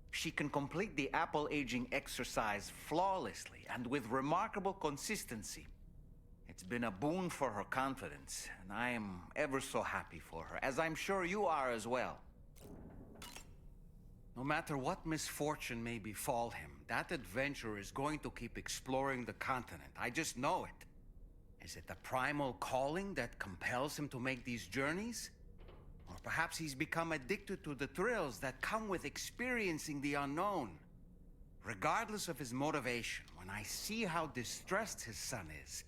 She can complete the apple aging exercise flawlessly and with remarkable consistency. It's been a boon for her confidence, and I am ever so happy for her, as I'm sure you are as well. No matter what misfortune may befall him, that adventurer is going to keep exploring the continent. I just know it. Is it the primal calling that compels him to make these journeys? Or perhaps he's become addicted to the thrills that come with experiencing the unknown. Regardless of his motivation, when I see how distressed his son is,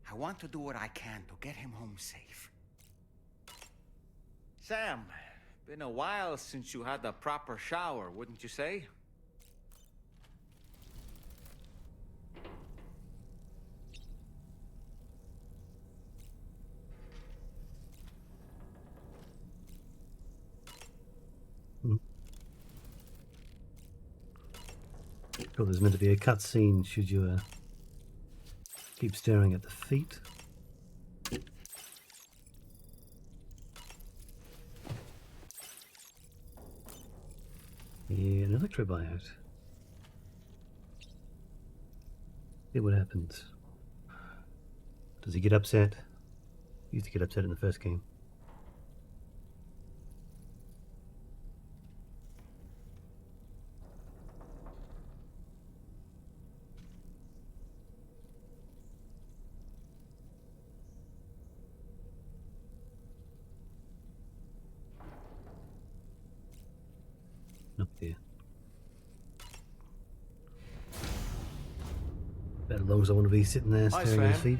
I want to do what I can to get him home safe. Sam, been a while since you had a proper shower, wouldn't you say? Cool, there's meant to be a cutscene should you keep staring at the feet. Yeah, an electrobiote. See what happens. Does he get upset? He used to get upset in the first game. Up there. About as long as I want to be sitting there staring at his feet.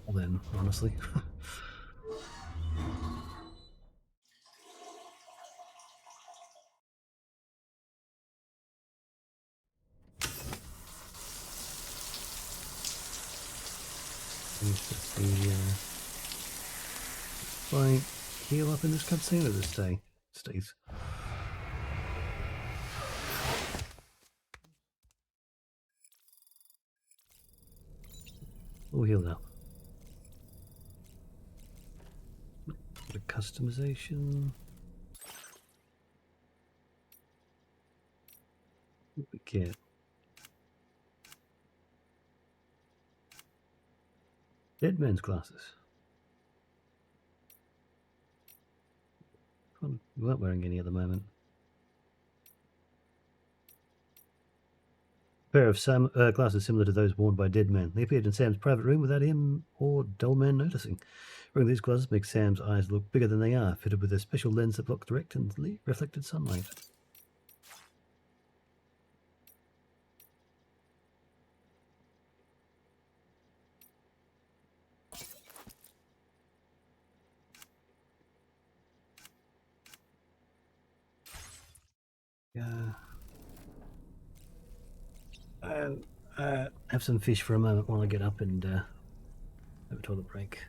Well then, honestly. Does the fight heal up in this cutscene or does it stay? Stays. We'll heal up. Bit of customization. What we get? Dead man's glasses. We weren't wearing any at the moment. A pair of glasses similar to those worn by dead men. They appeared in Sam's private room without him or dull man noticing. Wearing these glasses makes Sam's eyes look bigger than they are, fitted with a special lens that blocks direct and reflected sunlight. Have some fish for a moment while I get up and have a toilet break.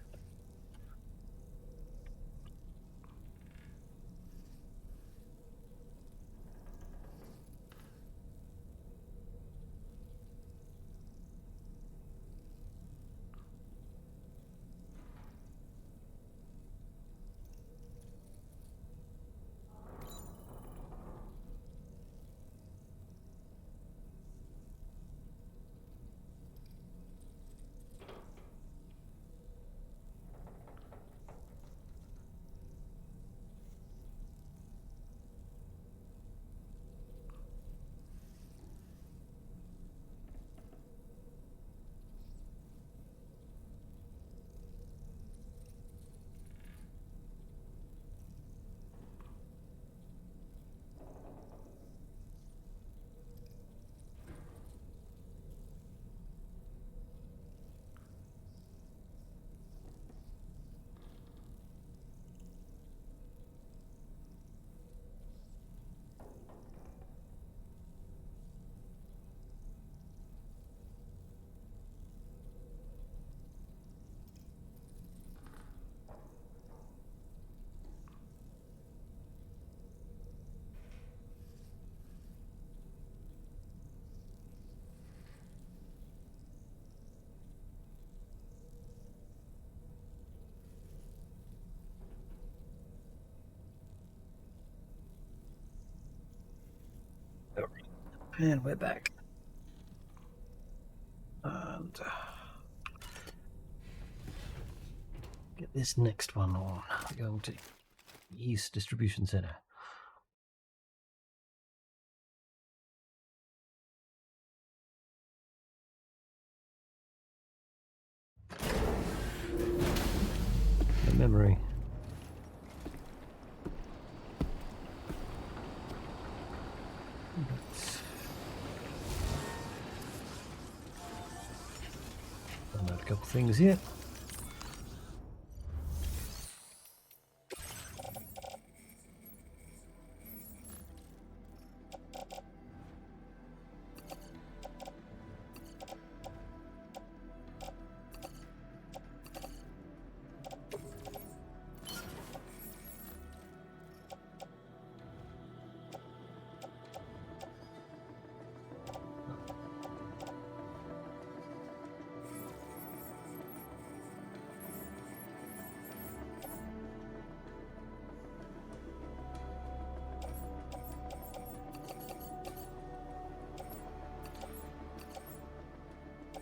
And we're back. And get this next one on. We're going to East Distribution Center. The memory. Download a couple things here.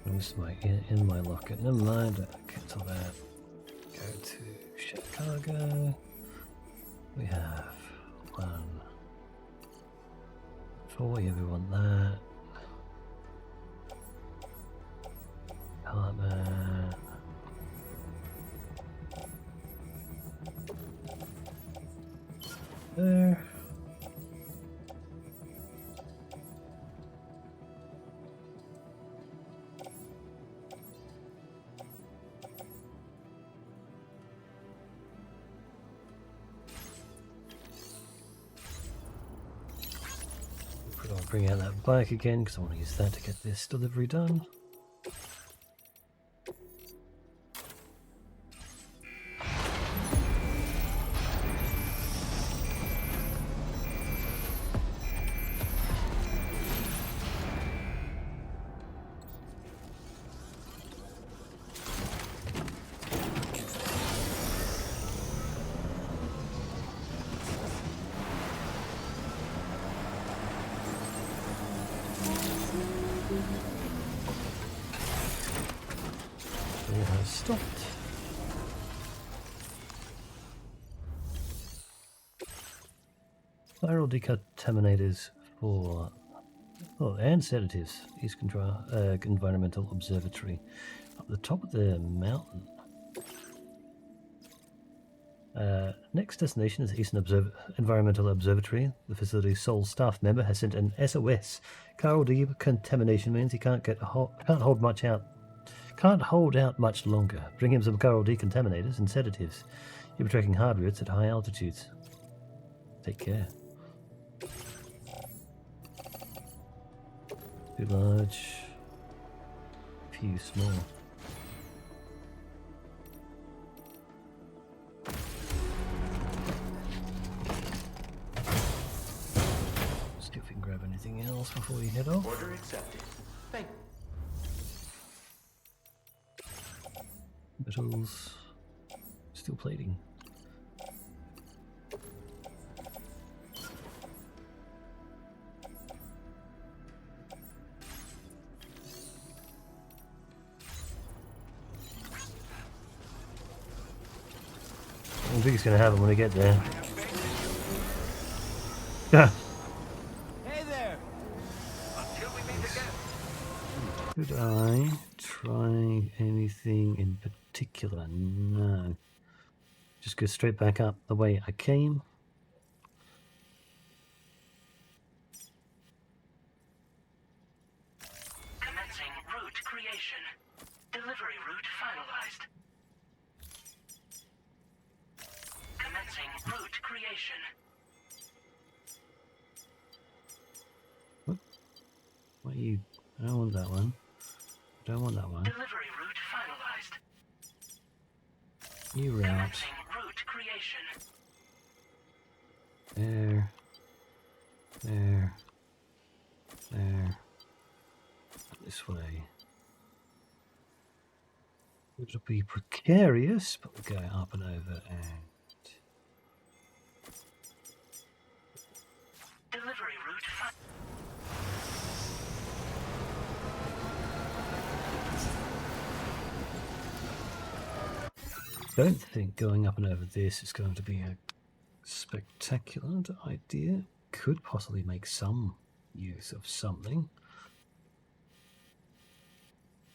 This my in my locker. Never mind. Cancel that. Go to Chicago. We have 1 4. Yeah, we want that. Apartment. There. I'll bring out that bike again because I want to use that to get this delivery done. It has stopped. Viral decontaminators for and sedatives. East Control Environmental Observatory up the top of the mountain. Next destination is Eastern Environmental Observatory. The facility's sole staff member has sent an SOS. Chiral decontamination means he can't hold out much longer. Bring him some chiral decontaminators and sedatives. You'll be trekking hard routes at high altitudes. Take care. Few large. Few small. See if we can grab anything else before we head off. Order accepted. Thank you. Metals. Steel plating. I think he's going to have them when I get there. Hey there! Until we meet again. Could I try anything in particular? No. Just go straight back up the way I came. Commencing route creation. Delivery route finalized. Commencing route creation. What are you? I don't want that one. I don't want that one. Delivery route finalized. New route. Commencing route creation. There. There. There. This way. It'll be precarious, but we'll go up and over and... Delivery route don't think going up and over this is going to be a spectacular idea. Could possibly make some use of something.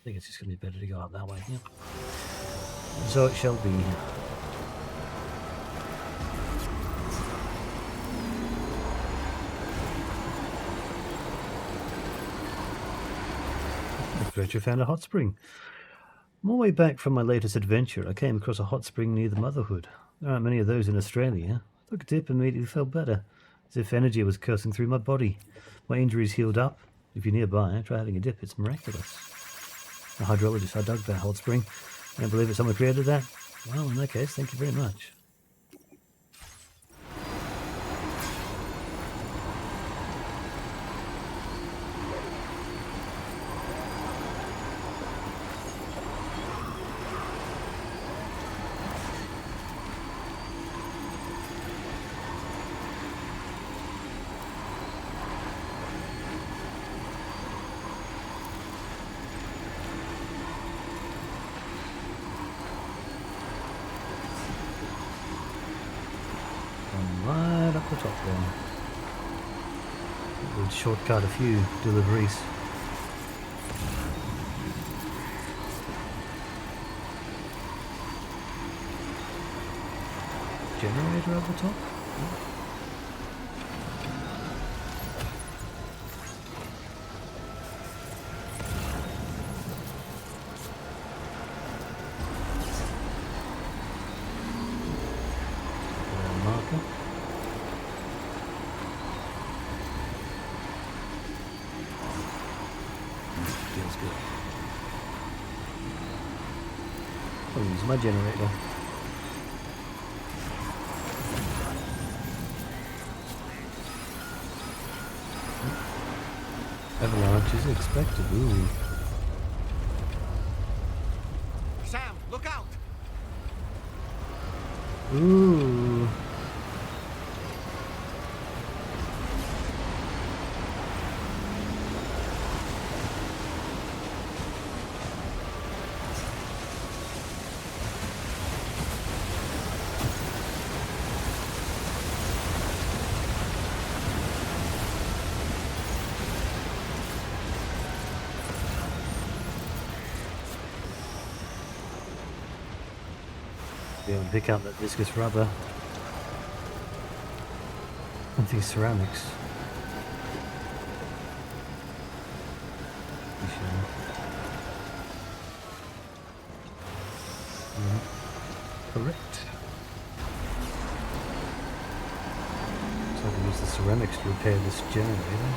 I think it's just going to be better to go up that way. Yep. So it shall be. I bet you found a hot spring. On my way back from my latest adventure, I came across a hot spring near the Motherhood. There aren't many of those in Australia. I took a dip and immediately felt better, as if energy was coursing through my body. My injuries healed up. If you're nearby, try having a dip. It's miraculous. A hydrologist, I dug that hot spring. I don't believe that someone created that. Well, in that case, thank you very much. Right up the top there. We'll shortcut a few deliveries. Generator up the top? Marker. Feels good. I'll use my generator. Avalanche is expected. Ooh. Sam, look out! Ooh. Be able to pick up that viscous rubber and these ceramics. Correct. So I can use the ceramics to repair this generator.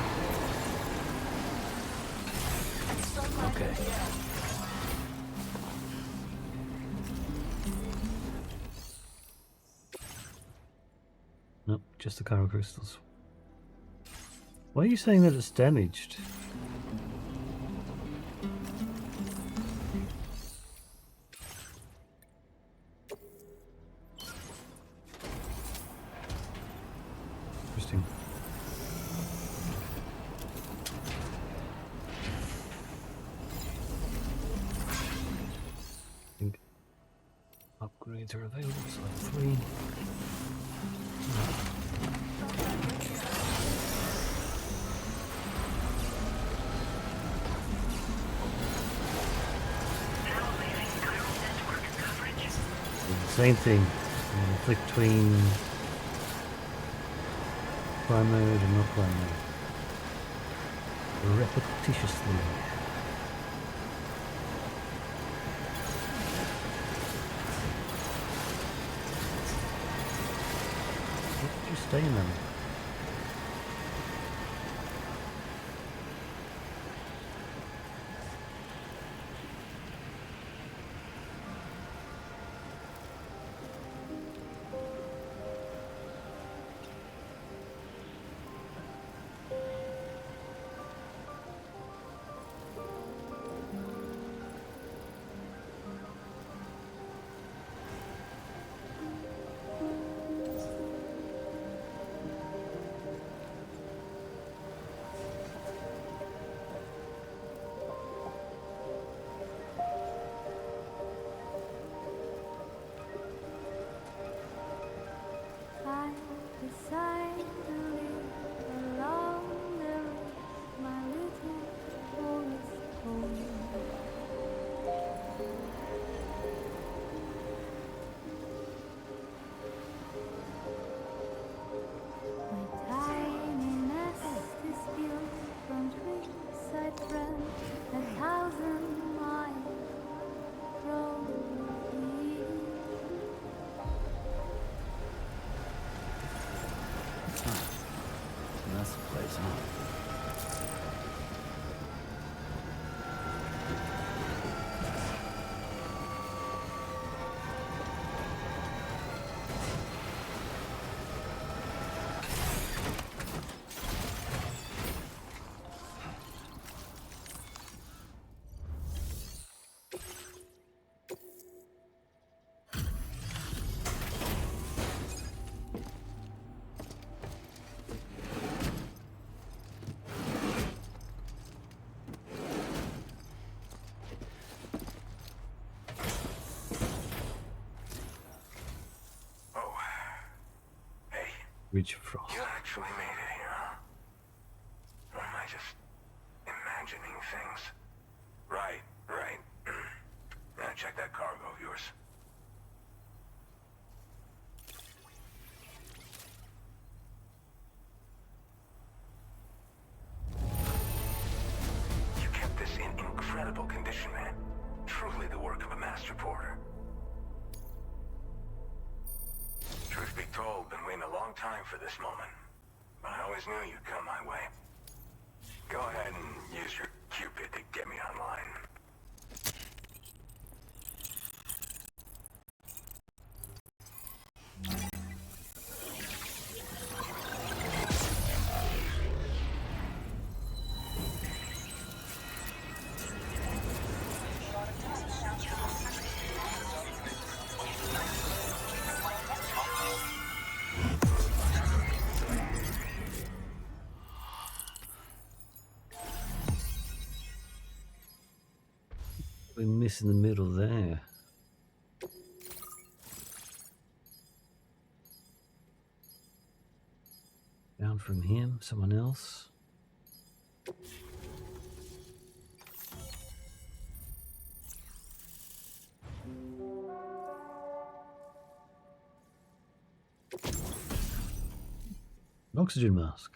Okay. Nope, just the chiral crystals. Why are you saying that it's damaged? Interesting. I think upgrades are available, so 3. Same thing. Flick between prime mode and not prime mode. Repetitiously. What did you stay in them? That's the place, huh? Reach frost. You actually made it here, huh? Or am I just imagining things? Right. Now check that cargo of yours. You kept this in incredible condition, man. Truly the work of a master porter. Truth be told, been waiting a long time for this moment. But I always knew you'd come my way. Go ahead and use your Cupid to get me online. We miss in the middle there. Down from him, someone else. An oxygen mask.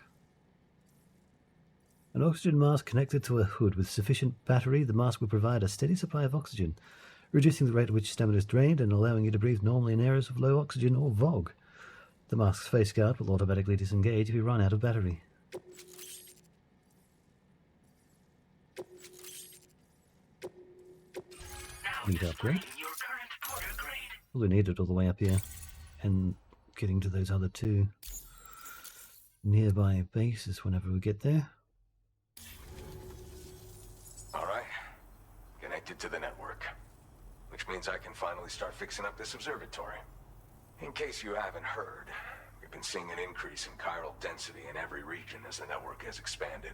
An oxygen mask connected to a hood with sufficient battery, the mask will provide a steady supply of oxygen, reducing the rate at which stamina is drained and allowing you to breathe normally in areas of low oxygen or VOG. The mask's face guard will automatically disengage if you run out of battery. Need upgrade. Your current porter grade. Well, we need it all the way up here. And getting to those other two nearby bases whenever we get there. Alright. Connected to the network. Which means I can finally start fixing up this observatory. In case you haven't heard, we've been seeing an increase in chiral density in every region as the network has expanded.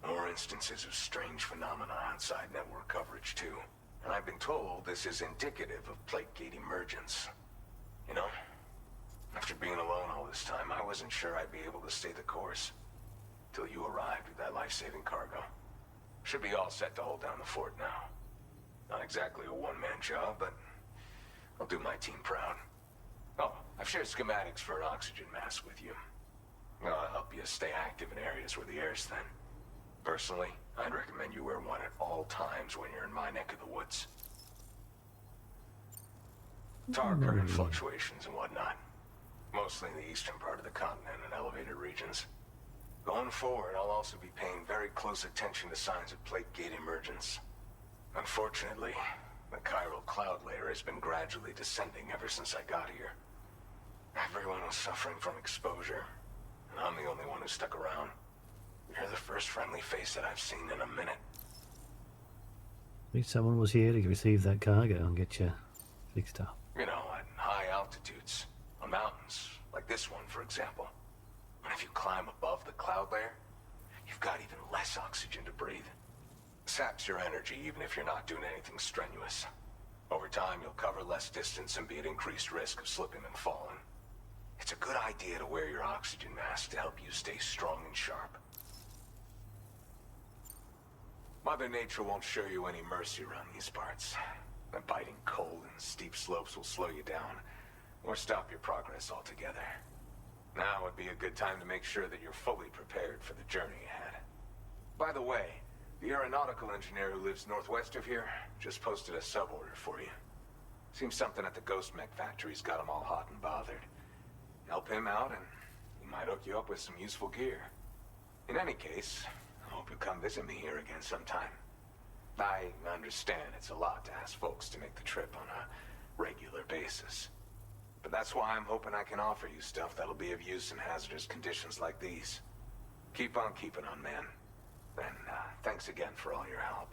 More instances of strange phenomena outside network coverage too. And I've been told this is indicative of plate gate emergence. You know, after being alone all this time, I wasn't sure I'd be able to stay the course. Till you arrived with that life-saving cargo. Should be all set to hold down the fort now. Not exactly a one-man job, but I'll do my team proud. Oh, I've shared schematics for an oxygen mask with you. I'll help you stay active in areas where the air's thin. Personally, I'd recommend you wear one at all times when you're in my neck of the woods. Tar current fluctuations and whatnot. Mostly in the eastern part of the continent and elevated regions. Going forward, I'll also be paying very close attention to signs of plate gate emergence. Unfortunately, the chiral cloud layer has been gradually descending ever since I got here. Everyone was suffering from exposure, and I'm the only one who stuck around. You're the first friendly face that I've seen in a minute. At least someone was here to receive that cargo and get you fixed up. You know, at high altitudes, on mountains, like this one, for example. And if you climb above the cloud layer, you've got even less oxygen to breathe. Saps your energy even if you're not doing anything strenuous. Over time, you'll cover less distance and be at increased risk of slipping and falling. It's a good idea to wear your oxygen mask to help you stay strong and sharp. Mother Nature won't show you any mercy around these parts. The biting cold and steep slopes will slow you down, or stop your progress altogether. Now would be a good time to make sure that you're fully prepared for the journey ahead. By the way, the aeronautical engineer who lives northwest of here just posted a sub-order for you. Seems something at the Ghost Mech factory's got him all hot and bothered. Help him out and he might hook you up with some useful gear. In any case, I hope you'll come visit me here again sometime. I understand it's a lot to ask folks to make the trip on a regular basis. But that's why I'm hoping I can offer you stuff that'll be of use in hazardous conditions like these. Keep on keeping on, man. And thanks again for all your help.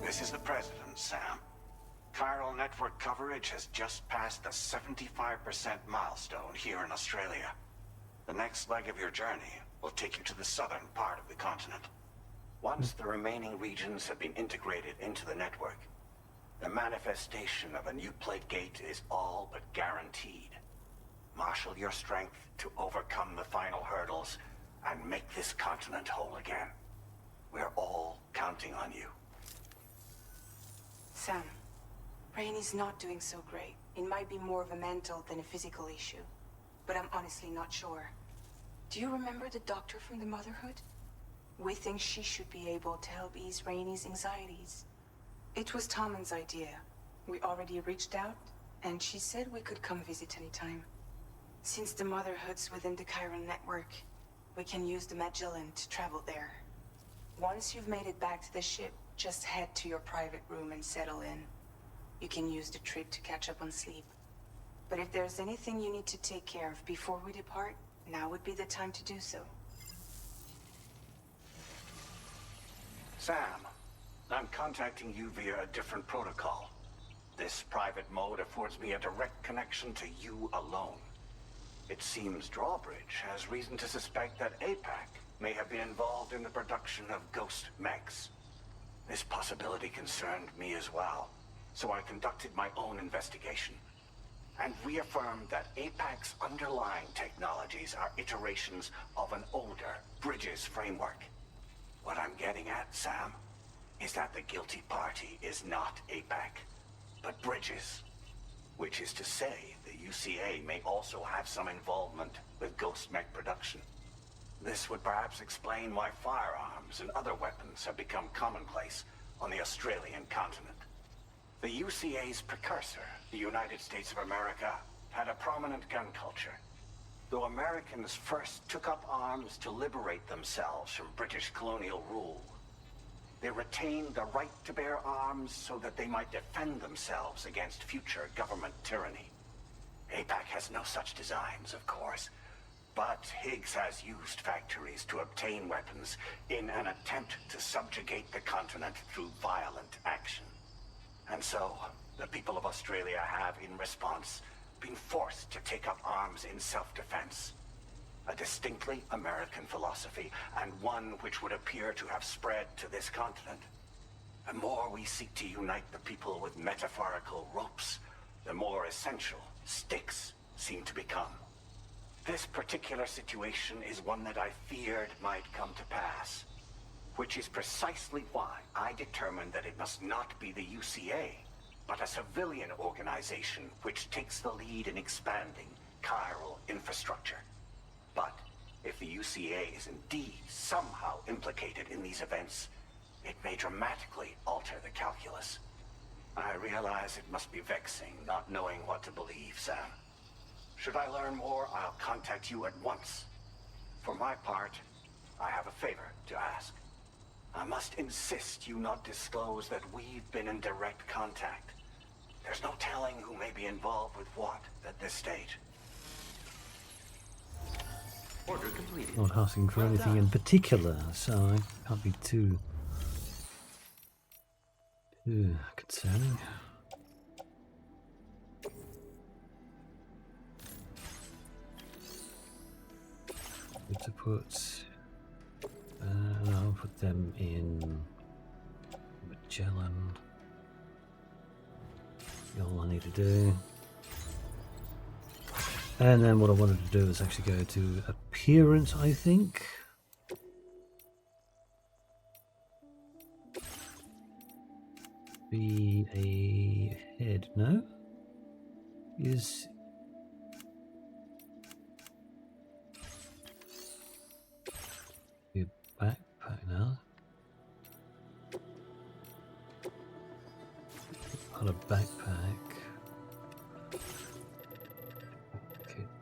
This is the President, Sam. Chiral network coverage has just passed the 75% milestone here in Australia. The next leg of your journey will take you to the southern part of the continent. Once the remaining regions have been integrated into the network, the manifestation of a new plate gate is all but guaranteed. Marshal your strength to overcome the final hurdles and make this continent whole again. We're all counting on you. Sam, Rainey's not doing so great. It might be more of a mental than a physical issue, but I'm honestly not sure. Do you remember the doctor from the Motherhood? We think she should be able to help ease Rainey's anxieties. It was Tommen's idea. We already reached out, and she said we could come visit anytime. Since the Motherhood's within the Chiron network, we can use the Magellan to travel there. Once you've made it back to the ship, just head to your private room and settle in. You can use the trip to catch up on sleep. But if there's anything you need to take care of before we depart, now would be the time to do so. Sam, I'm contacting you via a different protocol. This private mode affords me a direct connection to you alone. It seems Drawbridge has reason to suspect that APAC may have been involved in the production of ghost mechs. This possibility concerned me as well, so I conducted my own investigation and reaffirmed that APAC's underlying technologies are iterations of an older Bridges framework. What I'm getting at, Sam, is that the guilty party is not APAC, but Bridges. Which is to say, the UCA may also have some involvement with ghost mech production. This would perhaps explain why firearms and other weapons have become commonplace on the Australian continent. The UCA's precursor, the United States of America, had a prominent gun culture. Though Americans first took up arms to liberate themselves from British colonial rule, They retained the right to bear arms so that they might defend themselves against future government tyranny. APAC has no such designs, of course, but Higgs has used factories to obtain weapons in an attempt to subjugate the continent through violent action. And so, the people of Australia have, in response, been forced to take up arms in self-defense. A distinctly American philosophy, and one which would appear to have spread to this continent. The more we seek to unite the people with metaphorical ropes, the more essential sticks seem to become. This particular situation is one that I feared might come to pass, which is precisely why I determined that it must not be the UCA, but a civilian organization which takes the lead in expanding chiral infrastructure. But if the UCA is indeed somehow implicated in these events, it may dramatically alter the calculus. I realize it must be vexing not knowing what to believe, Sam. Should I learn more, I'll contact you at once. For my part, I have a favor to ask. I must insist you not disclose that we've been in direct contact. There's no telling who may be involved with what at this stage. Order completed. Not asking for anything in particular, so I can't be too concerning. Good to put. I'll put them in Magellan. All I need to do. And then what I wanted to do is actually go to appearance, I think. Be a head, no? Is your backpack now? On a backpack.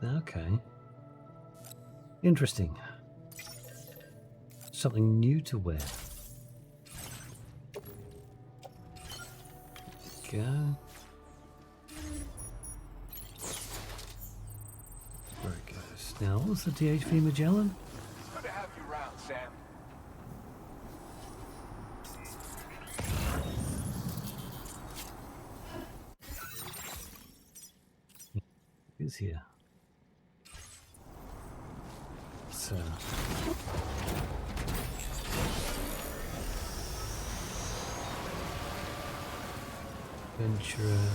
Okay. Interesting. Something new to wear. Go. There it goes. Now, what's the DHV Magellan? Good to have you around, Sam. Who's here? So. Venturer.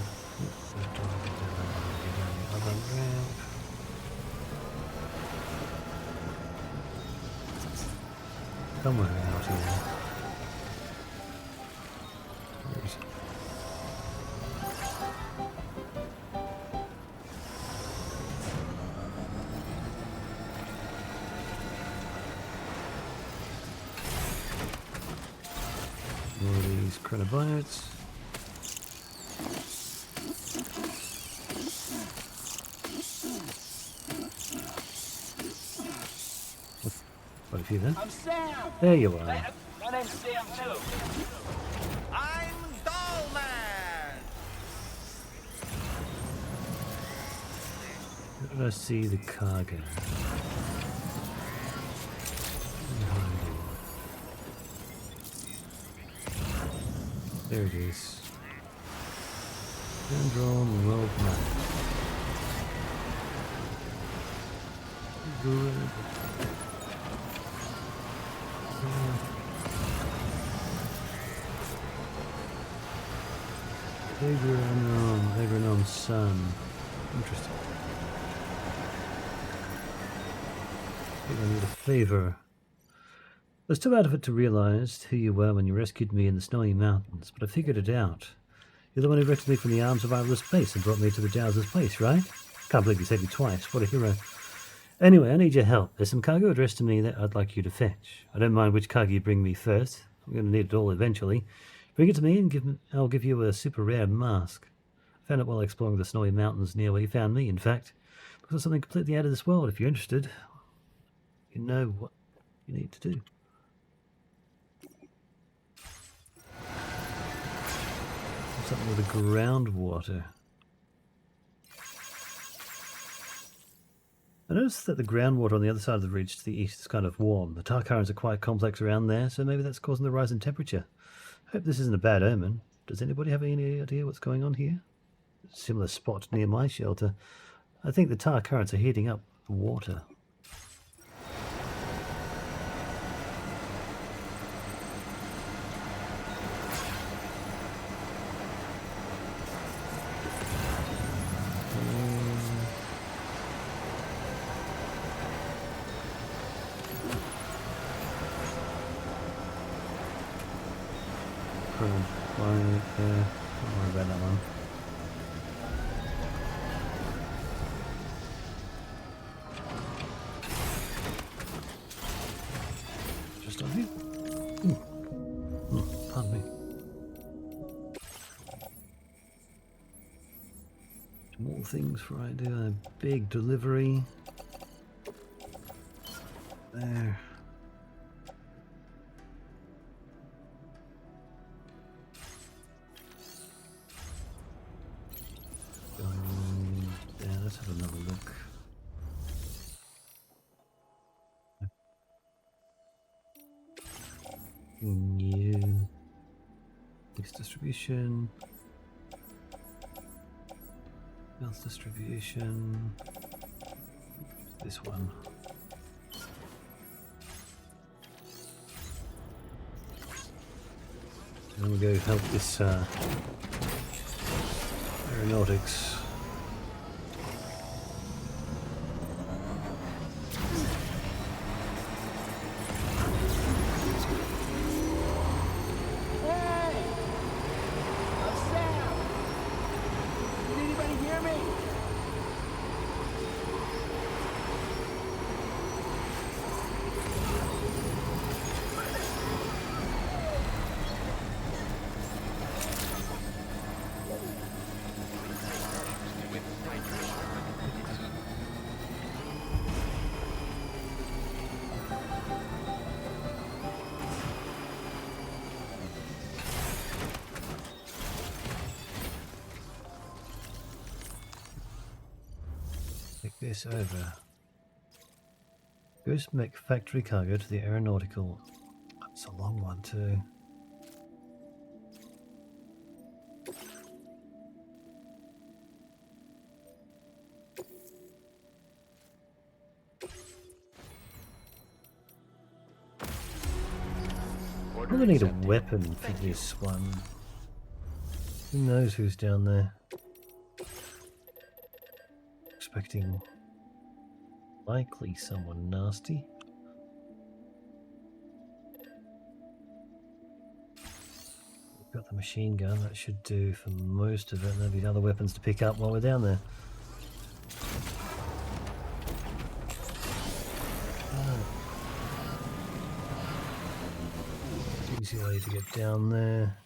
Down the other ramp. Somewhere out here. Where is it? More of these chronobiotes. Quite a few then. I'm Sam. There you are. My name's Sam too. I'm Dollman. Where did I see the cargo? There it is. Hand-drawn world map. Good. Agronome Sun. Interesting. I think I need a favor. I was too out of it to realize who you were when you rescued me in the snowy mountains, but I figured it out. You're the one who rescued me from the arms of Isla's place and brought me to the Jowser's place, right? Can't believe you saved me twice. What a hero. Anyway, I need your help. There's some cargo addressed to me that I'd like you to fetch. I don't mind which cargo you bring me first. I'm going to need it all eventually. Bring it to me and I'll give you a super rare mask. I found it while exploring the snowy mountains near where you found me, in fact. Because it's something completely out of this world. If you're interested, you know what you need to do. Something with the groundwater. I noticed that the groundwater on the other side of the ridge to the east is kind of warm. The tar currents are quite complex around there, so maybe that's causing the rise in temperature. Hope this isn't a bad omen. Does anybody have any idea what's going on here? Similar spot near my shelter. I think the tar currents are heating up the water. Don't worry about that one. Just on here. Pardon me. More things for I do. A big delivery. There. Yeah, let's have another look. New this distribution. Health distribution. This one. And we'll go help this aeronautics. Take this over. Ghost Mech factory cargo to the aeronautical. That's a long one too. I'm gonna need a weapon for this one. Who knows who's down there? Expecting likely someone nasty. We've got the machine gun, that should do for most of it. There'll be other weapons to pick up while we're down there. Easy way to get down there.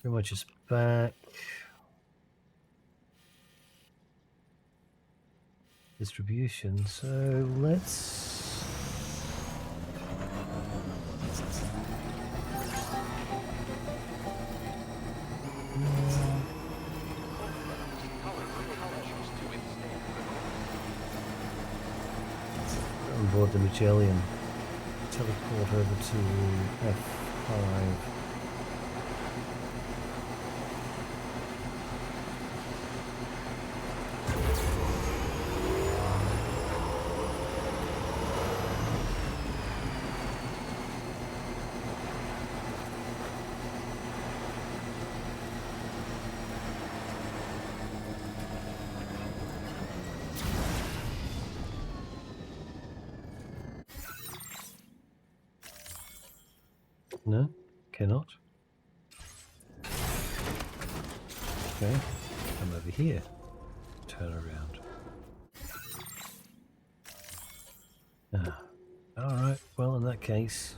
Pretty much just back. Distribution, so let's on board the Magellan, teleport over to F5. No, cannot. Okay, come over here. Turn around. Alright, well in that case,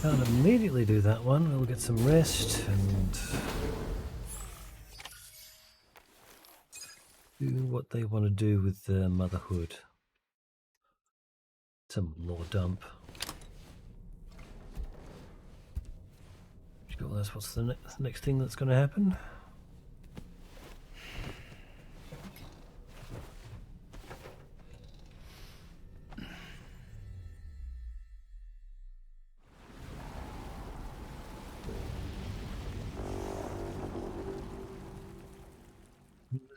can't immediately do that one. We'll get some rest and do what they want to do with their motherhood. Some lore dump. all this. What's the next thing that's going to happen?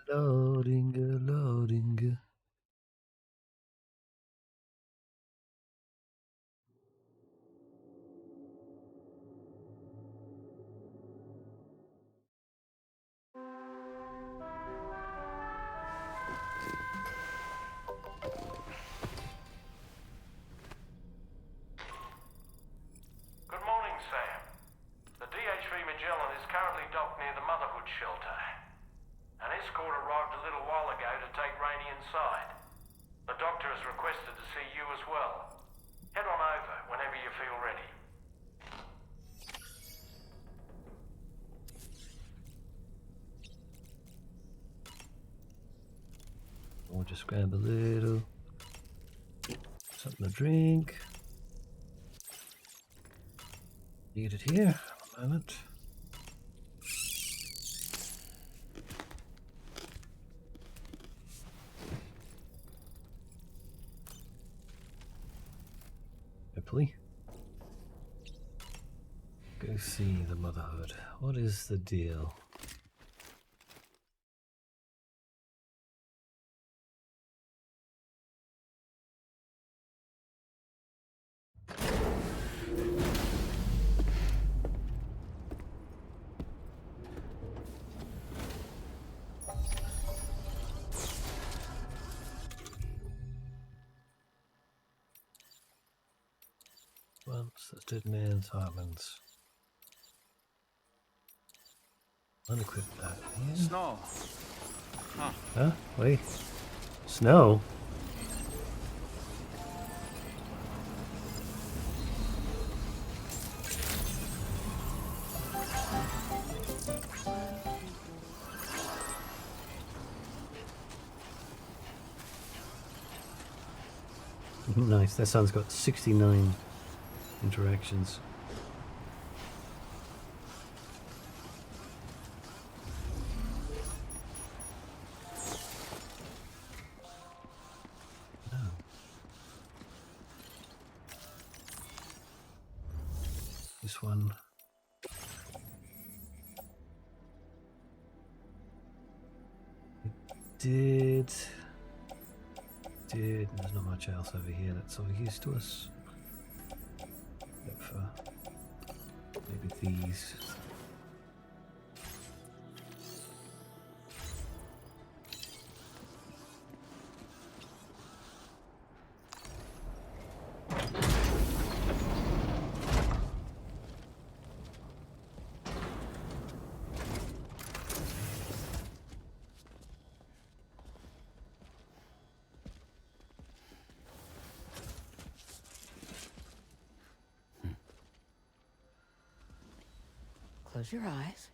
Loading, loading. Good morning, Sam. The DHV Magellan is currently docked near the Motherhood shelter. An escort arrived a little while ago to take Rainey inside. The doctor has requested to see you as well. Head on over whenever you feel ready. We'll just grab a little something to drink. Need it here. A moment. Hopefully. Go see the Motherhood. What is the deal? Once the dead man's Hartman's. Unequip that. Yeah. Snow. Huh. Huh? Wait. Snow? Nice. That sound's got 69 interactions. Oh. This one. It did. There's not much else over here that's of use to us. Except for maybe these. Close your eyes.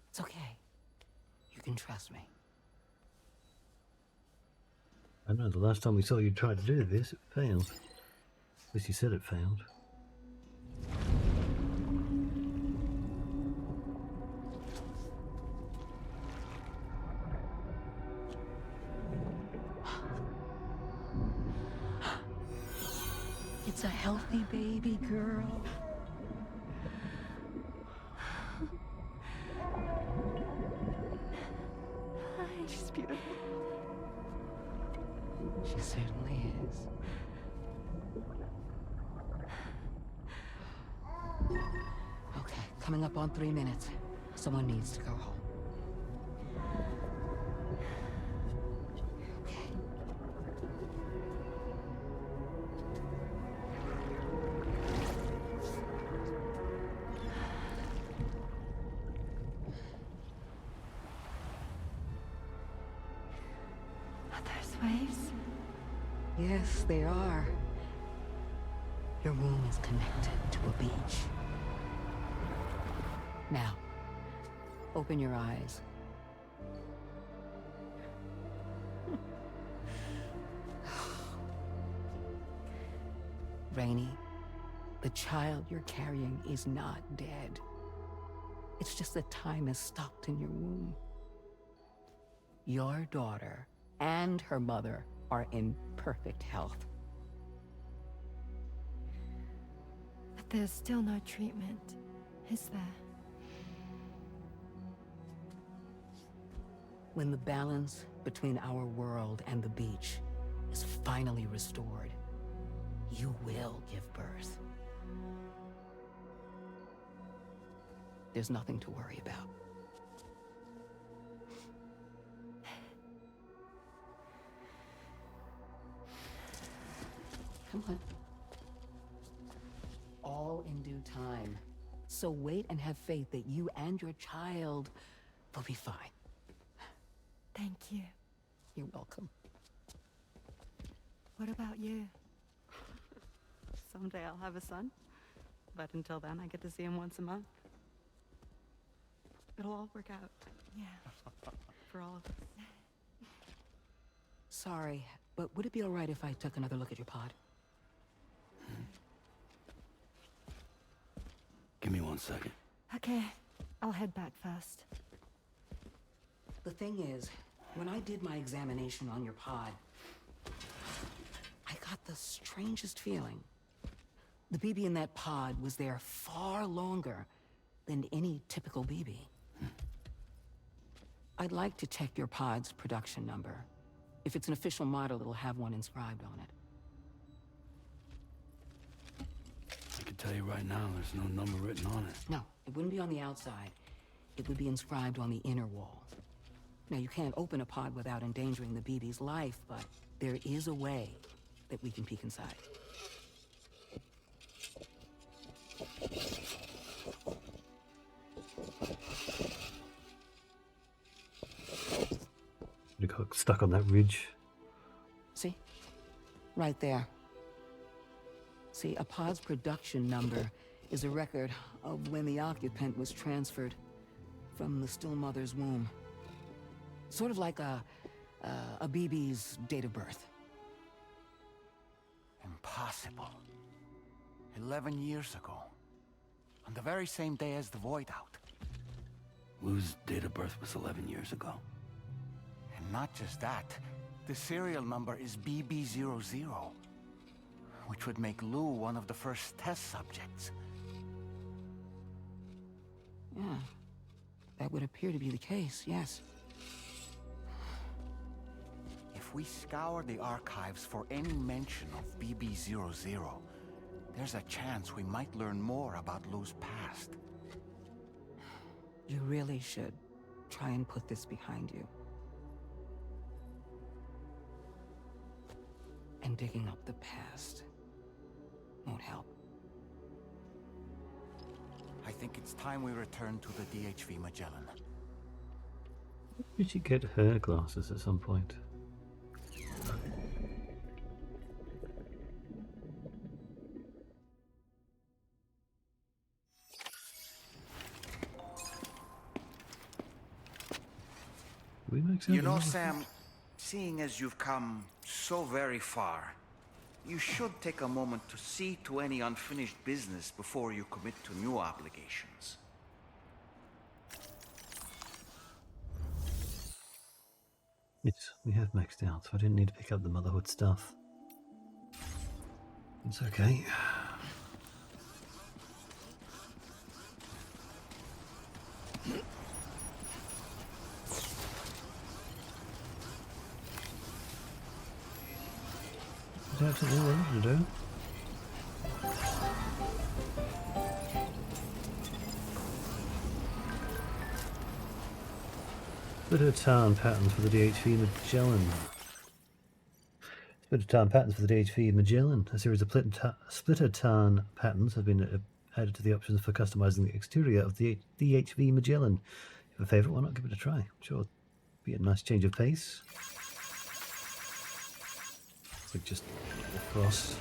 It's okay. You can trust me. I know the last time we saw you try to do this, it failed. At least you said it failed. It's a healthy baby girl. She's beautiful. She certainly is. Okay, coming up on 3 minutes. Someone needs to go home. Yes, they are. Your womb is connected to a beach. Now, open your eyes. Rainey, the child you're carrying is not dead. It's just that time is stopped in your womb. Your daughter and her mother are in perfect health. But there's still no treatment, is there? When the balance between our world and the beach is finally restored, you will give birth. There's nothing to worry about. Come on. All in due time. So wait and have faith that you and your child will be fine. Thank you. You're welcome. What about you? Someday I'll have a son, but until then I get to see him once a month. It'll all work out. Yeah. For all of us. Sorry, but would it be all right if I took another look at your pod? Give me 1 second. Okay, I'll head back first. The thing is, when I did my examination on your pod, I got the strangest feeling. The BB in that pod was there far longer than any typical BB. I'd like to check your pod's production number. If it's an official model, it'll have one inscribed on it. I can tell you right now, there's no number written on it. No, it wouldn't be on the outside. It would be inscribed on the inner wall. Now, you can't open a pod without endangering the BB's life, but there is a way that we can peek inside. You got stuck on that ridge. See? Right there. See, a pod's production number is a record of when the occupant was transferred from the still mother's womb. Sort of like a BB's date of birth. Impossible. 11 years ago. On the very same day as the void out. Lou's date of birth was 11 years ago. And not just that, the serial number is BB00, which would make Lou one of the first test subjects. Yeah, that would appear to be the case, yes. If we scour the archives for any mention of BB00, there's a chance we might learn more about Lou's past. You really should try and put this behind you. And digging up the past won't help. I think it's time we return to the DHV Magellan. We should get her glasses at some point. You know, Sam, seeing as you've come so very far, you should take a moment to see to any unfinished business before you commit to new obligations. Yes, we have maxed out, so I didn't need to pick up the motherhood stuff. It's okay. That's what we wanted to do. Splitter tarn patterns for the DHV Magellan. Splitter tarn patterns for the DHV Magellan. A series of splitter tarn patterns have been added to the options for customizing the exterior of the DHV Magellan. If a favourite, why not give it a try? I'm sure it'll be a nice change of pace. It's like just across.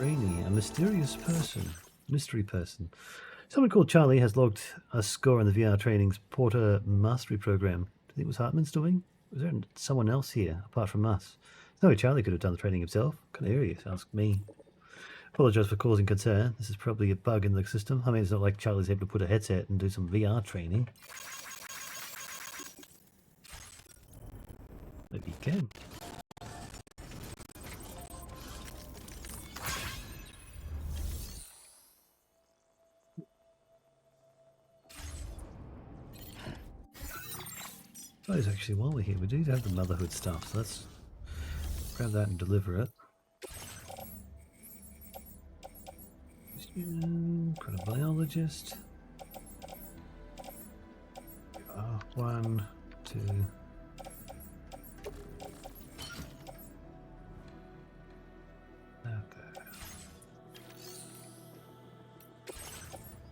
Rainy, a mysterious person. Mystery person. Someone called Charlie has logged a score in the VR Training's Porter Mastery Program. Do you think it was Hartman's doing? Was there someone else here apart from us? Oh, Charlie could have done the training himself. Canary, ask me. Apologise for causing concern. This is probably a bug in the system. I mean, it's not like Charlie's able to put a headset and do some VR training. Maybe he can. I suppose actually while we're here, we do have the motherhood stuff, so let's grab that and deliver it. Chronobiologist. 1, 2.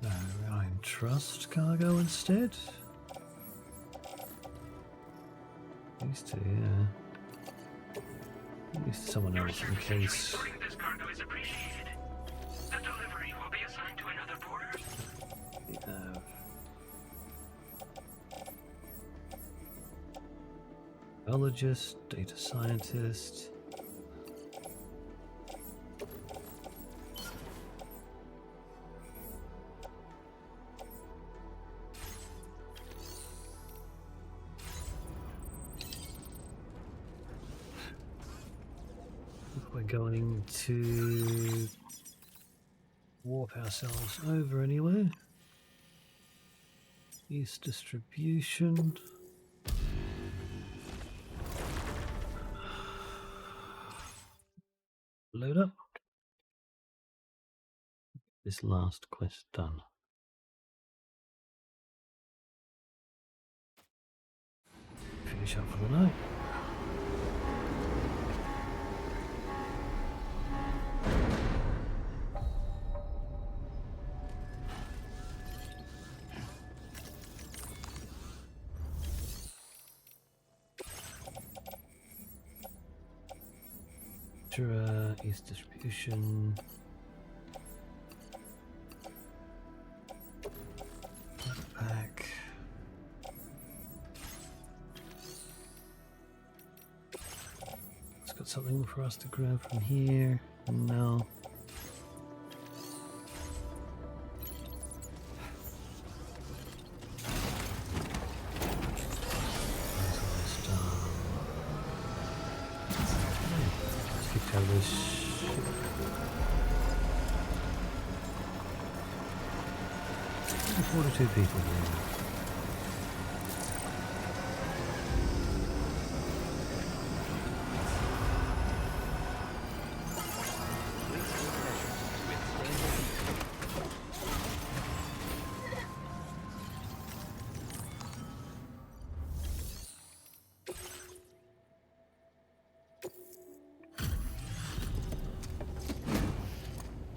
No, I trust cargo instead. These two, yeah. Use someone else in case. This cargo is appreciated. The delivery will be assigned to another porter. Biologist, data scientist. We're going to warp ourselves over anyway. East distribution. Load up. This last quest done. Finish up for the night. East distribution. Back. It's got something for us to grab from here. No. Two people here.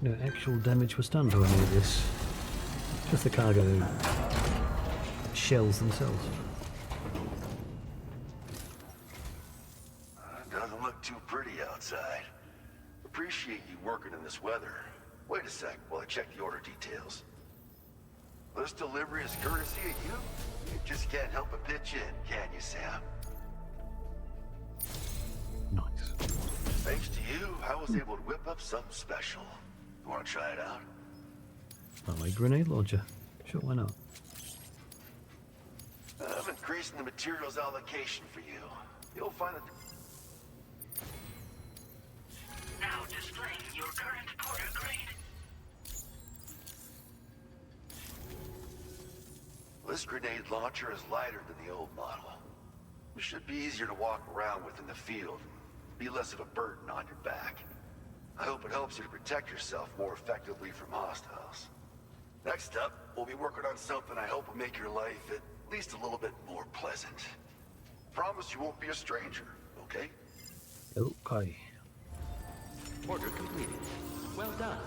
No actual damage was done to any of this. Just the cargo shells themselves. Doesn't look too pretty outside. Appreciate you working in this weather. Wait a sec while I check the order details. This delivery is courtesy of you? You just can't help but pitch in, can you, Sam? Nice. Thanks to you, I was able to whip up something special. You want to try it out? Oh, a grenade launcher. Sure, why not? I'm increasing the materials allocation for you. You'll find that... Now displaying your current porter grade. This grenade launcher is lighter than the old model. It should be easier to walk around with in the field. Be less of a burden on your back. I hope it helps you to protect yourself more effectively from hostiles. Next up, we'll be working on something I hope will make your life at least a little bit more pleasant. Promise you won't be a stranger, okay? Okay. Order completed. Well done.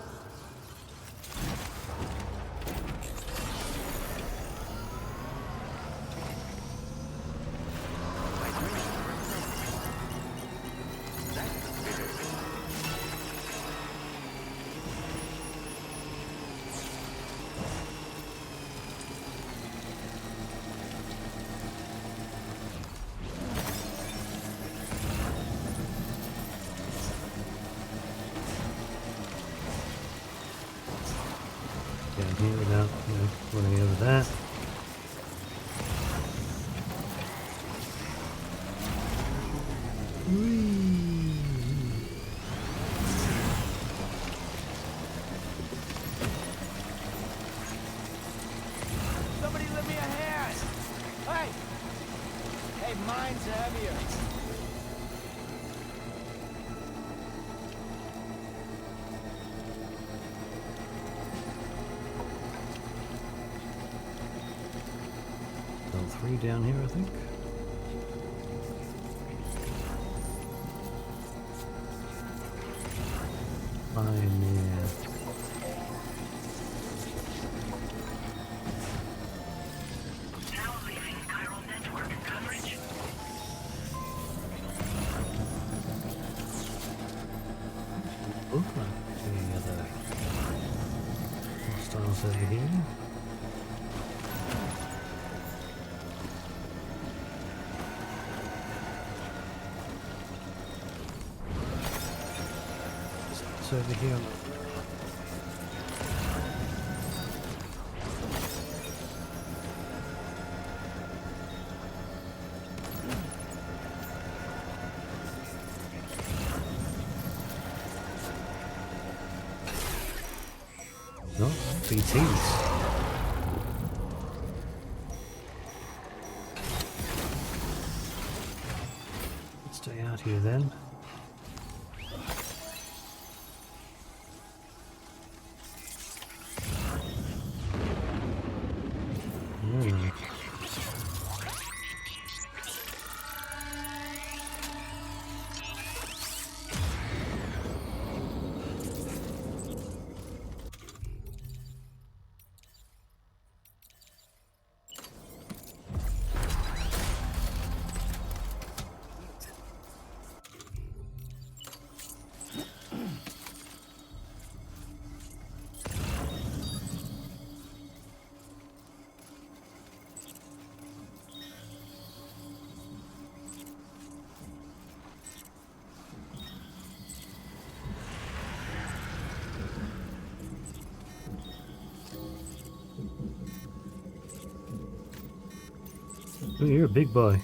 here without, running over that. Somebody lend me a hand! Hey! Hey, mine's heavier. L3 down here, I think. Pioneer. Now leaving chiral network coverage. Look like any other hostiles over here. It's over here on the no, BTs. Let's stay out here then. Oh, you're a big boy.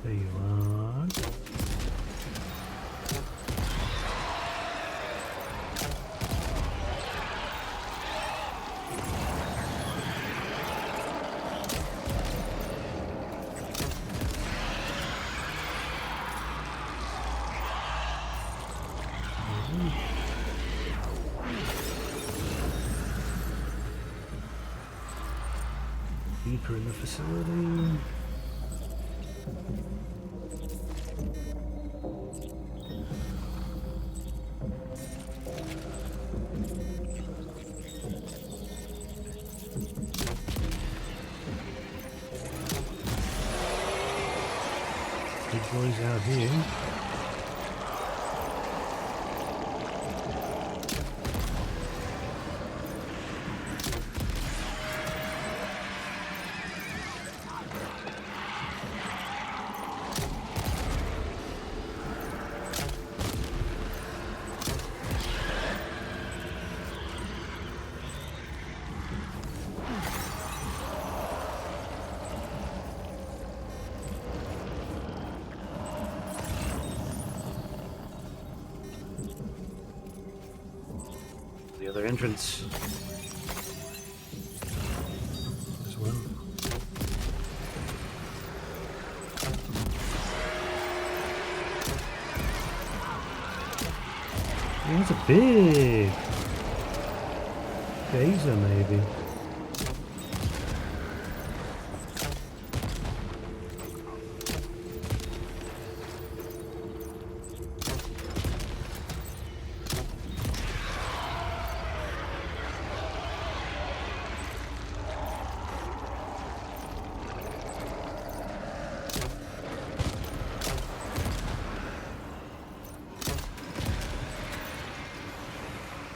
There you are. Deeper in the facility. Big boys out here. The other entrance as well. Oh, it's a big geyser, maybe.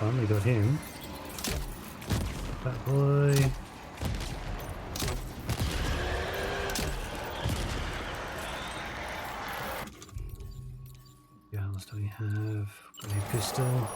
Finally got him. That boy. Yeah, what else do we have? Got a pistol.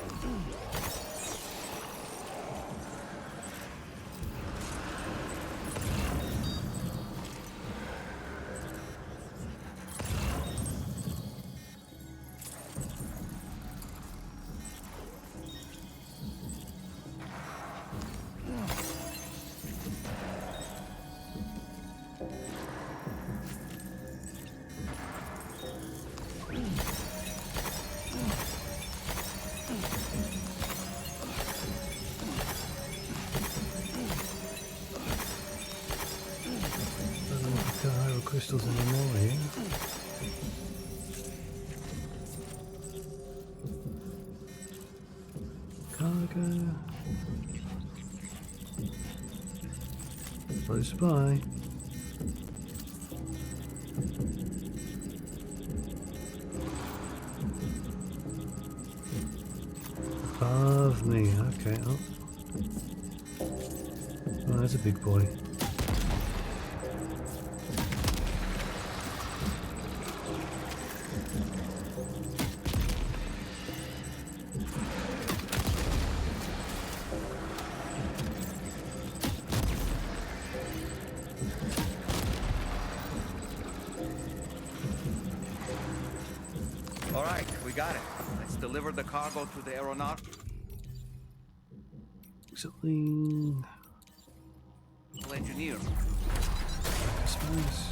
Crystals anymore here. Cargo. Close by. Above me. Okay. Oh, that's a big boy. All right, we got it. Let's deliver the cargo to the aeronaut. Something. Engineer. I suppose.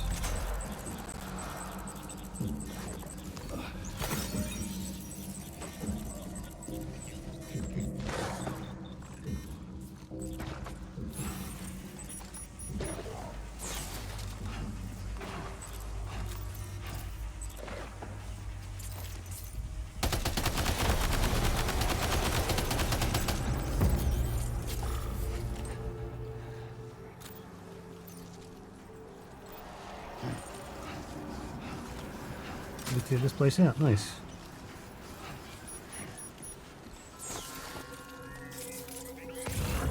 We clear this place out. Nice.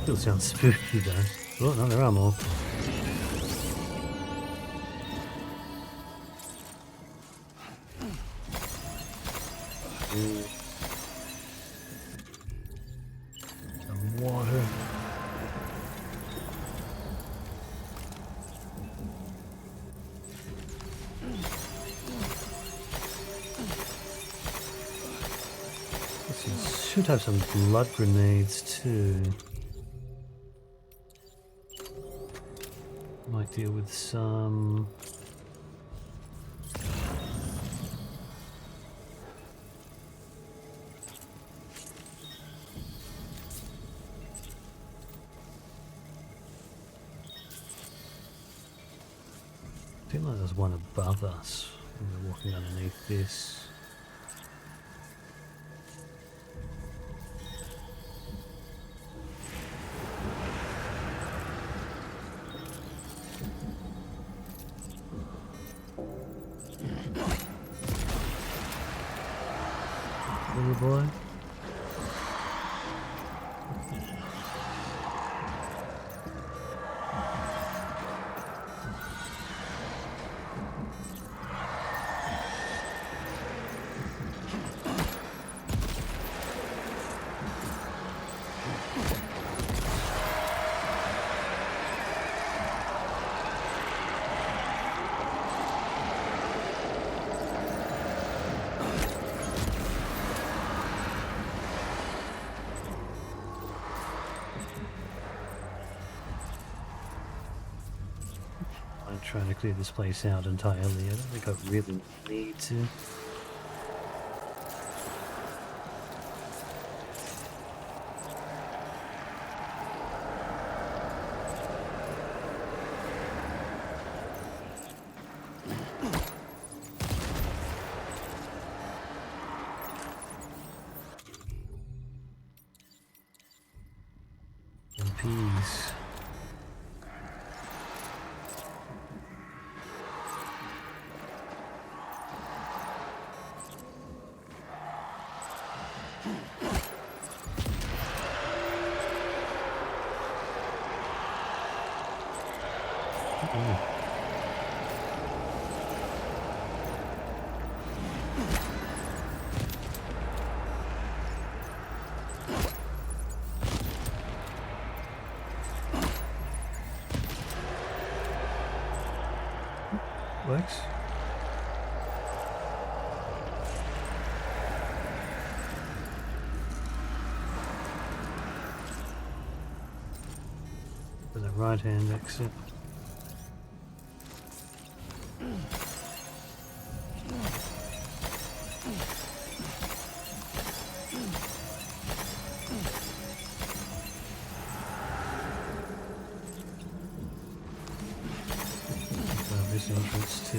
Still sounds spooky though. Oh no, there are more. Some water. Should have some blood grenades too. Might deal with some. I feel like there's one above us. We're walking underneath this. Little boy. I'm trying to clear this place out entirely. I don't think I really need to. In peace. Works. There's a right-hand exit. This entrance to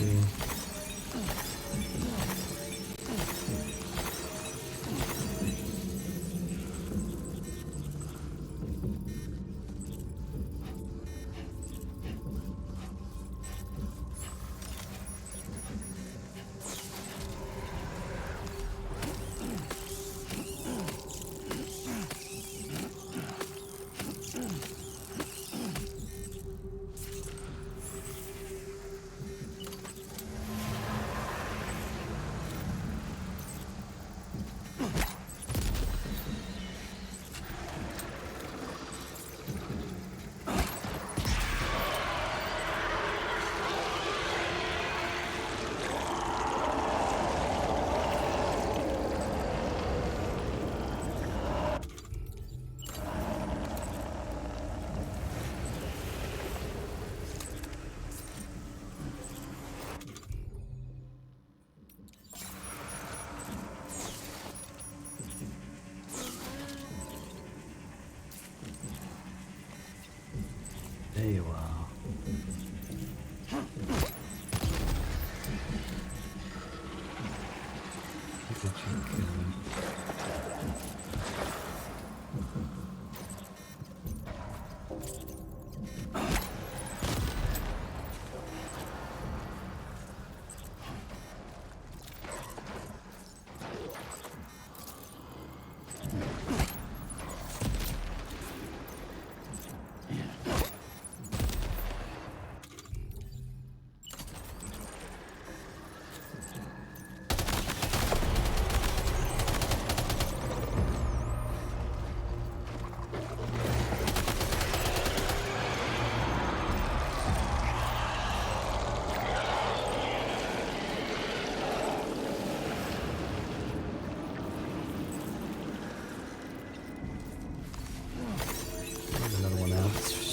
there you are. Look at you going.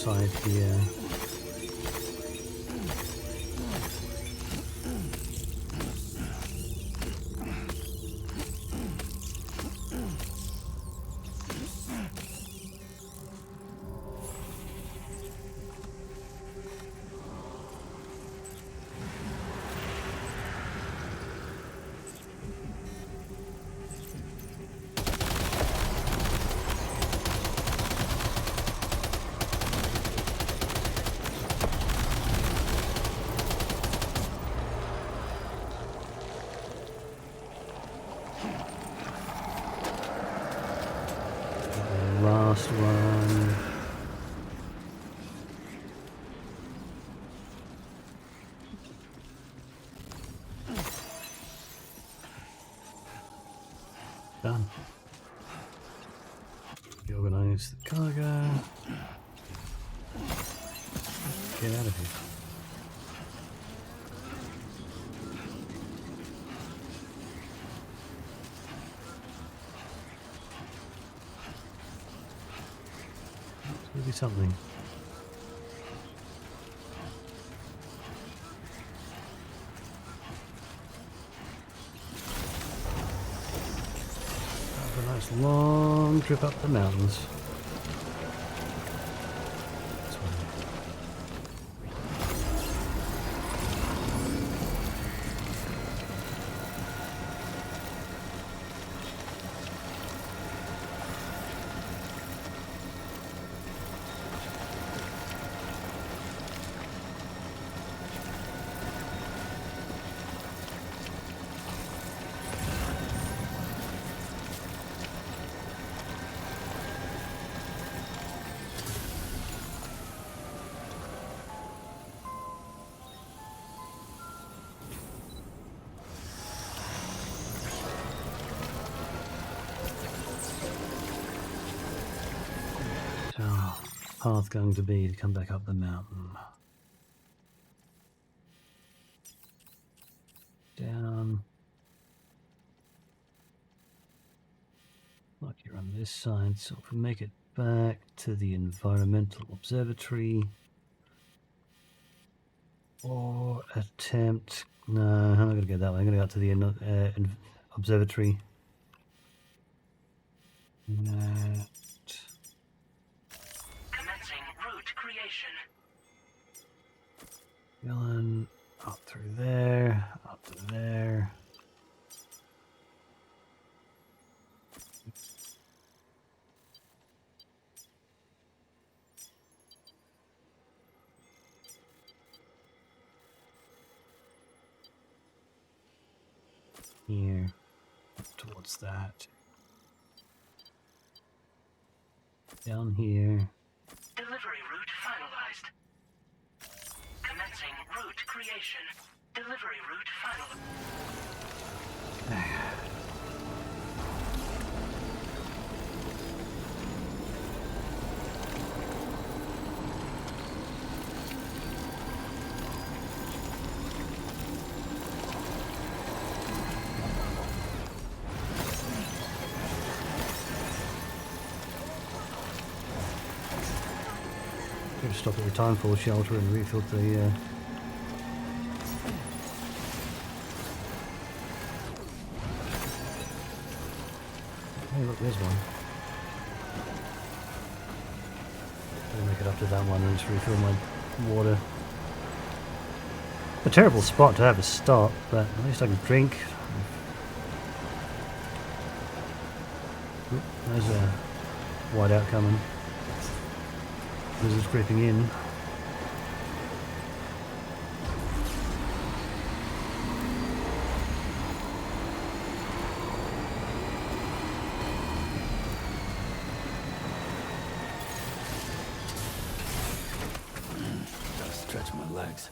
Side here. Last one. Done. Reorganize the cargo. Get out of here. Maybe something. Have a nice long trip up the mountains. path going to be to come back up the mountain? Down. Like you're on this side, so if we make it back to the environmental observatory, or attempt. No, I'm not going to go that way. I'm going to go out to the observatory. Commencing route creation. Going up through there, up to there. Here, up towards that. Down here. Delivery route finalized. Commencing route creation. Delivery route finalized. Could have stopped at the timefall shelter and refilled the. Hey, look, there's one. I'll make it up to that one and just refill my water. A terrible spot to have a stop, but at least I can drink. Oop, there's a whiteout coming. This is creeping in. Gotta stretch my legs.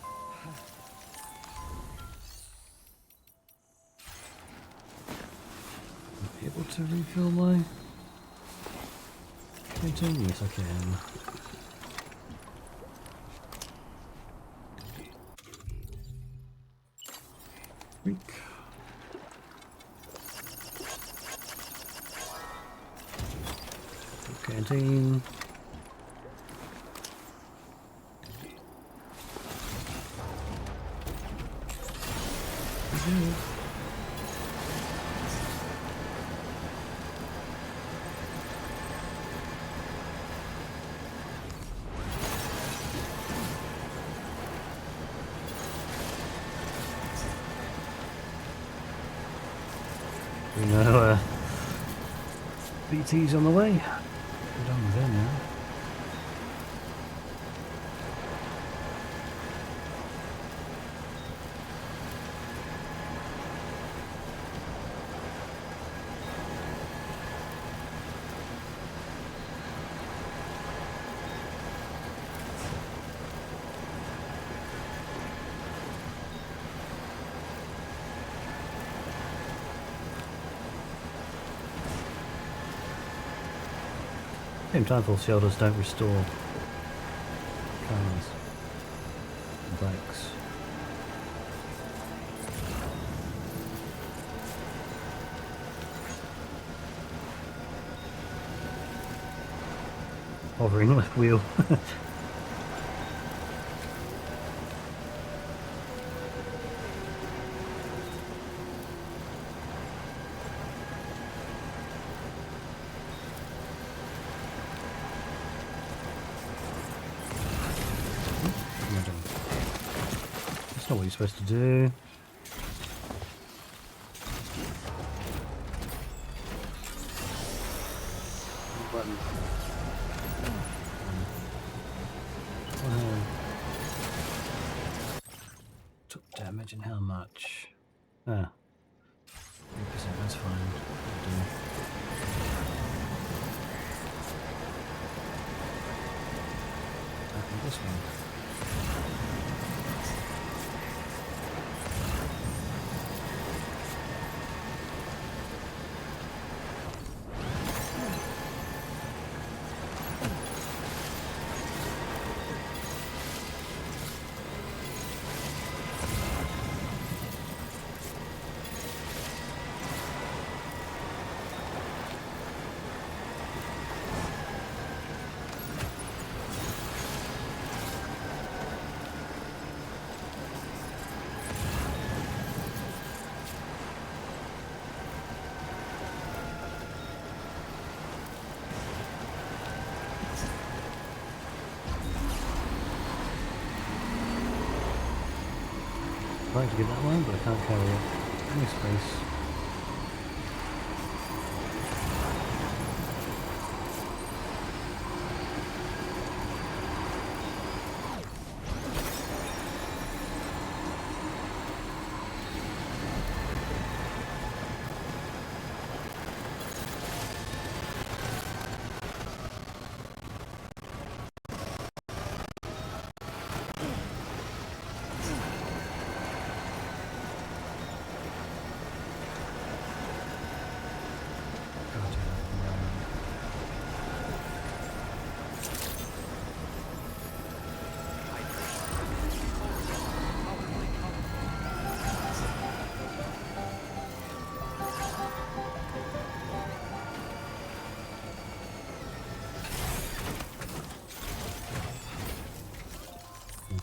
Able to refill my container? Yes, I can. Canteen. We know BT's on the way. We're done with them now. Same timefall shelters don't restore cars and bikes. Hovering left wheel. That's not what you're supposed to do. Button. Took damage and how much? Ah. 3%, that's fine. That'll do. This one. trying to get that one, but I can't carry it. No space.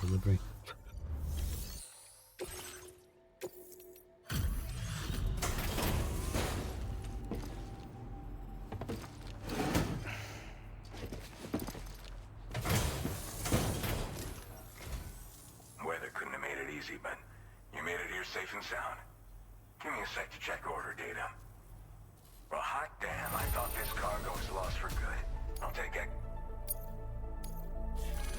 Delivery. Weather couldn't have made it easy, but you made it here safe and sound. Give me a sec to check order data. Well, hot damn, I thought this cargo was lost for good. I'll take it.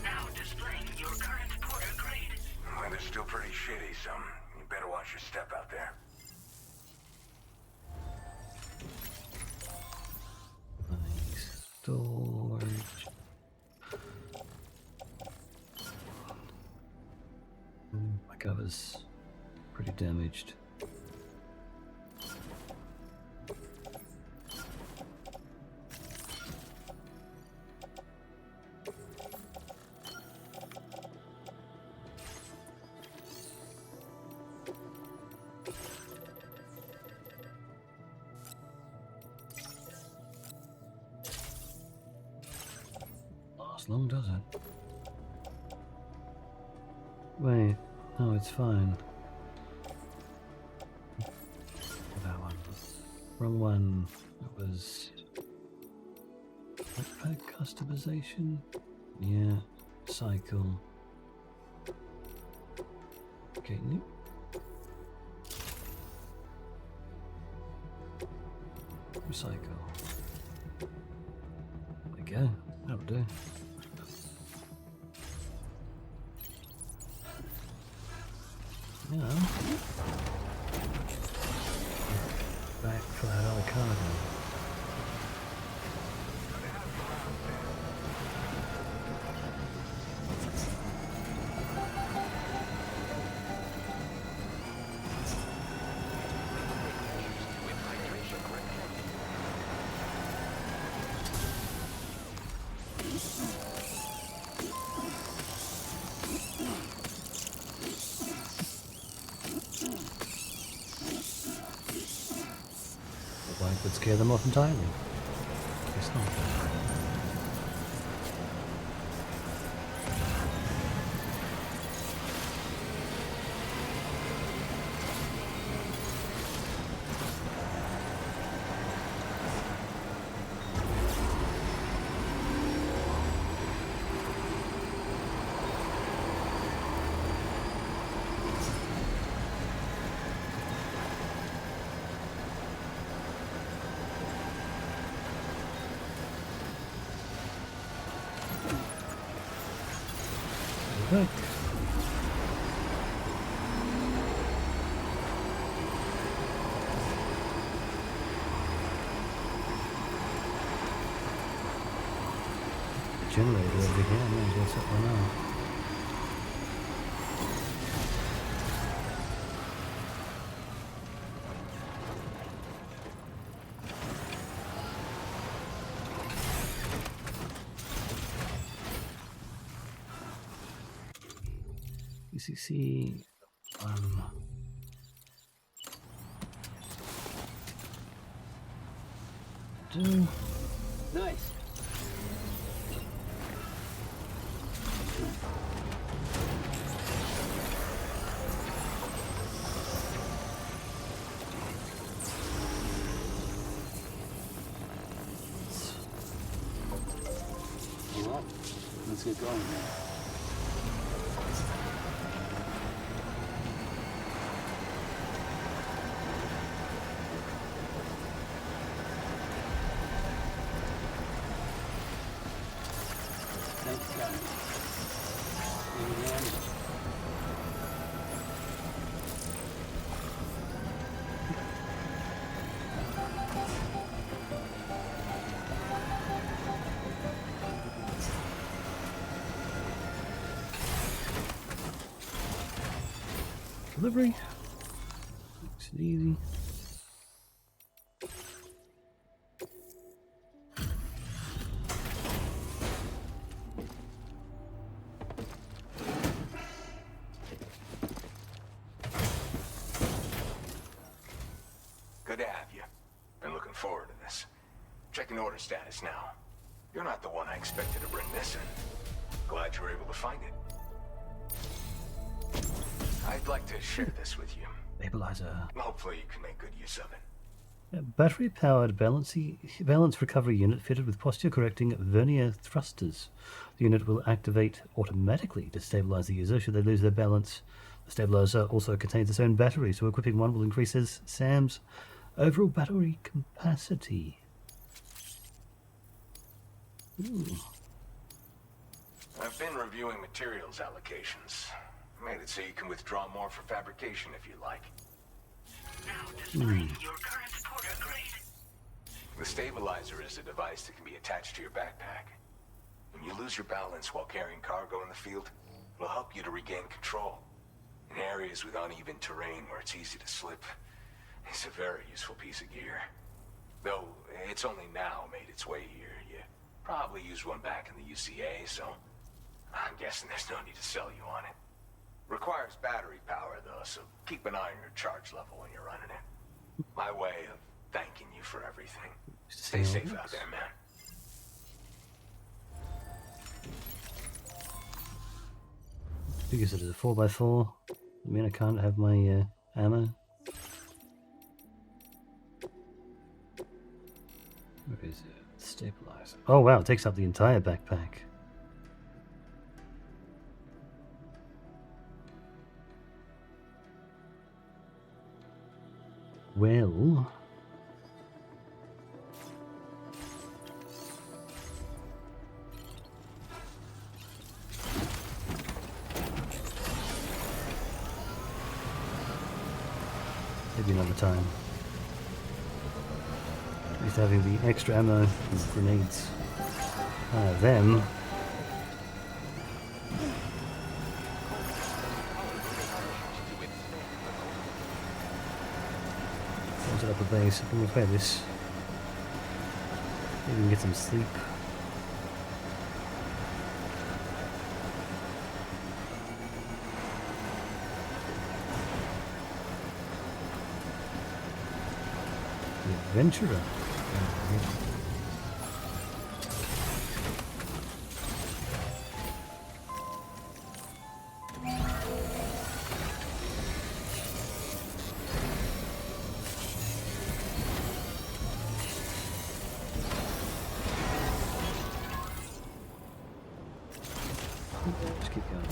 Now displaying your current porter grade. Weather's still pretty shitty, so you better watch your step out there. Storage. My cover's pretty damaged. Long does it? Wait, no, it's fine. That one. Wrong one. It was backpack customization? Yeah, cycle. Okay, new. Recycle. There we go. That'll do. Yeah. Back for that other cargo. Would scare them off entirely. Guess not. Okay. Generator over here, I might as well set one up. ECC 2. Nice. Well, let's get going then. Thanks, guys. Delivery. Makes it easy. Good to have you. Been looking forward to this. Checking order status now. You're not the one I expected to bring this in. Glad you were able to find it. I'd like to share this with you. Stabilizer. Hopefully you can make good use of it. A battery-powered balance recovery unit fitted with posture-correcting vernier thrusters. The unit will activate automatically to stabilize the user should they lose their balance. The stabilizer also contains its own battery, so equipping one will increase Sam's overall battery capacity. Ooh. I've been reviewing materials allocations. Made it so you can withdraw more for fabrication if you like. Now displaying your current porter grade. The stabilizer is a device that can be attached to your backpack. When you lose your balance while carrying cargo in the field, it'll help you to regain control. In areas with uneven terrain where it's easy to slip, it's a very useful piece of gear. Though it's only now made its way here. You probably used one back in the UCA, so I'm guessing there's no need to sell you on it. Requires battery power, though, so keep an eye on your charge level when you're running it. My way of thanking you for everything. Stay safe out there, man. Because it is a 4x4. I mean, I can't have my ammo. Where is it? Stabilizer. Oh wow, it takes up the entire backpack. Well, maybe another time. At least having the extra ammo and grenades. Then set up a base. I can repair this. Maybe we can get some sleep. The adventurer. Just keep going.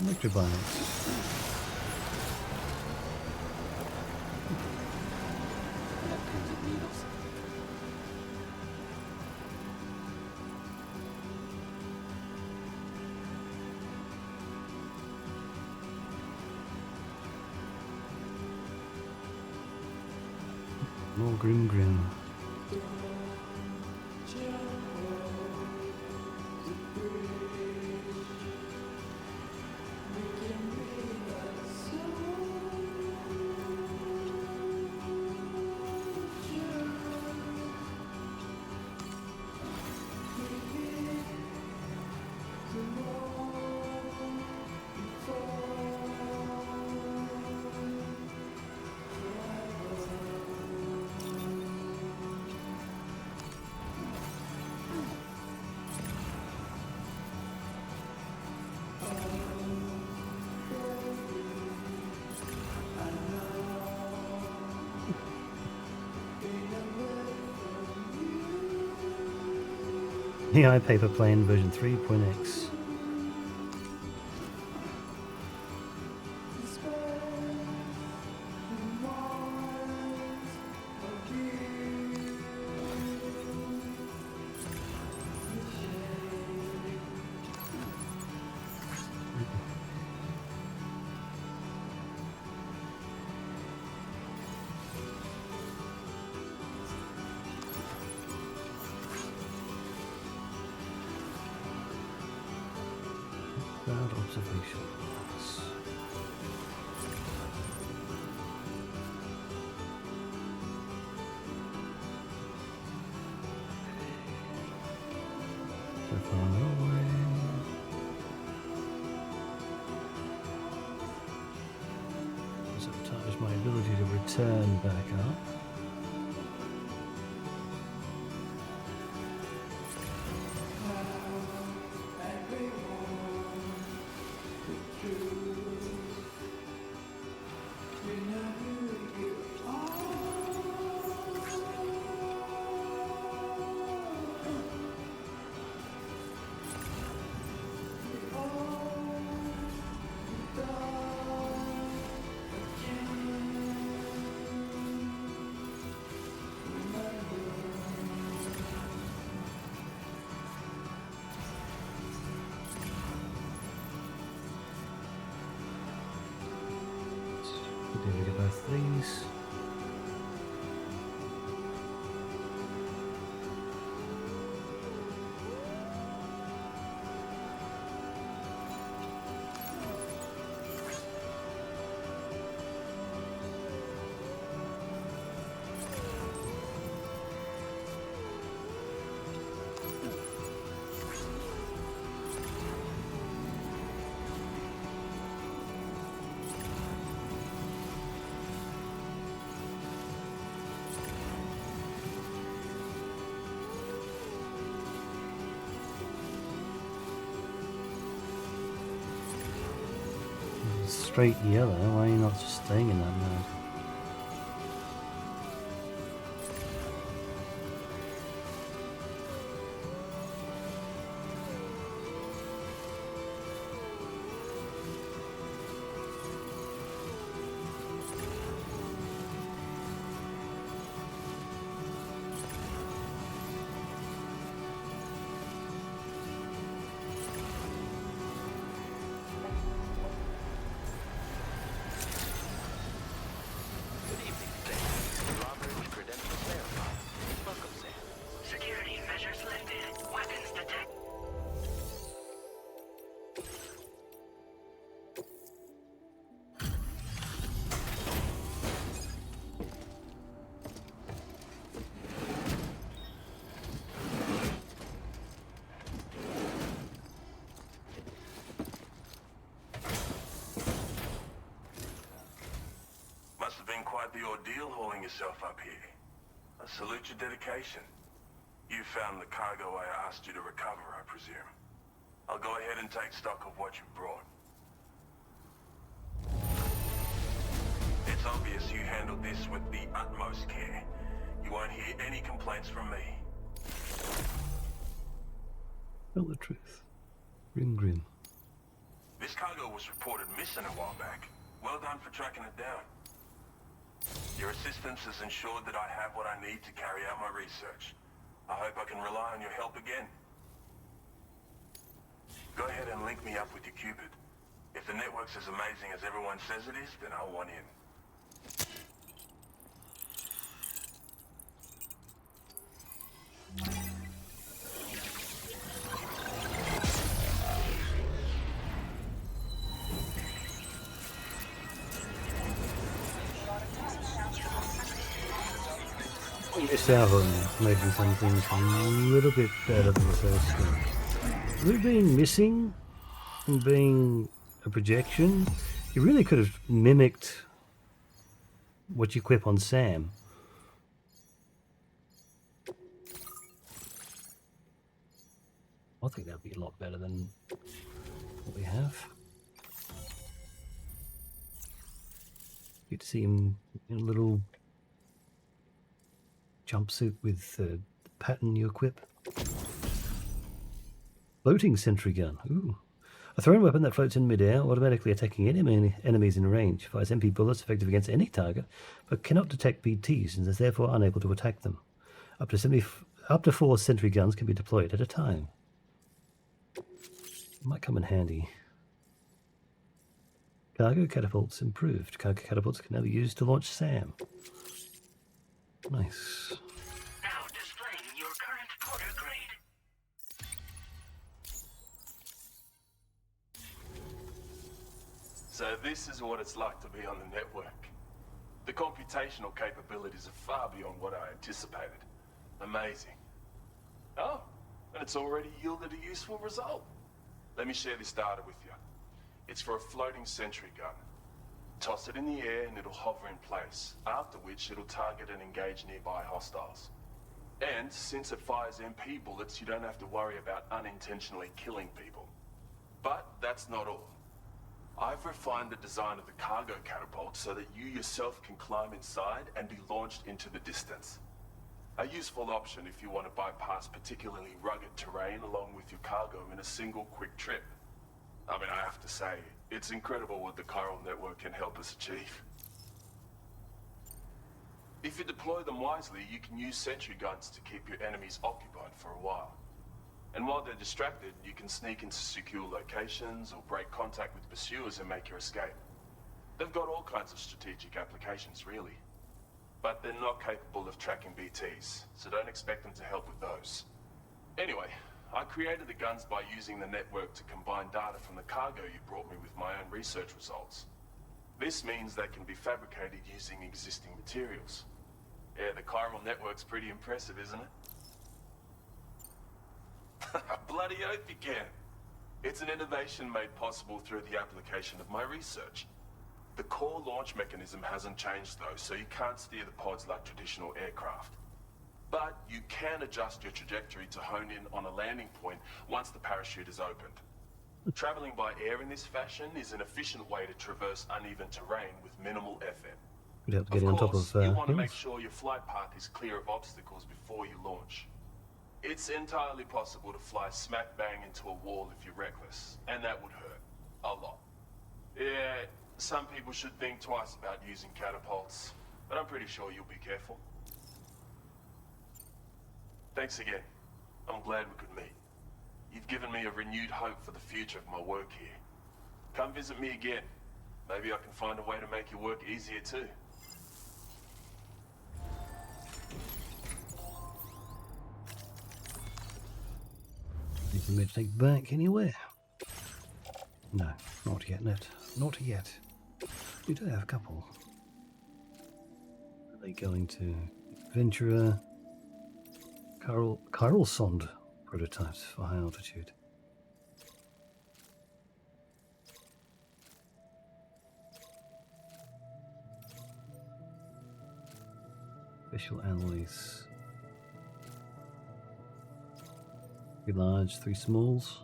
Electrobiotics. Pins and needles. More grim. AI paper plane version 3.x. Observation logs. So far away. Sabotage my ability to return back up. There we go, both these. Straight yellow, why are you not just staying in that mode? Security measures lifted. Weapons detected. Must have been quite the ordeal hauling yourself up here. I salute your dedication. You found the cargo I asked you to recover, I presume. I'll go ahead and take stock of what you brought. It's obvious you handled this with the utmost care. You won't hear any complaints from me. Tell the truth. Grim. This cargo was reported missing a while back. Well done for tracking it down. Your assistance has ensured that I have what I need to carry out my research. I hope I can rely on your help again. Go ahead and link me up with your Cupid. If the network's as amazing as everyone says it is, then I'll want in. Missed out on making some things a little bit better than the first one. With being missing and being a projection, you really could have mimicked what you equip on Sam. I think that'd be a lot better than what we have. Get to see him in a little jumpsuit with the pattern you equip. Floating sentry gun. Ooh. A thrown weapon that floats in midair, automatically attacking any enemies in range. Fires MP bullets effective against any target, but cannot detect BTs and is therefore unable to attack them. Up to 4 sentry guns can be deployed at a time. Might come in handy. Cargo catapults improved. Cargo catapults can now be used to launch SAM. Nice. Now displaying your current porter grade. So this is what it's like to be on the network. The computational capabilities are far beyond what I anticipated. Amazing. Oh, and it's already yielded a useful result. Let me share this data with you. It's for a floating sentry gun. Toss it in the air and it'll hover in place, after which it'll target and engage nearby hostiles. And since it fires MP bullets, you don't have to worry about unintentionally killing people. But that's not all. I've refined the design of the cargo catapult so that you yourself can climb inside and be launched into the distance. A useful option if you want to bypass particularly rugged terrain along with your cargo in a single quick trip. I mean, I have to say, it's incredible what the chiral network can help us achieve. If you deploy them wisely, you can use sentry guns to keep your enemies occupied for a while. And while they're distracted, you can sneak into secure locations or break contact with pursuers and make your escape. They've got all kinds of strategic applications, really. But they're not capable of tracking BTs, so don't expect them to help with those. Anyway, I created the guns by using the network to combine data from the cargo you brought me with my own research results. This means they can be fabricated using existing materials. Yeah, the chiral network's pretty impressive, isn't it? Bloody oath you can. It's an innovation made possible through the application of my research. The core launch mechanism hasn't changed though, so you can't steer the pods like traditional aircraft. But you can adjust your trajectory to hone in on a landing point once the parachute is opened. Traveling by air in this fashion is an efficient way to traverse uneven terrain with minimal effort. We'd have to get on top of you want to make hills. sure your flight path is clear of obstacles before you launch. It's entirely possible to fly smack bang into a wall if you're reckless, and that would hurt. A lot. Yeah, some people should think twice about using catapults, but I'm pretty sure you'll be careful. Thanks again. I'm glad we could meet. You've given me a renewed hope for the future of my work here. Come visit me again. Maybe I can find a way to make your work easier too. Anything for me to take back anywhere? No, not yet, not yet. We do have a couple. Are they going to Ventura? Chiral Sond prototypes for high altitude. Special alloys. 3 large, 3 smalls.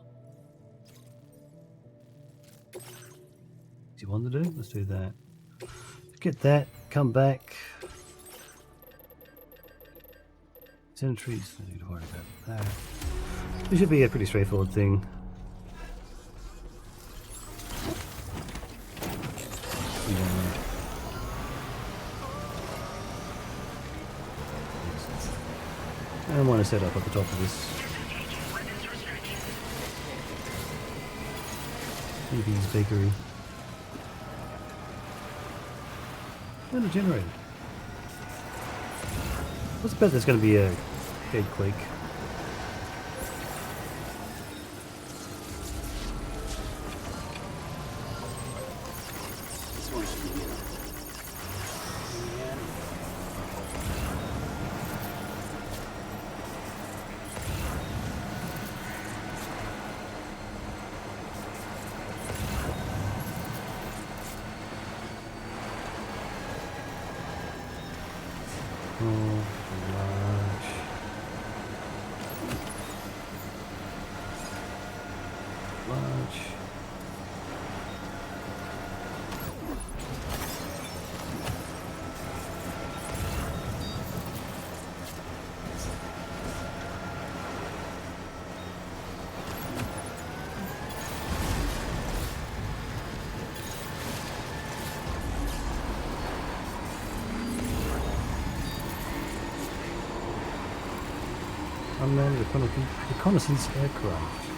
Easy one to do. Let's do that. Get that. Come back. Sentries. No need to worry about that. This should be a pretty straightforward thing. I want to set up at the top of this. EV's bakery. And a generator. Let's bet there's going to be a gatequake. Unmanned reconnaissance aircraft.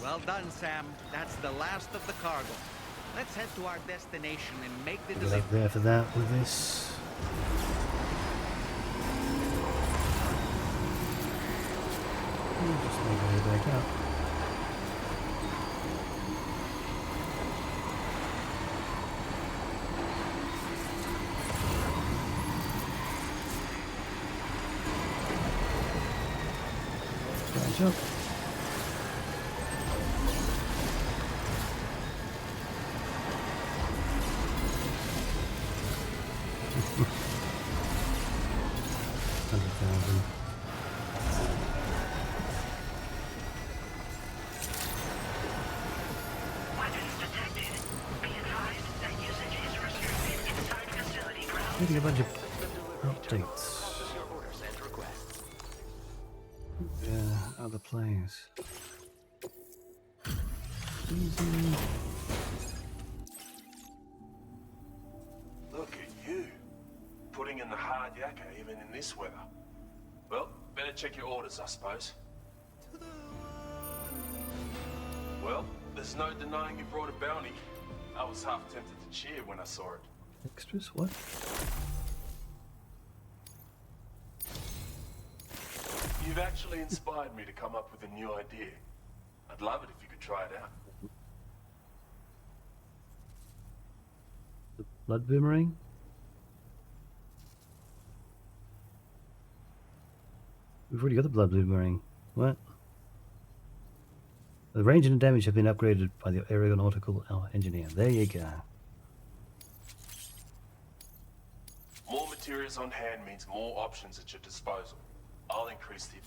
Well done, Sam. That's the last of the cargo. Let's head to our destination and make the Get delivery. up there for that with this. Just make our way back up. Jump. Getting a bunch of updates. Yeah, other players. Easy. Look at you. Putting in the hard yakka even in this weather. Well, better check your orders, I suppose. Well, there's no denying you brought a bounty. I was half tempted to cheer when I saw it. Extras? What? You've actually inspired me to come up with a new idea. I'd love it if you could try it out. The blood boomerang? We've already got the blood boomerang. What? The range and damage have been upgraded by the aeronautical engineer. There you go. More materials on hand means more options at your disposal. I'll increase the...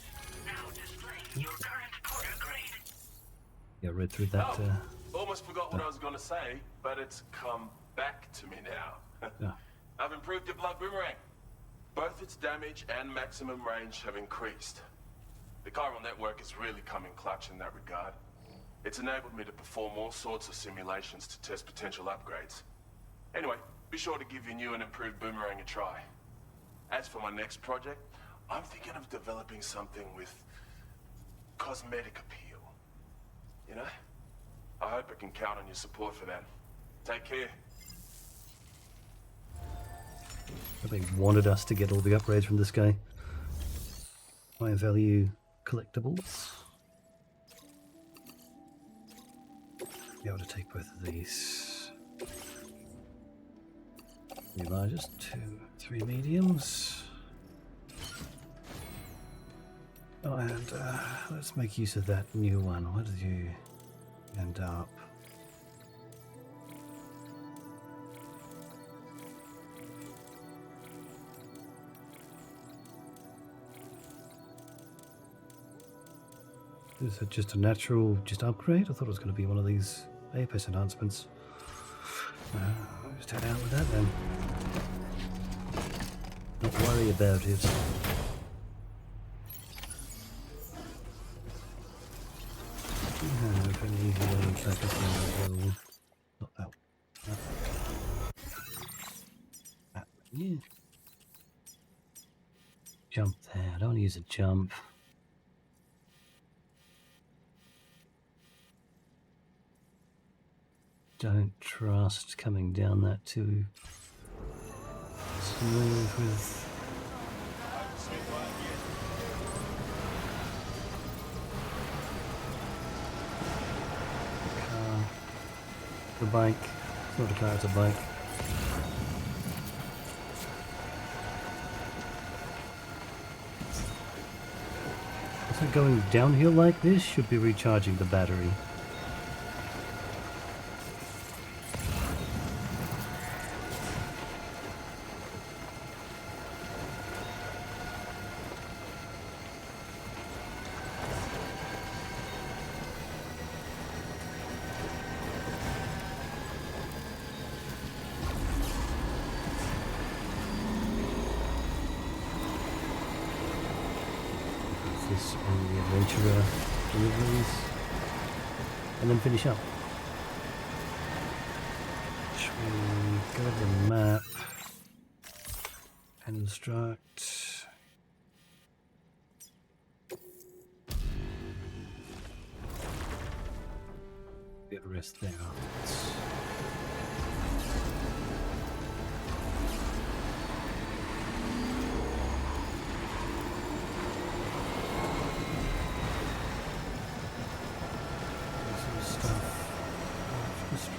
Now displaying your current quarter grade. Yeah, read through that. Almost forgot what I was going to say, but it's come back to me now. Yeah. I've improved your blood boomerang. Both its damage and maximum range have increased. The chiral network is really coming clutch in that regard. It's enabled me to perform all sorts of simulations to test potential upgrades. Anyway, be sure to give your new and improved boomerang a try. As for my next project, I'm thinking of developing something with cosmetic appeal. You know? I hope I can count on your support for that. Take care. They wanted us to get all the upgrades from this guy. High value collectibles. Be able to take both of these. 3 largest, 2, 3 mediums. Oh, and let's make use of that new one. What did you end up? Is it just a natural upgrade? I thought it was going to be one of these APS enhancements. I'll just head out with that then. Not worry about it. Have an easy way to back up in the not that. That. Yeah. Jump there. I don't want to use a jump. Don't trust coming down that too smooth with the car, the bike. It's not a car, it's a bike. So going downhill like this should be recharging the battery. This on the adventurer deliveries and then finish up. Should we go to the map and instruct? Get a rest there afterwards.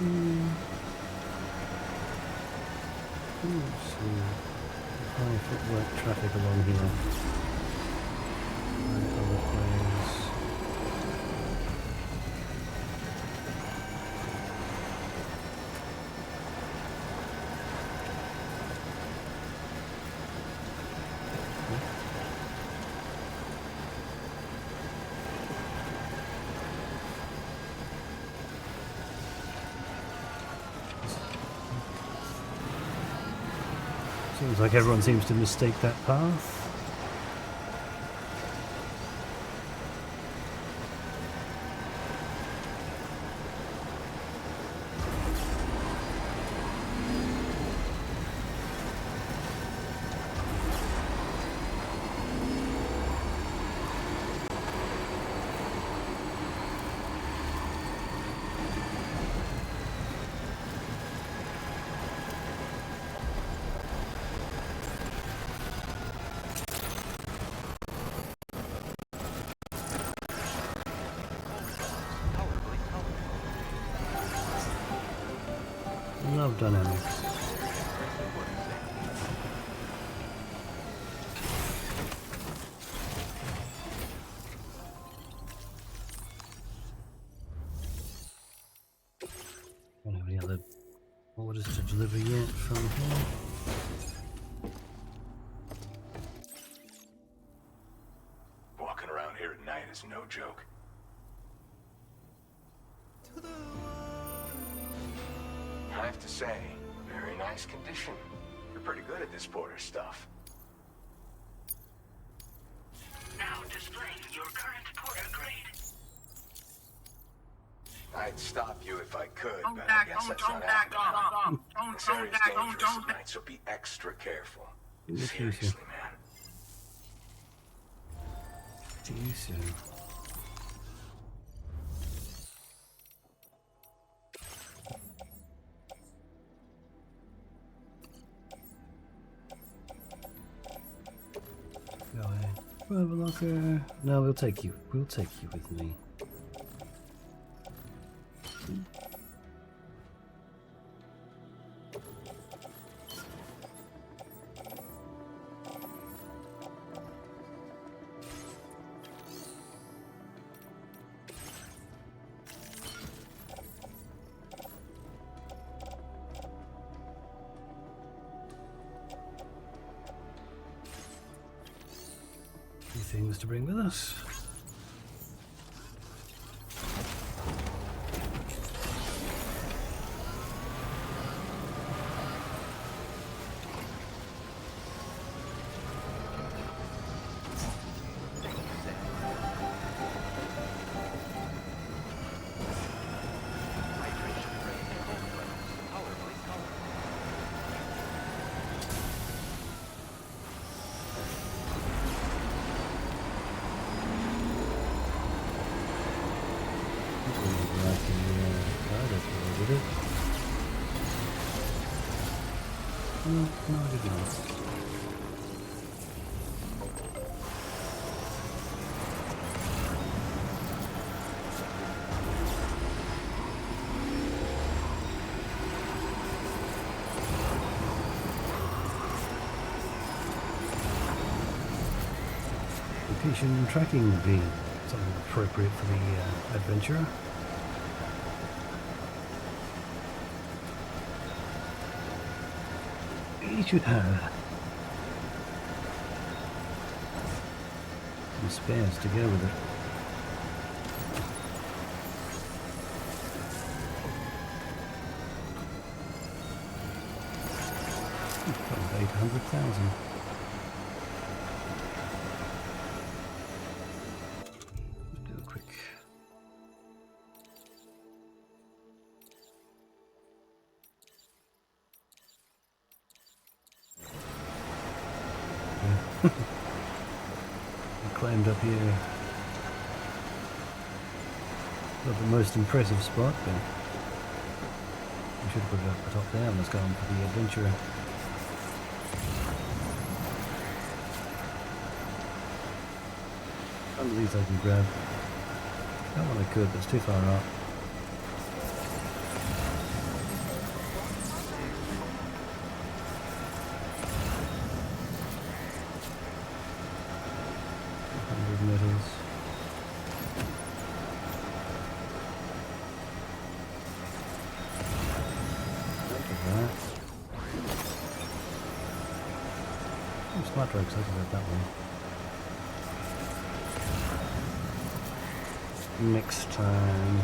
High footwork traffic along here. Other players. Seems like everyone seems to mistake that path. Love dynamics. Don't have any other orders to deliver yet from here. Walking around here at night is no joke. I have to say, very nice condition. You're pretty good at this porter stuff. Now displaying your current porter grade. I'd stop you if I could, but I guess that's not happening. This area's dangerous at night, so be extra careful. Seriously, man. Jeez. Go ahead. Private locker. No, we'll take you. We'll take you with me. Things to bring with us. No, I did not. Location tracking would be something appropriate for the adventurer. He should have some spares to go with it. About 800,000. Do a quick. Climbed up here. Not the most impressive spot, but we should have put it up the top there. Let's go on for the adventurer. Some of these I can grab. That one I could, but it's too far up. 5 meters. Look at that. Oh, smart drugs, I can get that one. Next time.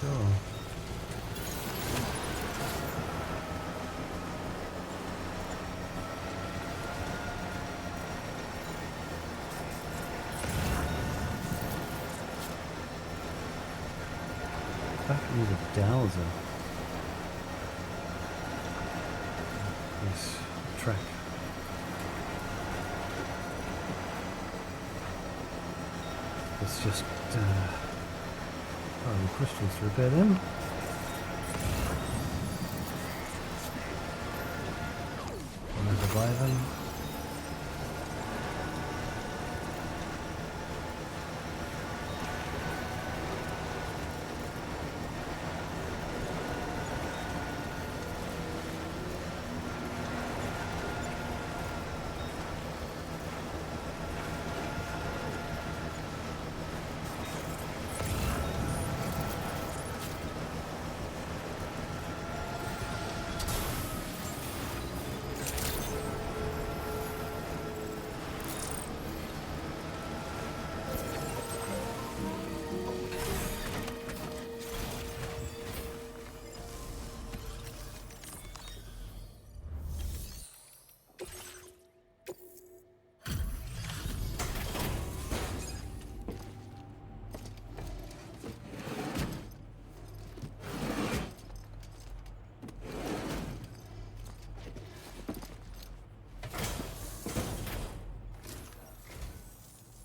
Sure. Back into the dowser. This track. It's just the crystals to repair them. And revive them.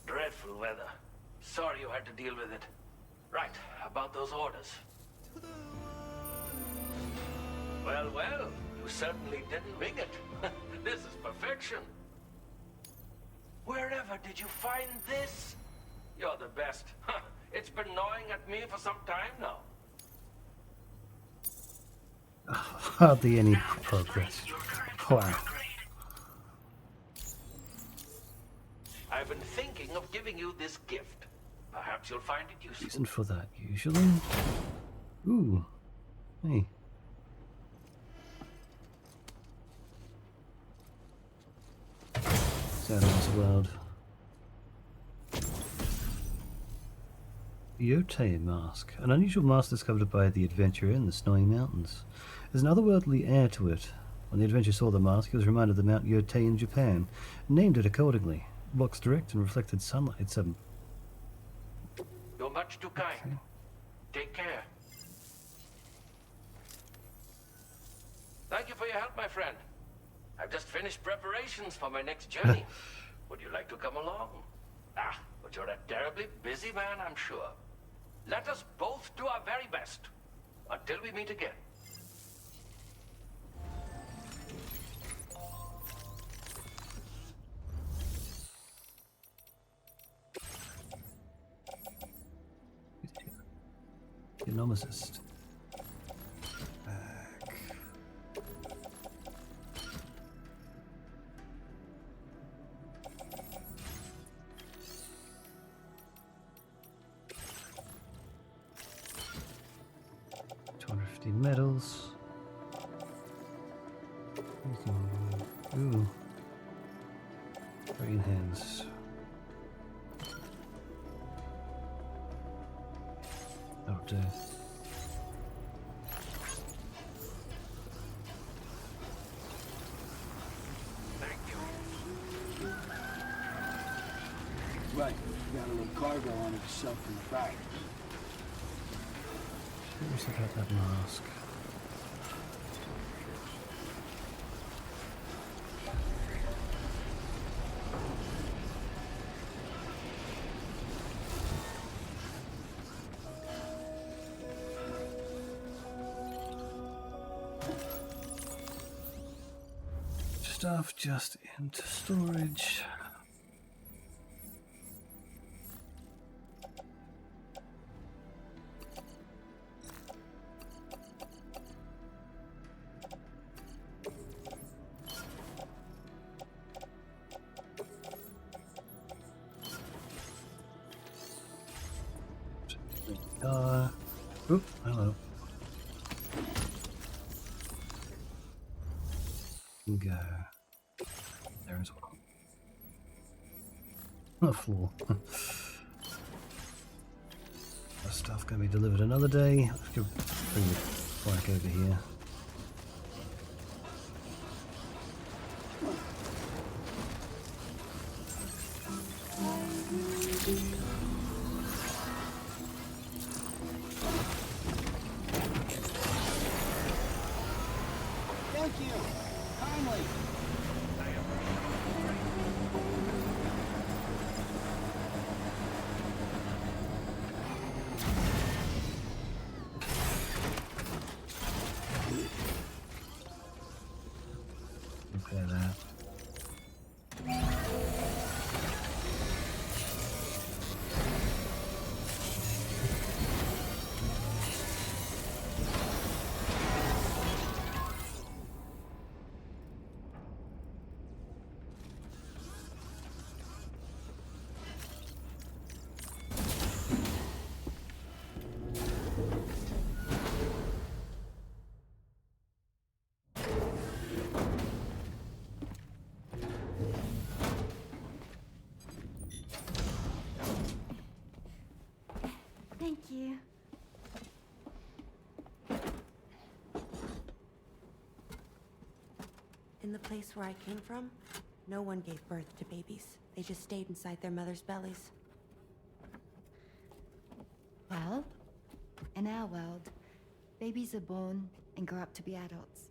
Dreadful weather. Sorry you had to deal with it. Right, about those orders. Well, well, you certainly didn't wing it. This is perfection. Wherever did you find this? You're the best. It's been gnawing at me for some time now. Hardly any progress. Wow. I've been thinking of giving you this gift. Perhaps you'll find it useful. Reason for that, usually. Ooh. Hey. Sounds allowed. Yotei mask. An unusual mask discovered by the adventurer in the Snowy Mountains. There's an otherworldly air to it. When the adventurer saw the mask, he was reminded of the Mount Yotei in Japan, and named it accordingly. It blocks direct and reflected sunlight. It's a... You're much too kind. Take care. Thank you for your help, my friend. I've just finished preparations for my next journey. Would you like to come along? Ah, but you're a terribly busy man, I'm sure. Let us both do our very best. Until we meet again. Genomicist. Medals. Ooh. Green hands. Oh dear. Thank you. Right, we got a little cargo on it to sell from the back. Curious about that mask. stuff just into storage. Oop, hello. Go. There as well. On the floor. That stuff can be delivered another day. Let's go bring the bike over here. Thank you. Kindly. Repair that. Thank you. In the place where I came from, no one gave birth to babies. They just stayed inside their mother's bellies. Well, in our world, babies are born and grow up to be adults.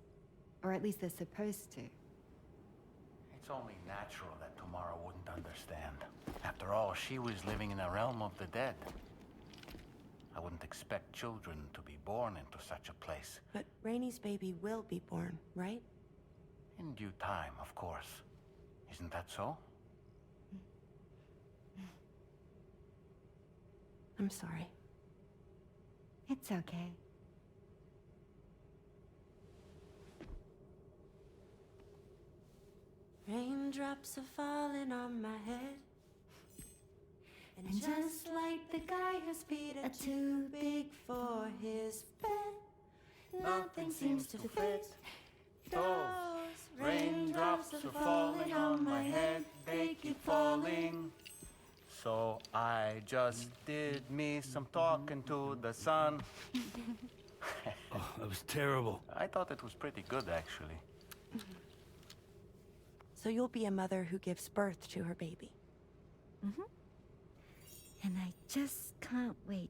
Or at least they're supposed to. It's only natural that Tamara wouldn't understand. After all, she was living in a realm of the dead. I wouldn't expect children to be born into such a place. But Rainey's baby will be born, right? In due time, of course. Isn't that so? I'm sorry. It's okay. Raindrops are falling on my head. And just like the guy whose feet are too big for his bed, nothing seems to fit. Those raindrops are falling on my head, they keep falling. So I just did me some talking to the sun. Oh, that was terrible. I thought it was pretty good, actually. So you'll be a mother who gives birth to her baby. Mm-hmm. And I just can't wait.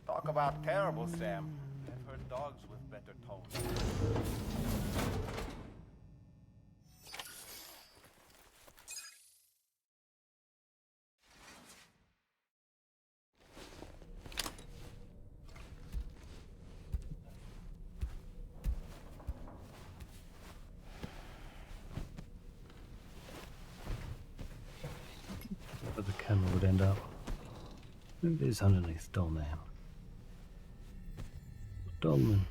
Talk about terrible, Sam. I've heard dogs with better tones. Where the camera would end up. Who is underneath Dollman? Dollman.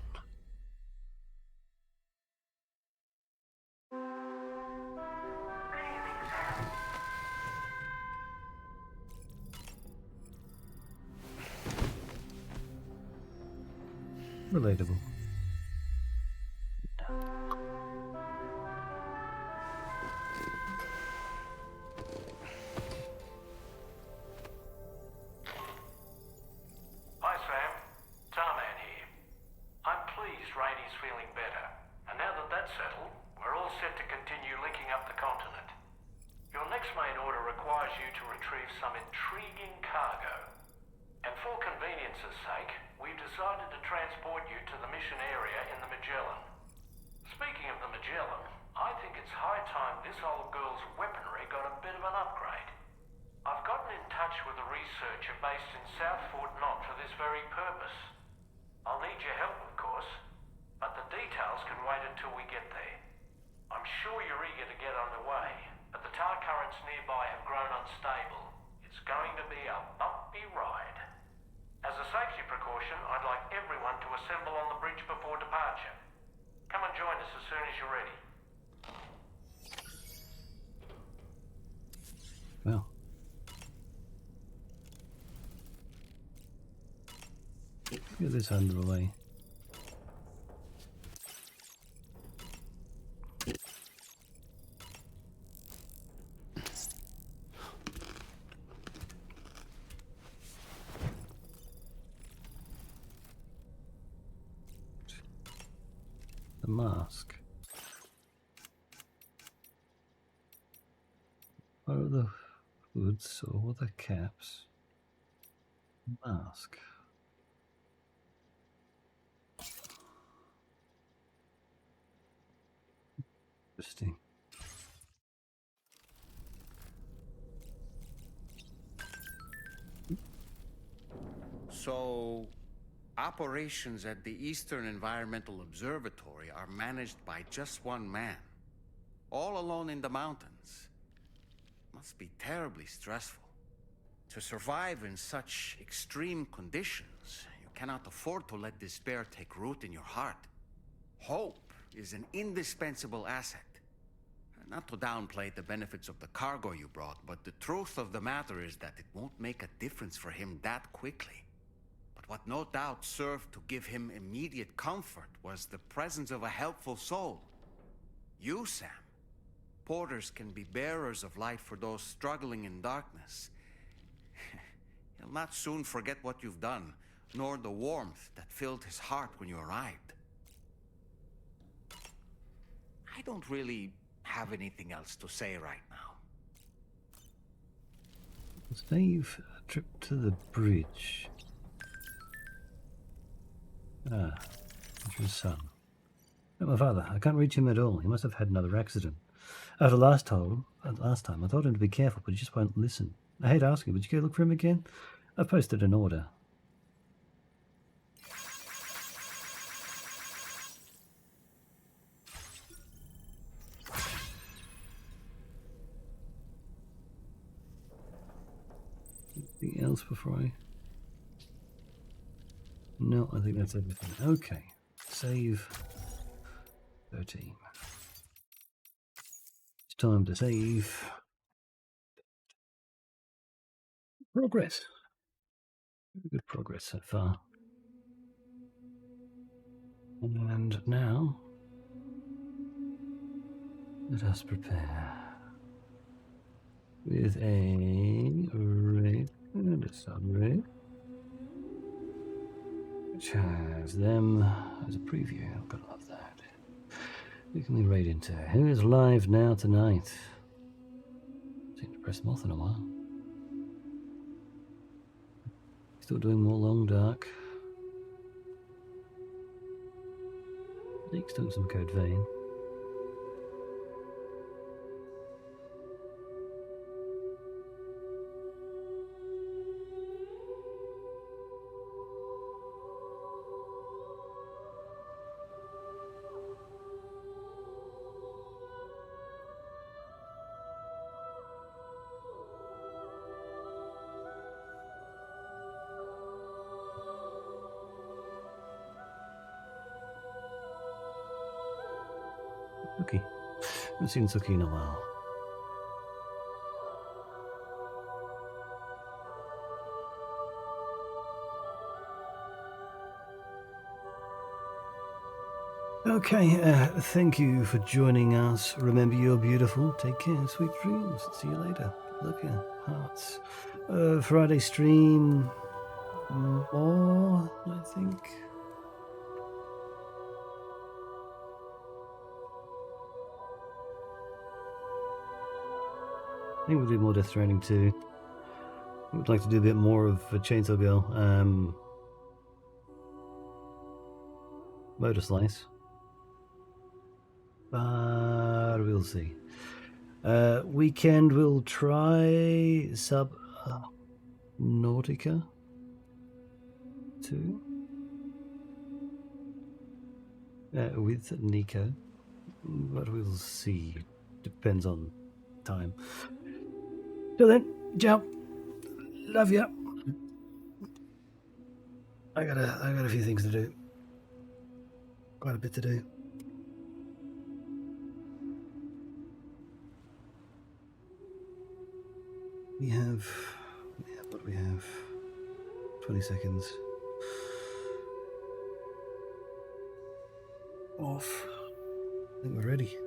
Relatable. Hi, Sam. Tarman here. I'm pleased Rainey's feeling better. And now that that's settled, we're all set to continue linking up the continent. Your next main order requires you to retrieve some intriguing cargo. And for convenience's sake, we've decided to transport you to the mission area in the Magellan. Speaking of the Magellan, I think it's high time this old girl's weaponry researcher based in South Fort Knott for this very purpose. I'll need your help, of course, but the details can wait until we get there. I'm sure you're eager to get underway, but the tar currents nearby have grown unstable. It's going to be a bumpy ride. As a safety precaution, I'd like everyone to assemble on the bridge before departure. Come and join us as soon as you're ready. Well. Get this under the way. The mask. What are the hoods or the caps? Mask. Interesting. So, operations at the Eastern Environmental Observatory are managed by just one man, all alone in the mountains. Must be terribly stressful. To survive in such extreme conditions, you cannot afford to let despair take root in your heart. Hope is an indispensable asset. Not to downplay the benefits of the cargo you brought, but the truth of the matter is that it won't make a difference for him that quickly. But what no doubt served to give him immediate comfort was the presence of a helpful soul. You, Sam. Porters can be bearers of light for those struggling in darkness. He'll not soon forget what you've done, nor the warmth that filled his heart when you arrived. I don't really have anything else to say right now. Save a trip to the bridge. Ah, it's your son. No, my father. I can't reach him at all. He must have had another accident. After last time, I told him to be careful, but he just won't listen. I hate asking, would you go look for him again? I've posted an order. Anything else before I... No, I think that's everything. Okay. Save 13. It's time to save. Progress. Very good progress so far. And now, let us prepare with a rig and a sub-rig, which has them as a preview. I'm gonna love that. We can be right into who is live now tonight. Seem to press moth in a while. Still doing more long dark. Zeke's doing some Code Vein. Suki. Haven't seen Suki in a while. Okay, thank you for joining us. Remember, you're beautiful. Take care. Sweet dreams. See you later. Love you. Hearts. Friday stream. More, I think. I think we'll do more Death Stranding too. I would like to do a bit more of a Chainsaw Girl. Motor Slice. But we'll see. Weekend we'll try sub. Nautica 2 with Nico, but we'll see. Depends on time. Till then, ciao. Love ya. I got a few things to do. Quite a bit to do. We have what do we have? 20 seconds. Off. I think we're ready.